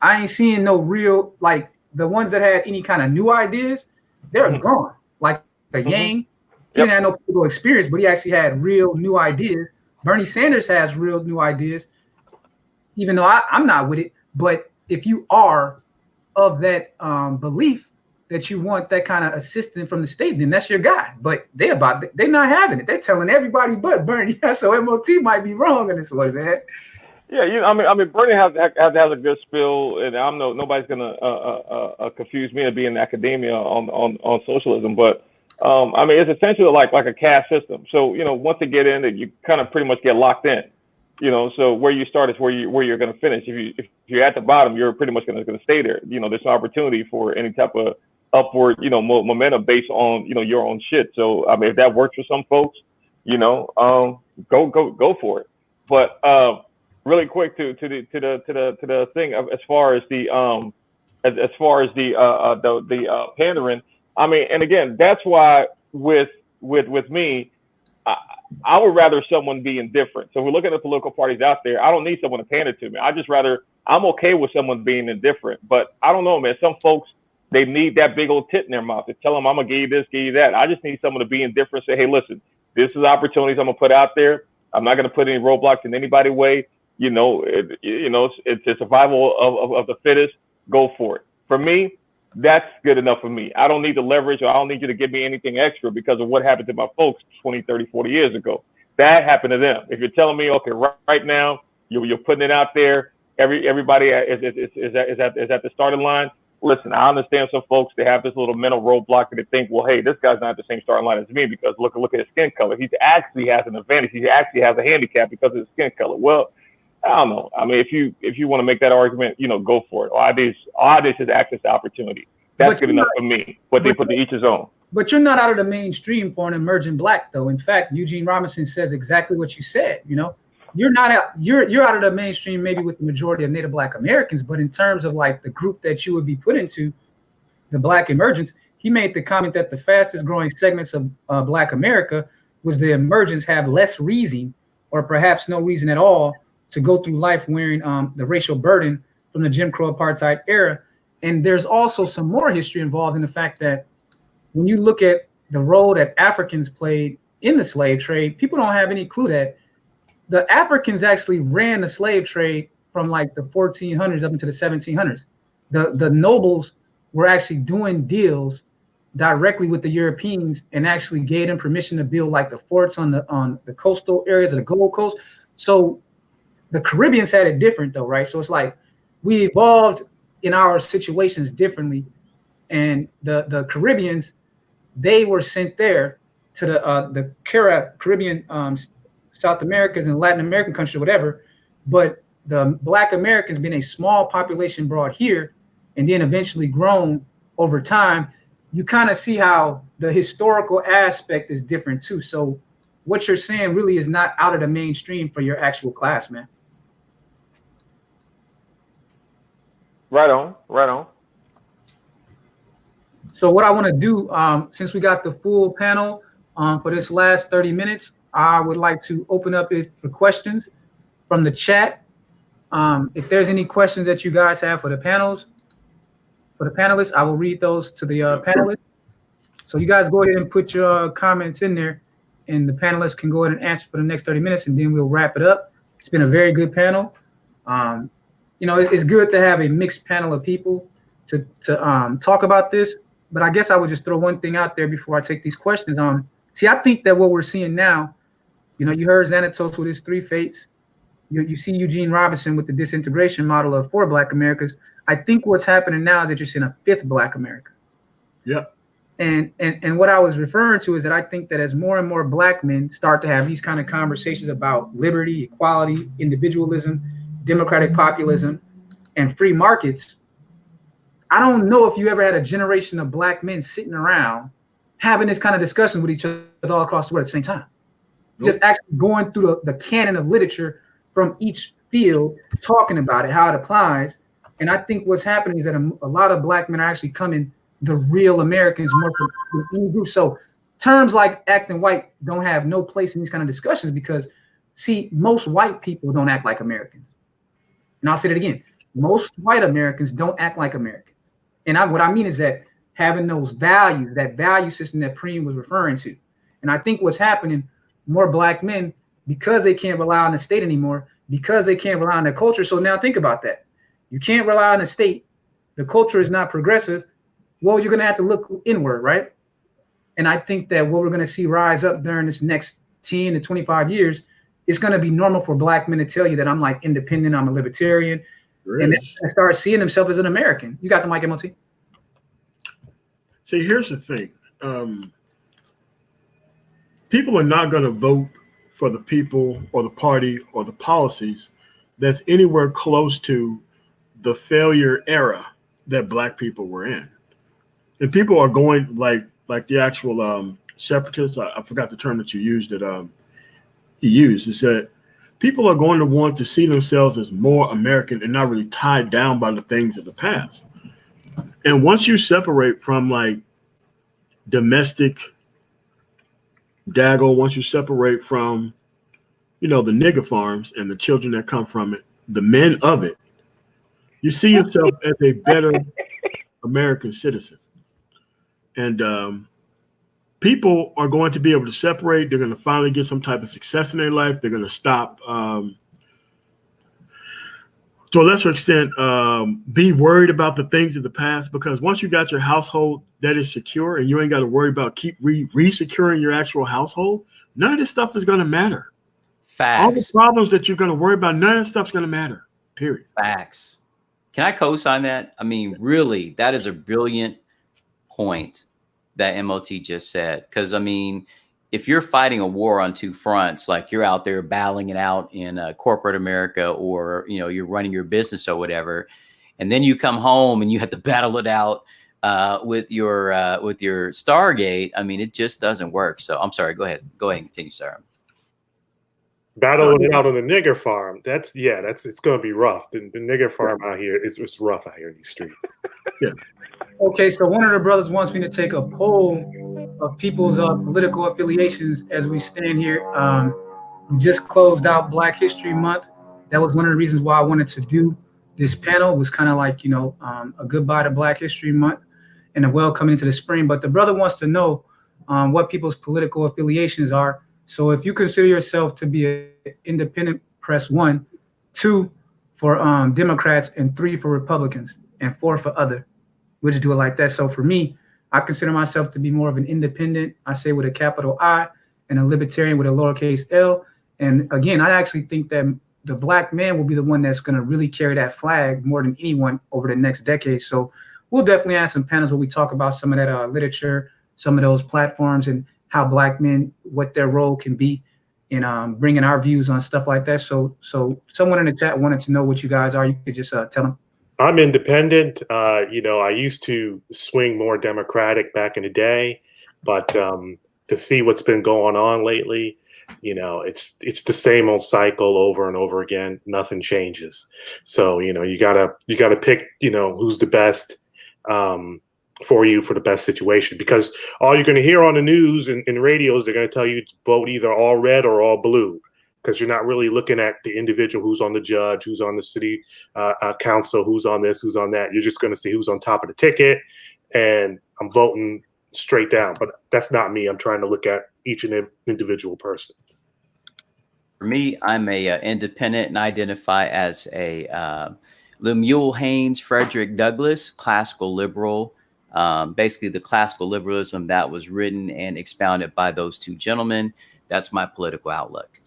B: I ain't seeing no real, like the ones that had any kind of new ideas, they're gone. Like Yang, he didn't have no political experience, but he actually had real new ideas. Bernie Sanders has real new ideas, even though I'm not with it. But if you are of that belief that you want that kind of assistance from the state, then that's your guy. But they're not having it. They're telling everybody but Bernie. So MOT might be wrong on this one, man.
H: Yeah, I mean, Bernie has a good spill, and nobody's gonna confuse me to be in academia on socialism, but it's essentially like a caste system. So once you get in, you kind of pretty much get locked in. So where you start is where you're going to finish. If you're at the bottom, you're pretty much going to stay there. There's no opportunity for any type of upward, momentum based on your own shit. So if that works for some folks, go for it. But really quick to the thing as far as the pandering. And again, that's why with me, I would rather someone be indifferent. So we're looking at political parties out there. I don't need someone to pander to me. I'm okay with someone being indifferent. But I don't know, man. Some folks, they need that big old tit in their mouth to tell them, I'm going to give you this, give you that. I just need someone to be indifferent. Say, hey, listen, this is opportunities I'm going to put out there. I'm not going to put any roadblocks in anybody's way. It's a survival of the fittest. Go for it. For me, that's good enough for me. I don't need the leverage, or I don't need you to give me anything extra because of what happened to my folks 20, 30, 40 years ago. That happened to them. If you're telling me, okay, right now, you're putting it out there, everybody is at the starting line. Listen, I understand some folks, they have this little mental roadblock and they think, well, hey, this guy's not at the same starting line as me because look at his skin color. He actually has an advantage. He actually has a handicap because of his skin color. Well, I don't know. If you want to make that argument, go for it. All this is access to opportunity. That's good enough for me. But they put to each his own.
B: But you're not out of the mainstream for an emerging black, though. In fact, Eugene Robinson says exactly what you said. You're not out. You're out of the mainstream, maybe with the majority of Native Black Americans. But in terms of like the group that you would be put into, the Black emergence, he made the comment that the fastest growing segments of Black America was the emergence have less reason, or perhaps no reason at all, to go through life wearing the racial burden from the Jim Crow apartheid era. And there's also some more history involved in the fact that when you look at the role that Africans played in the slave trade, people don't have any clue that the Africans actually ran the slave trade from like the 1400s up into the 1700s. The nobles were actually doing deals directly with the Europeans and actually gave them permission to build like the forts on the coastal areas of the Gold Coast. So the Caribbeans had it different though, right? So it's like we evolved in our situations differently, and the Caribbeans, they were sent there to the Caribbean, South Americas and Latin American countries or whatever, but the Black Americans being a small population brought here and then eventually grown over time, you kind of see how the historical aspect is different too. So what you're saying really is not out of the mainstream for your actual class, man.
H: Right on, right on.
B: So what I want to do, since we got the full panel for this last 30 minutes, I would like to open up it for questions from the chat. If there's any questions that you guys have for the panelists, I will read those to the panelists. So you guys go ahead and put your comments in there, and the panelists can go ahead and answer for the next 30 minutes, and then we'll wrap it up. It's been a very good panel. You know, it's good to have a mixed panel of people to talk about this. But I guess I would just throw one thing out there before I take these questions on. See, I think that what we're seeing now, you know, you heard Xanatos with his 3 fates. You see Eugene Robinson with the disintegration model of 4 Black Americas. I think what's happening now is that you're seeing a 5th Black America.
G: Yeah.
B: And what I was referring to is that I think that as more and more Black men start to have these kind of conversations about liberty, equality, individualism, democratic populism, and free markets, I don't know if you ever had a generation of Black men sitting around having this kind of discussion with each other all across the world at the same time. Nope. Just actually going through the canon of literature from each field, talking about it, how it applies. And I think what's happening is that a lot of Black men are actually coming the real Americans more than any group. So terms like acting white don't have no place in these kind of discussions because, see, most white people don't act like Americans. And I'll say it again. Most white Americans don't act like Americans. And what I mean is that having those values, that value system that Preem was referring to. And I think what's happening, more Black men, because they can't rely on the state anymore, because they can't rely on their culture. So now think about that. You can't rely on the state. The culture is not progressive. Well, you're going to have to look inward, right? And I think that what we're going to see rise up during this next 10 to 25 years, it's going to be normal for Black men to tell you that I'm like independent, I'm a libertarian, and they start seeing themselves as an American. You got the mic, MOT.
G: See, here's the thing. People are not going to vote for the people or the party or the policies that's anywhere close to the failure era that Black people were in. And people are going like the actual separatists. I forgot the term that you used that he used. Is that people are going to want to see themselves as more American and not really tied down by the things of the past. And once you separate from like domestic daggle, once you separate from, you know, the nigger farms and the children that come from it, the men of it, you see yourself as a better American citizen. And people are going to be able to separate. They're going to finally get some type of success in their life. They're going to stop, to a lesser extent, be worried about the things of the past, because once you got your household that is secure and you ain't got to worry about keep re-securing your actual household, none of this stuff is going to matter.
D: Facts.
G: All the problems that you're going to worry about, none of that stuff's going to matter, period.
D: Facts. Can I co-sign that? I mean, really, that is a brilliant point that MOT just said. Because, I mean, if you're fighting a war on 2 fronts, like you're out there battling it out in corporate America, or, you know, you're running your business or whatever, and then you come home and you have to battle it out with your Stargate, I mean, it just doesn't work. So I'm sorry. Go ahead and continue, Sarah.
C: Battling it out on the nigger farm. It's going to be rough. The nigger farm out here, it's rough out here in these streets.
G: Yeah.
B: Okay, so one of the brothers wants me to take a poll of people's political affiliations as we stand here. We just closed out Black History Month. That was one of the reasons why I wanted to do this panel. Was kind of like, a goodbye to Black History Month and a welcome into the spring. But the brother wants to know what people's political affiliations are. So if you consider yourself to be an independent, press 1, 2 for Democrats, and 3 for Republicans, and 4 for other. We'll just do it like that. So for me, I consider myself to be more of an independent, I say with a capital I, and a libertarian with a lowercase l. And again, I actually think that the Black man will be the one that's going to really carry that flag more than anyone over the next decade. So we'll definitely have some panels where we talk about some of that literature, some of those platforms, and how Black men, what their role can be in bringing our views on stuff like that. So someone in the chat wanted to know what you guys are. You could just tell them.
C: I'm independent. I used to swing more Democratic back in the day, but to see what's been going on lately, it's the same old cycle over and over again. Nothing changes. So you gotta pick who's the best for you for the best situation, because all you're going to hear on the news and radios, they're going to tell you to vote either all red or all blue, because you're not really looking at the individual who's on the judge, who's on the city council, who's on this, who's on that. You're just going to see who's on top of the ticket, and I'm voting straight down. But that's not me. I'm trying to look at each and individual person.
D: For me, I'm a independent and identify as a Lemuel Haynes, Frederick Douglass, classical liberal. Basically, the classical liberalism that was written and expounded by those two gentlemen. That's my political outlook.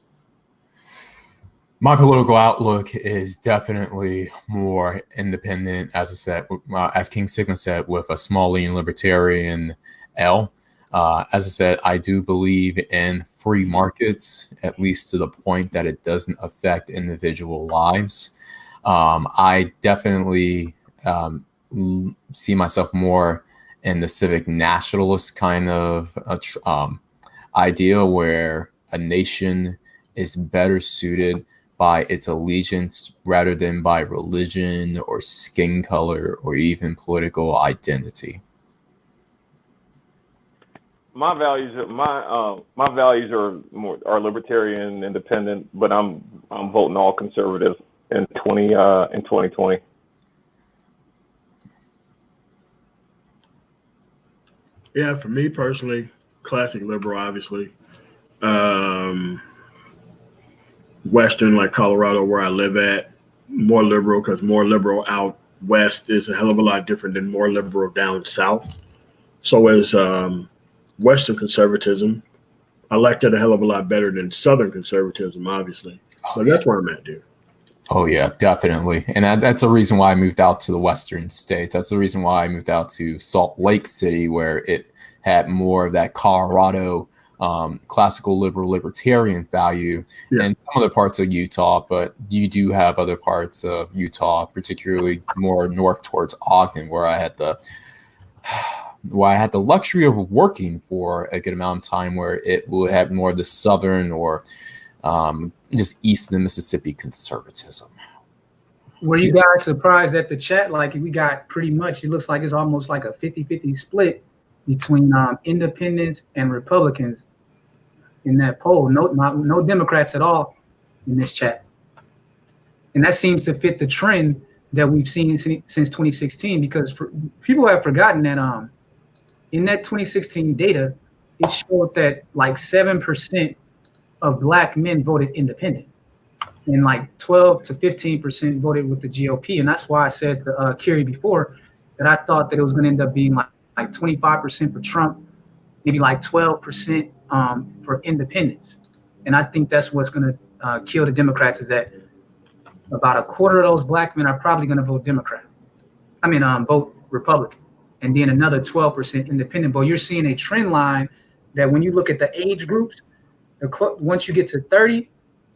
F: My political outlook is definitely more independent, as I said, as King Sigma said, with a small lean libertarian L. As I said, I do believe in free markets, at least to the point that it doesn't affect individual lives. I definitely see myself more in the civic nationalist kind of idea, where a nation is better suited by its allegiance rather than by religion or skin color or even political identity.
H: My values are libertarian, independent, but I'm voting all conservative in 2020.
G: Yeah, for me personally, classic liberal, obviously. Western, like Colorado, where I live at, more liberal, because more liberal out west is a hell of a lot different than more liberal down south. So is Western conservatism. I like that a hell of a lot better than Southern conservatism, obviously. So that's where I'm at, dude.
F: Oh, yeah, definitely. And that's a reason why I moved out to the Western states. That's the reason why I moved out to Salt Lake City, where it had more of that Colorado classical liberal libertarian value, and some other parts of Utah, but you do have other parts of Utah, particularly more north towards Ogden, where I had the luxury of working for a good amount of time, where it would have more of the southern or just east of the Mississippi conservatism.
B: Were you guys surprised at the chat? Like, we got pretty much, it looks like it's almost like a 50-50 split between independents and Republicans in that poll. No Democrats at all in this chat. And that seems to fit the trend that we've seen since 2016, because people have forgotten that in that 2016 data, it showed that like 7% of Black men voted independent, and like 12 to 15% voted with the GOP. And that's why I said to Kerry before that I thought that it was going to end up being like 25% for Trump, maybe like 12% for independents. And I think that's what's going to kill the Democrats, is that about a quarter of those Black men are probably going to vote Democrat. Vote Republican. And then another 12% independent. But you're seeing a trend line that when you look at the age groups, once you get to 30,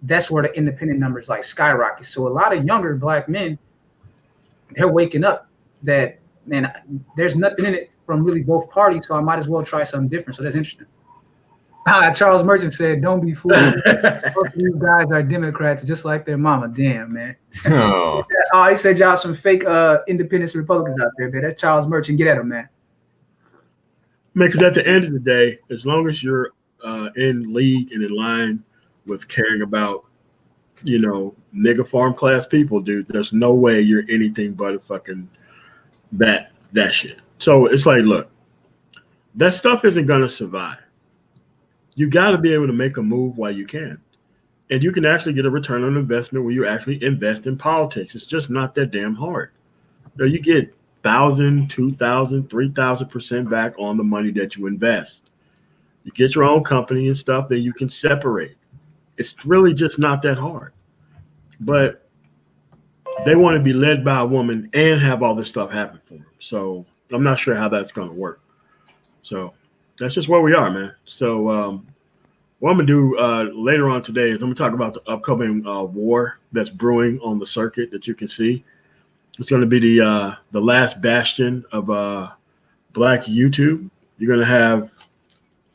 B: that's where the independent numbers like skyrocket. So a lot of younger Black men, they're waking up that, man, there's nothing in it from really both parties, so I might as well try something different. So that's interesting. Charles Merchant said, "Don't be fooled. Most of these guys are Democrats, just like their mama." Damn, man.
F: Oh.
B: Oh, he said y'all some fake independents Republicans out there, man. That's Charles Merchant. Get at him, man.
G: Man, because at the end of the day, as long as you're in league and in line with caring about, nigga farm class people, dude, there's no way you're anything but a fucking that shit. So it's like, look, that stuff isn't gonna survive. You got to be able to make a move while you can. And you can actually get a return on investment when you actually invest in politics. It's just not that damn hard. You get 1,000, 2,000, 3,000% back on the money that you invest. You get your own company and stuff that you can separate. It's really just not that hard. But they want to be led by a woman and have all this stuff happen for them. So I'm not sure how that's going to work. So that's just where we are, man. So what I'm going to do later on today is I'm going to talk about the upcoming war that's brewing on the circuit that you can see. It's going to be the last bastion of Black YouTube. You're going to have,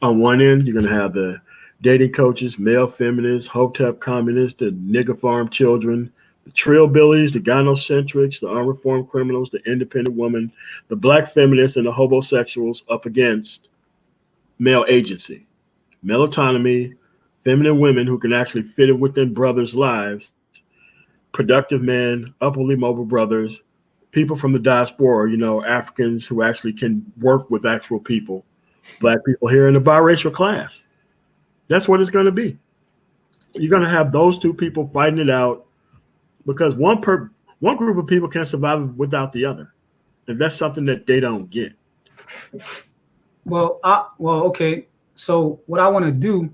G: on one end, you're going to have the dating coaches, male feminists, hotep communists, the nigger farm children, the trillbillies, the gynocentrics, the unreformed criminals, the independent woman, the Black feminists, and the homosexuals up against male agency, male autonomy, feminine women who can actually fit it within brothers' lives, productive men, upwardly mobile brothers, people from the diaspora, Africans who actually can work with actual people, Black people here in the biracial class. That's what it's going to be. You're going to have those two people fighting it out because one group of people can't survive without the other. And that's something that they don't get.
B: Well, okay. So what I want to do,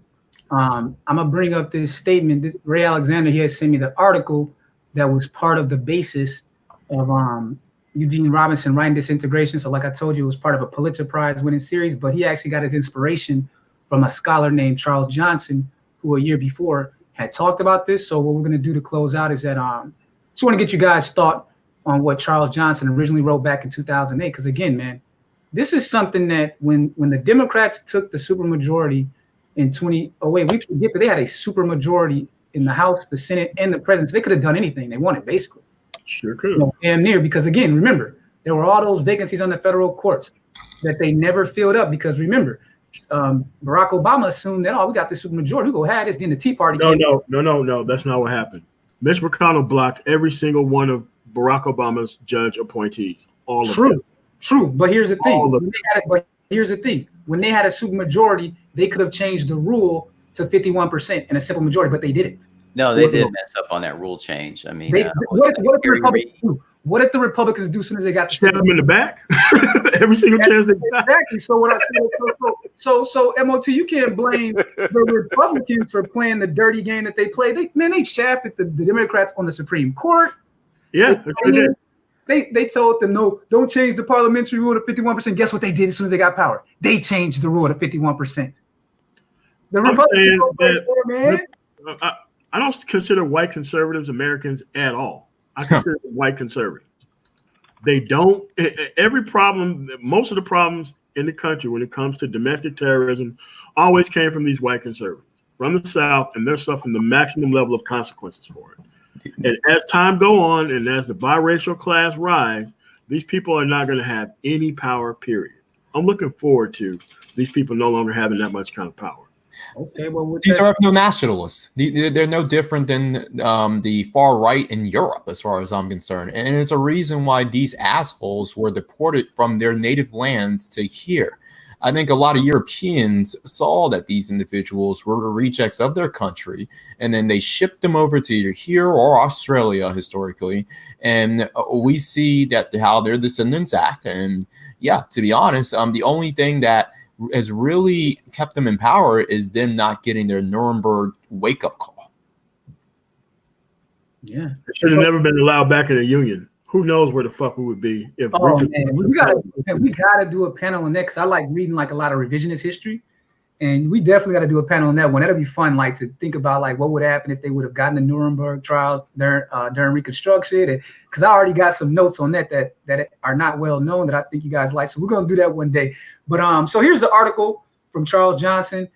B: I'm gonna bring up this statement. Ray Alexander here sent me the article that was part of the basis of Eugene Robinson writing Disintegration. So like I told you, it was part of a Pulitzer Prize winning series, but he actually got his inspiration from a scholar named Charles Johnson, who a year before had talked about this. So what we're gonna do to close out is that just want to get you guys' thought on what Charles Johnson originally wrote back in 2008. Because again, man, this is something that when the Democrats took the supermajority in 2008, we forget that they had a supermajority in the House, the Senate, and the presidency. They could have done anything they wanted, basically.
G: Sure could.
B: Damn near, because again, remember, there were all those vacancies on the federal courts that they never filled up. Because remember, Barack Obama assumed that, we got this supermajority, we go have this. Then the Tea Party came.
G: No, that's not what happened. Mitch McConnell blocked every single one of Barack Obama's judge appointees. All of them.
B: True, but here's the thing. When they had a supermajority, they could have changed the rule to 51% and a simple majority, but they didn't.
D: No, they did mess up on that rule change. I mean,
B: what did the Republicans do as soon as they got
G: stab them in the back? Every single chance they got.
B: Exactly. So what I said, so MOT, you can't blame the Republicans for playing the dirty game that they played. They shafted the Democrats on the Supreme Court.
G: Yeah, they did.
B: They told them, no, don't change the parliamentary rule to 51%. Guess what they did as soon as they got power? They changed the rule to 51%. The Republicans,
G: I don't consider white conservatives Americans at all. I consider them white conservatives. They don't. Every problem, most of the problems in the country when it comes to domestic terrorism always came from these white conservatives from the South, and they're suffering the maximum level of consequences for it. And as time go on and as the biracial class rise, these people are not going to have any power, period. I'm looking forward to these people no longer having that much kind of power.
F: Okay, well, these are ethno-nationalists. They're no different than the far right in Europe, as far as I'm concerned. And it's a reason why these assholes were deported from their native lands to here. I think a lot of Europeans saw that these individuals were the rejects of their country, and then they shipped them over to either here or Australia historically. And we see that how their descendants act. And yeah, to be honest, the only thing that has really kept them in power is them not getting their Nuremberg wake-up call.
B: Yeah,
G: they should have never been allowed back in the Union. Who knows where the fuck we would be if
B: we gotta do a panel on that, because I like reading like a lot of revisionist history, and we definitely got to do a panel on that one. That'll be fun, like to think about like what would happen if they would have gotten the Nuremberg trials during Reconstruction, because I already got some notes on that are not well known that I think you guys like. So we're gonna do that one day. But so here's the article from Charles Johnson.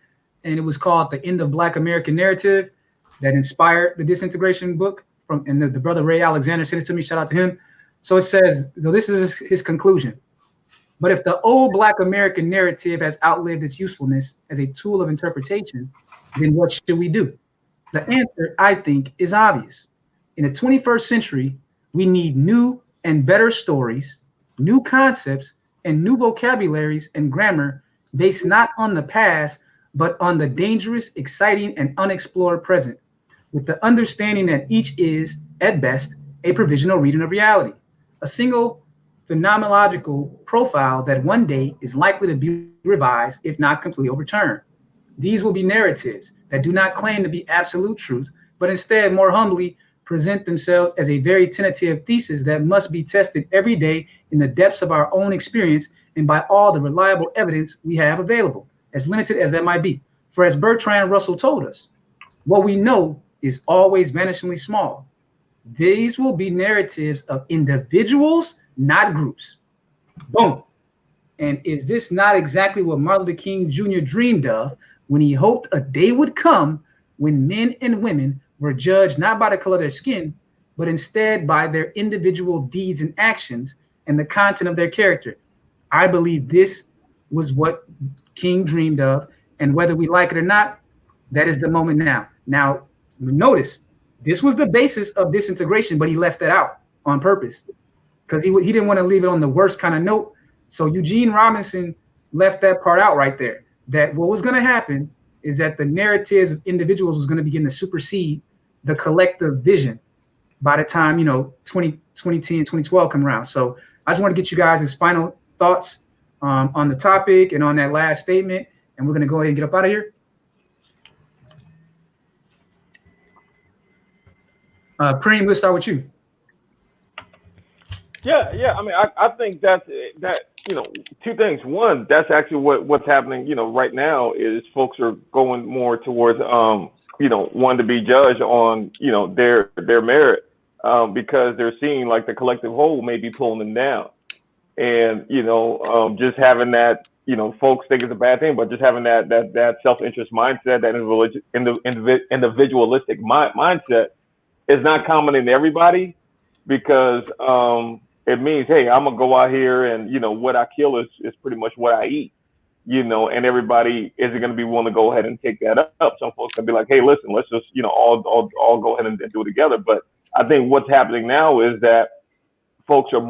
B: and it was called The End of Black American Narrative, that inspired the Disintegration book and the brother Ray Alexander sent it to me. Shout out to him. So it says, so this is his conclusion. But if the old Black American narrative has outlived its usefulness as a tool of interpretation, then what should we do? The answer, I think, is obvious. In the 21st century, we need new and better stories, new concepts, and new vocabularies and grammar based not on the past, but on the dangerous, exciting, and unexplored present, with the understanding that each is, at best, a provisional reading of reality, a single phenomenological profile that one day is likely to be revised, if not completely overturned. These will be narratives that do not claim to be absolute truth, but instead more humbly present themselves as a very tentative thesis that must be tested every day in the depths of our own experience and by all the reliable evidence we have available, as limited as that might be. For as Bertrand Russell told us, what we know is always vanishingly small. These will be narratives of individuals, not groups. Boom. And is this not exactly what Martin Luther King Jr. dreamed of when he hoped a day would come when men and women were judged not by the color of their skin, but instead by their individual deeds and actions and the content of their character? I believe this was what King dreamed of, and whether we like it or not, that is the moment now. Now, notice, this was the basis of Disintegration, but he left that out on purpose because he didn't want to leave it on the worst kind of note. So Eugene Robinson left that part out right there, that what was going to happen is that the narratives of individuals was going to begin to supersede the collective vision by the time, 2010, 2012 come around. So I just want to get you guys' final thoughts on the topic and on that last statement, and we're going to go ahead and get up out of here. Preem, let's start with you.
H: Yeah. I mean, I think that two things. One, that's actually what's happening. Right now is folks are going more towards wanting to be judged on their merit because they're seeing like the collective whole may be pulling them down, and just having that folks think it's a bad thing, but just having that self-interest mindset, that individualistic mindset is not common in everybody because it means, hey, I'm gonna go out here and what I kill is pretty much what I eat, and everybody isn't gonna be willing to go ahead and take that up. Some folks can be like, hey, listen, let's just all go ahead and do it together. But I think what's happening now is that folks are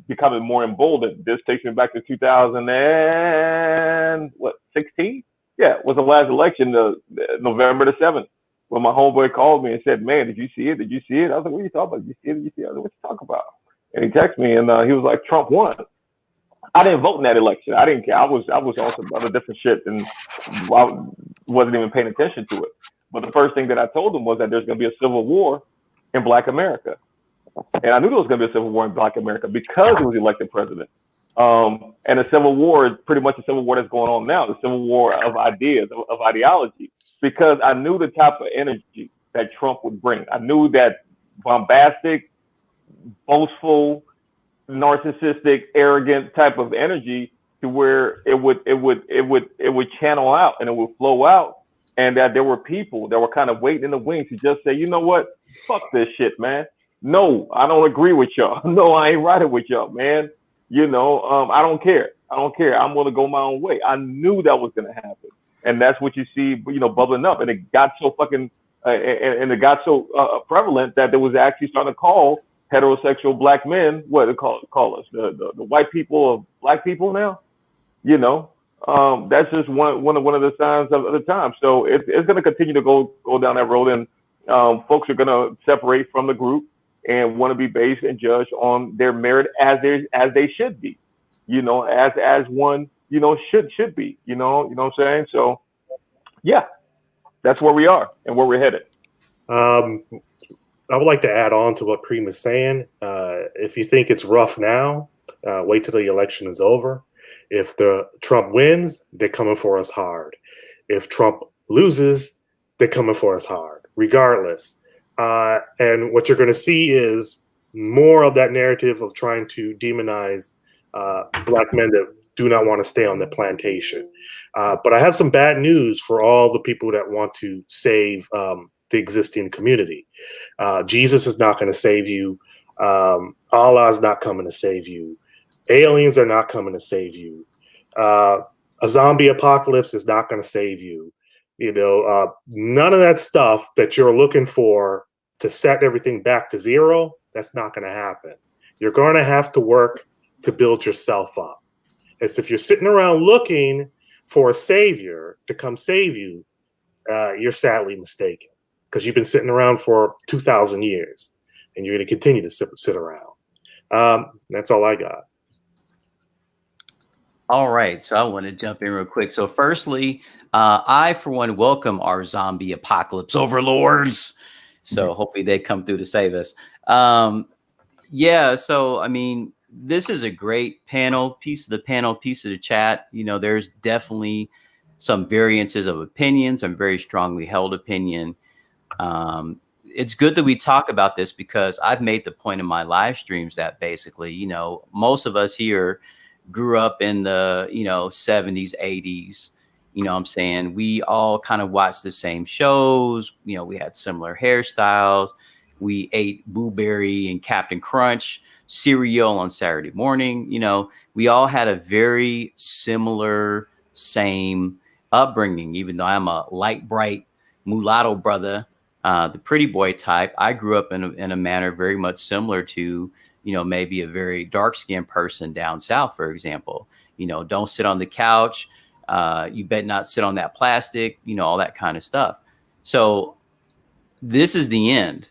H: becoming more emboldened. This takes me back to 2016. Yeah, was the last election, November the 7th. When my homeboy called me and said, man, did you see it? Did you see it? I was like, what are you talking about? Did you see it? Did you see it? I was like, what you talking about? And he texted me and he was like, Trump won. I didn't vote in that election. I didn't care. I was on some other different shit and I wasn't even paying attention to it. But the first thing that I told him was that there's going to be a civil war in Black America. And I knew there was going to be a civil war in Black America because he was elected president. And the civil war is pretty much the civil war that's going on now, the civil war of ideas, of ideology. Because I knew the type of energy that Trump would bring. I knew that bombastic, boastful, narcissistic, arrogant type of energy to where it would channel out and it would flow out, and that there were people that were kind of waiting in the wings to just say, you know what, fuck this shit, man. No, I don't agree with y'all. No, I ain't riding with y'all, man. I don't care. I'm gonna go my own way. I knew that was gonna happen. And that's what you see, bubbling up. And it got so fucking, and it got so prevalent that there was actually starting to call heterosexual Black men, what they call us, the white people of Black people now. That's just one of the signs of the time. So it's going to continue to go down that road, and folks are going to separate from the group and want to be based and judged on their merit as they should be, as one. Should be, you know what I'm saying? So, yeah, that's where we are and where we're headed.
C: I would like to add on to what Preem is saying. If you think it's rough now, wait till the election is over. If Trump wins, they're coming for us hard. If Trump loses, they're coming for us hard, regardless. And what you're going to see is more of that narrative of trying to demonize Black men that do not want to stay on the plantation. But I have some bad news for all the people that want to save the existing community. Jesus is not going to save you. Allah is not coming to save you. Aliens are not coming to save you. A zombie apocalypse is not going to save you. None of that stuff that you're looking for to set everything back to zero, that's not going to happen. You're going to have to work to build yourself up. As if you're sitting around looking for a savior to come save you, you're sadly mistaken, because you've been sitting around for 2,000 years and you're going to continue to sit around. That's all I got.
D: All right, so I want to jump in real quick. So firstly, I, for one, welcome our zombie apocalypse overlords. So hopefully they come through to save us. Yeah, so, I mean, this is a great piece of the chat. There's definitely some variances of opinions. I'm very strongly held opinion. It's good that we talk about this, because I've made the point in my live streams that basically, most of us here grew up in the, 70s, 80s. What I'm saying? We all kind of watched the same shows. We had similar hairstyles. We ate Blueberry and Captain Crunch cereal on Saturday morning. We all had a very similar, same upbringing, even though I'm a light, bright mulatto brother, the pretty boy type. I grew up in a manner very much similar to, maybe a very dark-skinned person down south, for example. Don't sit on the couch. You better not sit on that plastic, all that kind of stuff. So this is the end.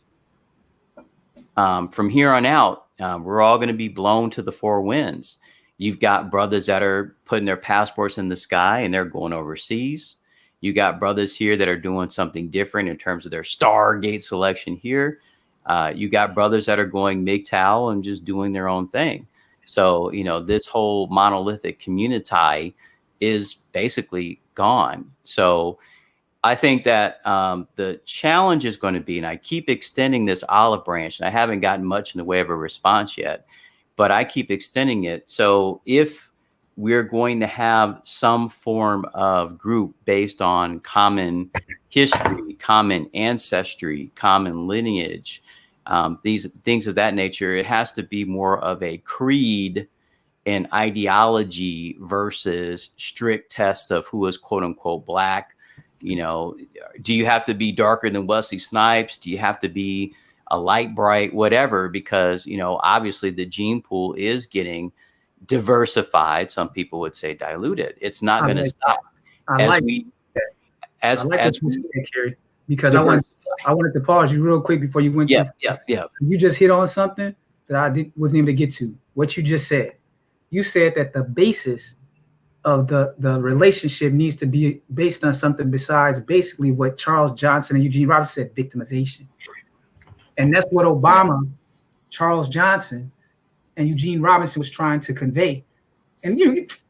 D: From here on out, we're all going to be blown to the four winds. You've got brothers that are putting their passports in the sky and they're going overseas. You got brothers here that are doing something different in terms of their Stargate selection here. You got brothers that are going MGTOW and just doing their own thing. So, this whole monolithic community is basically gone. So I think that the challenge is going to be, and I keep extending this olive branch, and I haven't gotten much in the way of a response yet, but I keep extending it. So if we're going to have some form of group based on common history, common ancestry, common lineage, these things of that nature, it has to be more of a creed and ideology versus strict test of who is quote unquote black. Do you have to be darker than Wesley Snipes? Do you have to be a light, bright, whatever? Because, obviously the gene pool is getting diversified. Some people would say diluted. It's not going to stop.
B: Because I wanted to pause you real quick before you went.
D: Yeah.
B: You just hit on something that I wasn't able to get to. What you just said. You said that the basis of the relationship needs to be based on something besides basically what Charles Johnson and Eugene Robinson said, victimization. And that's what Obama, Charles Johnson, and Eugene Robinson was trying to convey. And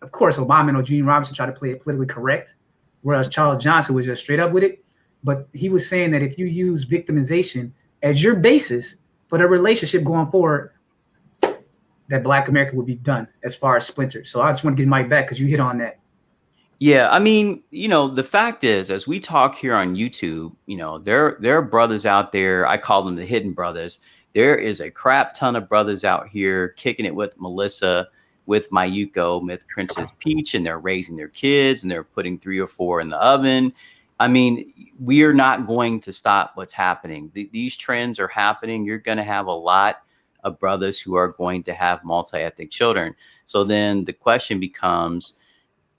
B: of course, Obama and Eugene Robinson tried to play it politically correct, whereas Charles Johnson was just straight up with it. But he was saying that if you use victimization as your basis for the relationship going forward, that Black America would be done as far as splinters. So I just want to get Mike back because you hit on that.
D: Yeah, I mean, the fact is, as we talk here on YouTube, there are brothers out there. I call them the hidden brothers. There is a crap ton of brothers out here kicking it with Melissa, with Mayuko, with Princess Peach, and they're raising their kids and they're putting 3 or 4 in the oven. I mean, we are not going to stop what's happening. These trends are happening. You're going to have a lot of brothers who are going to have multi-ethnic children. So then the question becomes,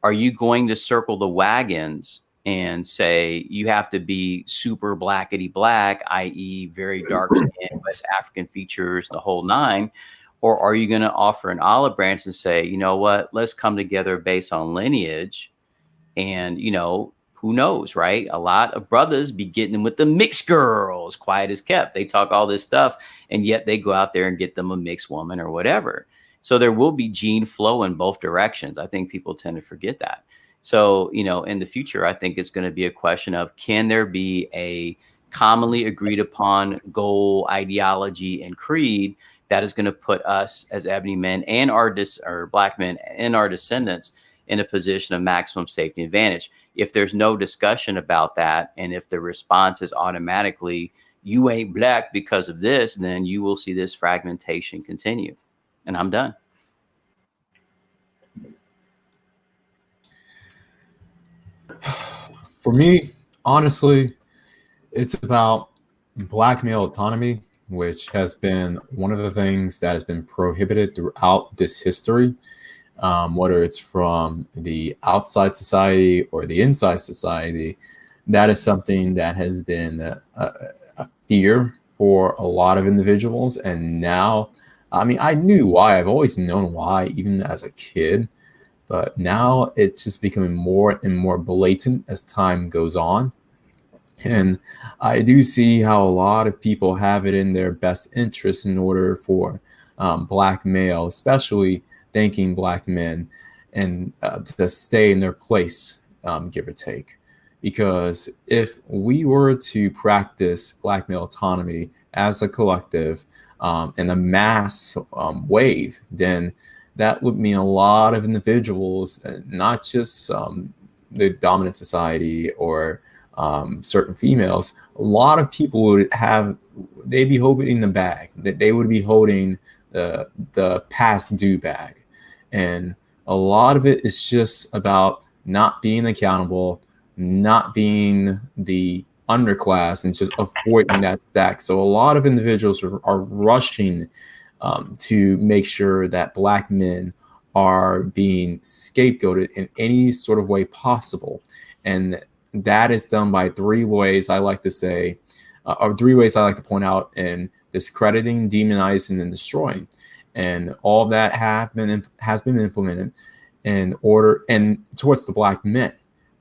D: are you going to circle the wagons and say you have to be super blackety black, i.e. very dark skin, West African features, the whole 9? Or are you going to offer an olive branch and say, you know what, let's come together based on lineage? And, who knows, right? A lot of brothers be getting them with the mixed girls, quiet as kept. They talk all this stuff, and yet they go out there and get them a mixed woman or whatever. So there will be gene flow in both directions. I think people tend to forget that. So, in the future, I think it's going to be a question of, can there be a commonly agreed upon goal, ideology, and creed that is going to put us as ebony men and our black men and our descendants in a position of maximum safety advantage. If there's no discussion about that, and if the response is automatically, you ain't black because of this, then you will see this fragmentation continue. And I'm done.
F: For me, honestly, it's about black male autonomy, which has been one of the things that has been prohibited throughout this history, whether it's from the outside society or the inside society. That is something that has been a fear for a lot of individuals. And now, I mean, I knew why. I've always known why, even as a kid. But now it's just becoming more and more blatant as time goes on. And I do see how a lot of people have it in their best interest in order for black male, especially thinking black men, and to stay in their place, give or take. Because if we were to practice black male autonomy as a collective and a mass wave, then that would mean a lot of individuals, not just the dominant society or certain females. A lot of people would they'd be holding the bag. That they would be holding the past due bag, and a lot of it is just about not being accountable, not being the underclass, and just avoiding that stack. So a lot of individuals are rushing to make sure that black men are being scapegoated in any sort of way possible. And that is done by three ways I like to say, or three ways I like to point out: in discrediting, demonizing, and destroying. And all that has been implemented in order and towards the black men,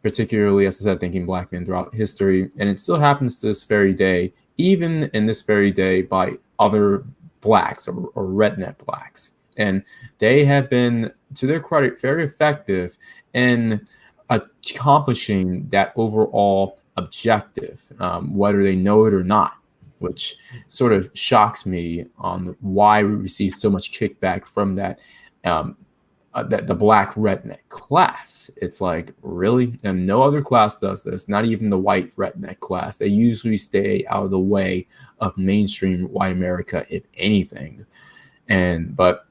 F: particularly, as I said, thinking black men throughout history. And it still happens to this very day, even in this very day, by other blacks or redneck blacks. And they have been, to their credit, very effective in accomplishing that overall objective, whether they know it or not, which sort of shocks me on why we receive so much kickback from that, the black redneck class. It's like, really? And no other class does this, not even the white redneck class. They usually stay out of the way of mainstream white America, if anything. But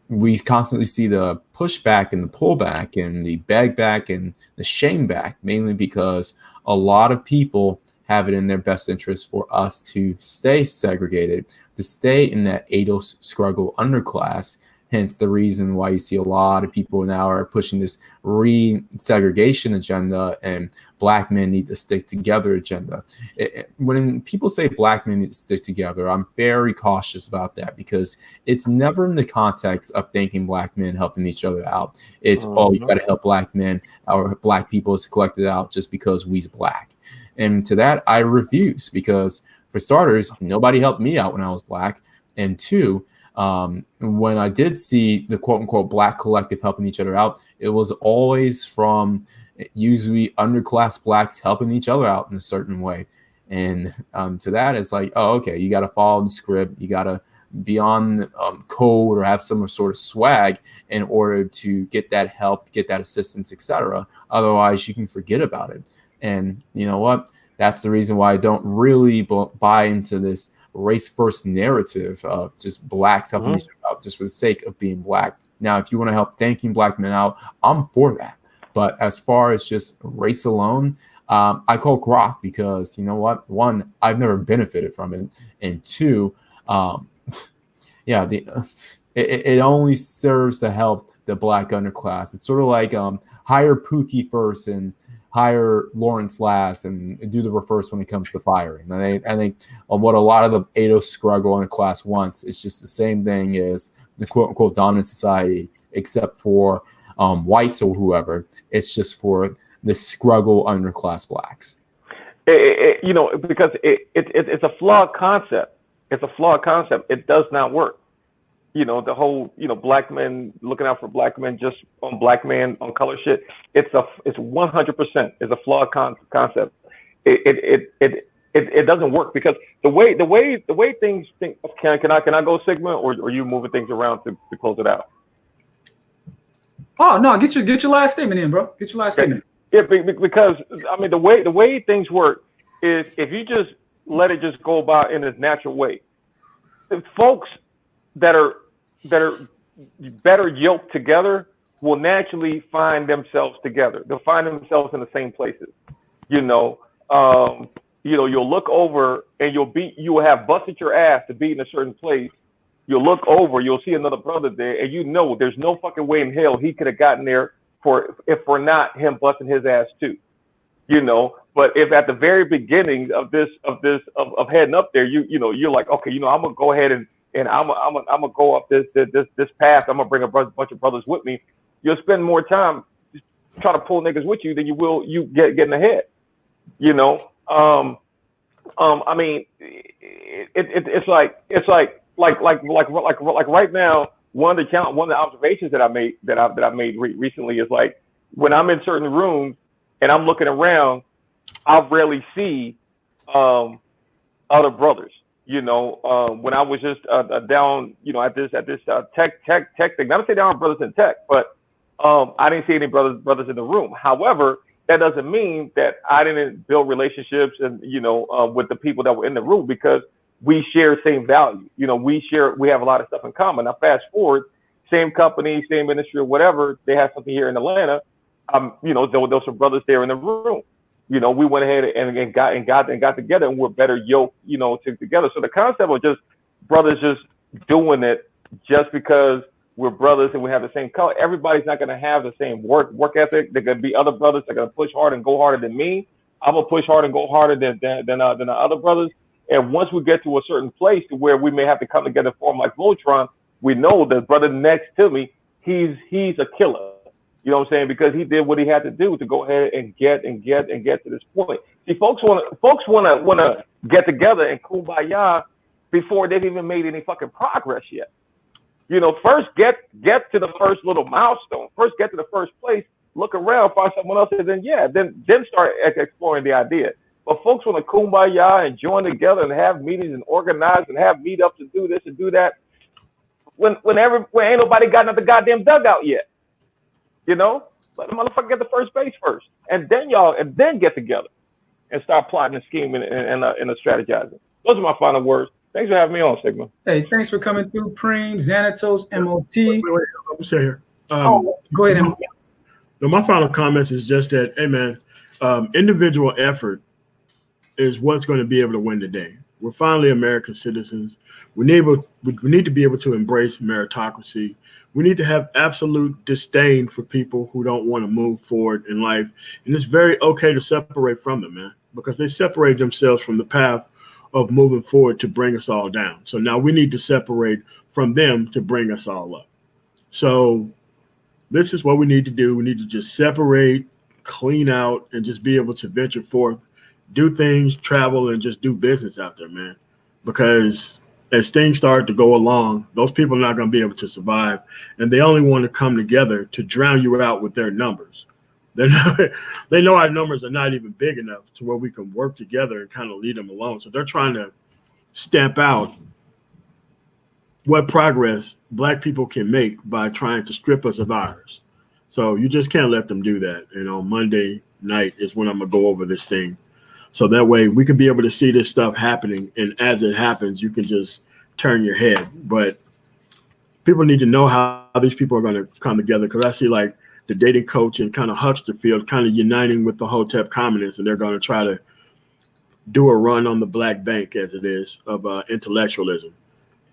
F: we constantly see the pushback and the pullback and the bag back and the shame back, mainly because a lot of people have it in their best interest for us to stay segregated, to stay in that ADOS struggle underclass. Hence the reason why you see a lot of people now are pushing this re-segregation agenda and black men need to stick together agenda. When people say black men need to stick together, I'm very cautious about that, because it's never in the context of thinking black men helping each other out. It's, you got to help black men or black people is collected out just because we's black. And to that, I refuse, because for starters, nobody helped me out when I was black. And two, when I did see the quote unquote black collective helping each other out, it was always from usually underclass blacks helping each other out in a certain way. And to that, it's like, oh, okay, you got to follow the script. You got to be on code or have some sort of swag in order to get that help, get that assistance, etc. Otherwise, you can forget about it. And you know what? That's the reason why I don't really buy into this race first narrative of just blacks helping each other out just for the sake of being black. Now, if you want to help thanking black men out, I'm for that. But as far as just race alone, I call grok, because you know what? One, I've never benefited from it, and two, it only serves to help the black underclass. It's sort of like hire Pookie first and hire Lawrence last, and do the reverse when it comes to firing. And I think what a lot of the ADOS struggle on the class wants is just the same thing as the quote unquote dominant society, except for whites or whoever. It's just for the struggle underclass blacks.
H: Because it's a flawed concept. It's a flawed concept. It does not work. The whole, black men looking out for black men just on black men on color shit. It's 100% is a flawed concept. It it doesn't work because the way things think. Can I go Sigma, or are you moving things around to close it out?
B: Oh no, get your last statement in, bro. Get your last statement.
H: Yeah, because I mean the way things work is if you just let it just go about in its natural way, the folks that are better yoked together will naturally find themselves together. They'll find themselves in the same places. You'll look over and you will have busted your ass to be in a certain place. You'll look over, you'll see another brother there, and there's no fucking way in hell he could have gotten there if for not him busting his ass too. But if at the very beginning of heading up there, you're like, okay, I'm gonna go ahead and I'm gonna go up this path. I'm gonna bring a bunch of brothers with me. You'll spend more time trying to pull niggas with you than you will getting ahead. I mean, it's like right now. One of the observations that I made recently is like when I'm in certain rooms and I'm looking around, I rarely see other brothers. When I was just down, at this tech thing. Not to say there aren't brothers in tech, but I didn't see any brothers in the room. However, that doesn't mean that I didn't build relationships and with the people that were in the room because we share same value. We have a lot of stuff in common. Now fast forward, same company, same industry or whatever, they have something here in Atlanta. There were some brothers there in the room. We went ahead and got together and we're better yoked, together. So the concept of just brothers just doing it just because we're brothers and we have the same color, everybody's not going to have the same work ethic. There going to be other brothers that are going to push hard and go harder than me. I'm going to push hard and go harder than the other brothers. And once we get to a certain place to where we may have to come together and form like Voltron, we know the brother next to me, he's a killer. You know what I'm saying? Because he did what he had to do to go ahead and get to this point. See, folks want to get together and kumbaya before they've even made any fucking progress yet. First get to the first little milestone. First get to the first place. Look around, find someone else, and then start exploring the idea. But folks want to kumbaya and join together and have meetings and organize and have meetups and do this and do that. When ain't nobody gotten out the goddamn dugout yet. Let the motherfucker get the first base first, and then get together and start plotting and scheming and strategizing. Those are my final words. Thanks for having me on, Sigma.
B: Hey, thanks for coming through, Preem, Xanatos, MOT.
G: Wait, I'm say here.
B: Go ahead, MOT.
G: No, my final comments is just that, hey man, individual effort is what's going to be able to win the day. We're finally American citizens. We need to be able to embrace meritocracy. We need to have absolute disdain for people who don't want to move forward in life. And it's very okay to separate from them, man, because they separate themselves from the path of moving forward to bring us all down. So now we need to separate from them to bring us all up. So this is what we need to do. We need to just separate, clean out, and just be able to venture forth, do things, travel, and just do business out there, man. Because as things start to go along, those people are not going to be able to survive. And they only want to come together to drown you out with their numbers. They know our numbers are not even big enough to where we can work together and kind of lead them alone. So they're trying to stamp out what progress Black people can make by trying to strip us of ours. So you just can't let them do that. And on Monday night is when I'm going to go over this thing. So that way we can be able to see this stuff happening. And as it happens, you can just turn your head. But people need to know how these people are going to come together. Because I see like the dating coach and kind of Hucksterfield kind of uniting with the Hotep communists. And they're going to try to do a run on the Black bank, as it is, of intellectualism.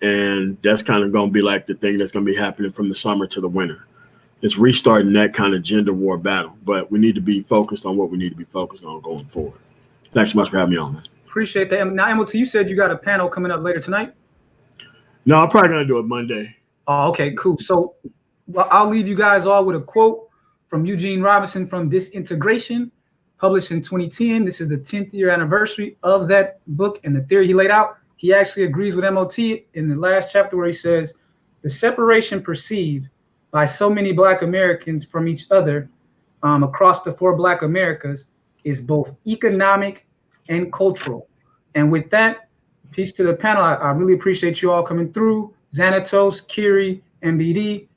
G: And that's kind of going to be like the thing that's going to be happening from the summer to the winter. It's restarting that kind of gender war battle. But we need to be focused on what we need to be focused on going forward. Thanks so much for having me on, man.
B: Appreciate that. Now, MOT, you said you got a panel coming up later tonight?
G: No, I'm probably going to do it Monday.
B: Oh, okay, cool. So I'll leave you guys all with a quote from Eugene Robinson from Disintegration, published in 2010. This is the 10th year anniversary of that book and the theory he laid out. He actually agrees with MOT in the last chapter where he says, the separation perceived by so many Black Americans from each other across the 4 Black Americas is both economic and cultural. And with that, peace to the panel. I really appreciate you all coming through. Xanatos, Kiri, MBD,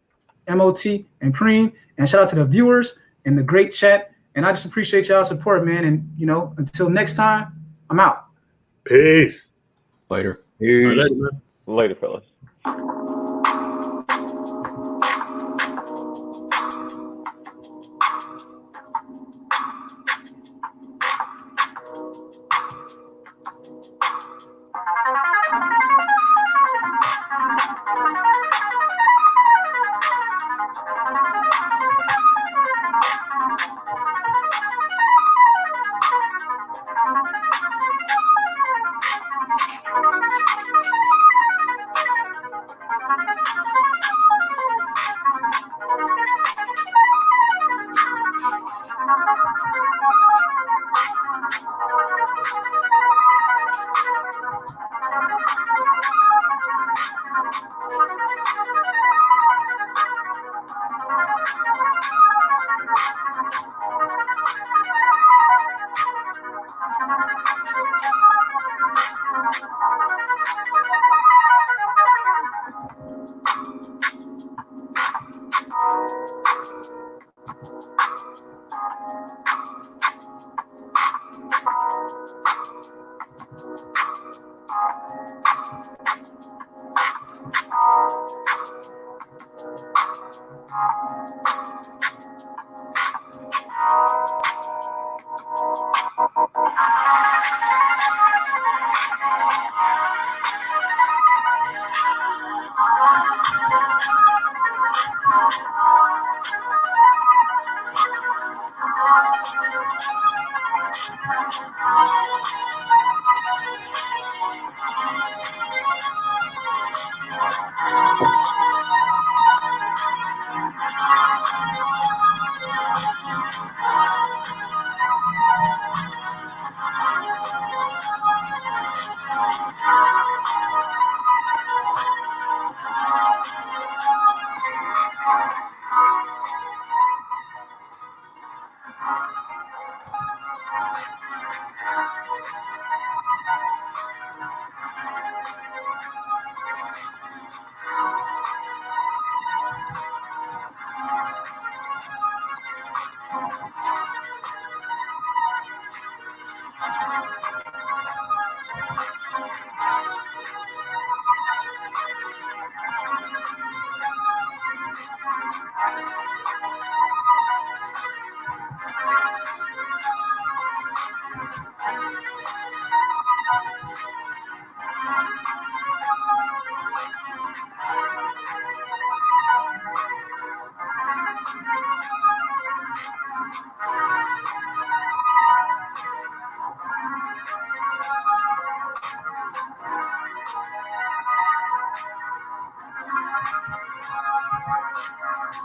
B: MOT, and Preem. And shout out to the viewers and the great chat. And I just appreciate y'all's support, man. And, until next time, I'm out.
C: Peace.
F: Later.
H: Later, fellas.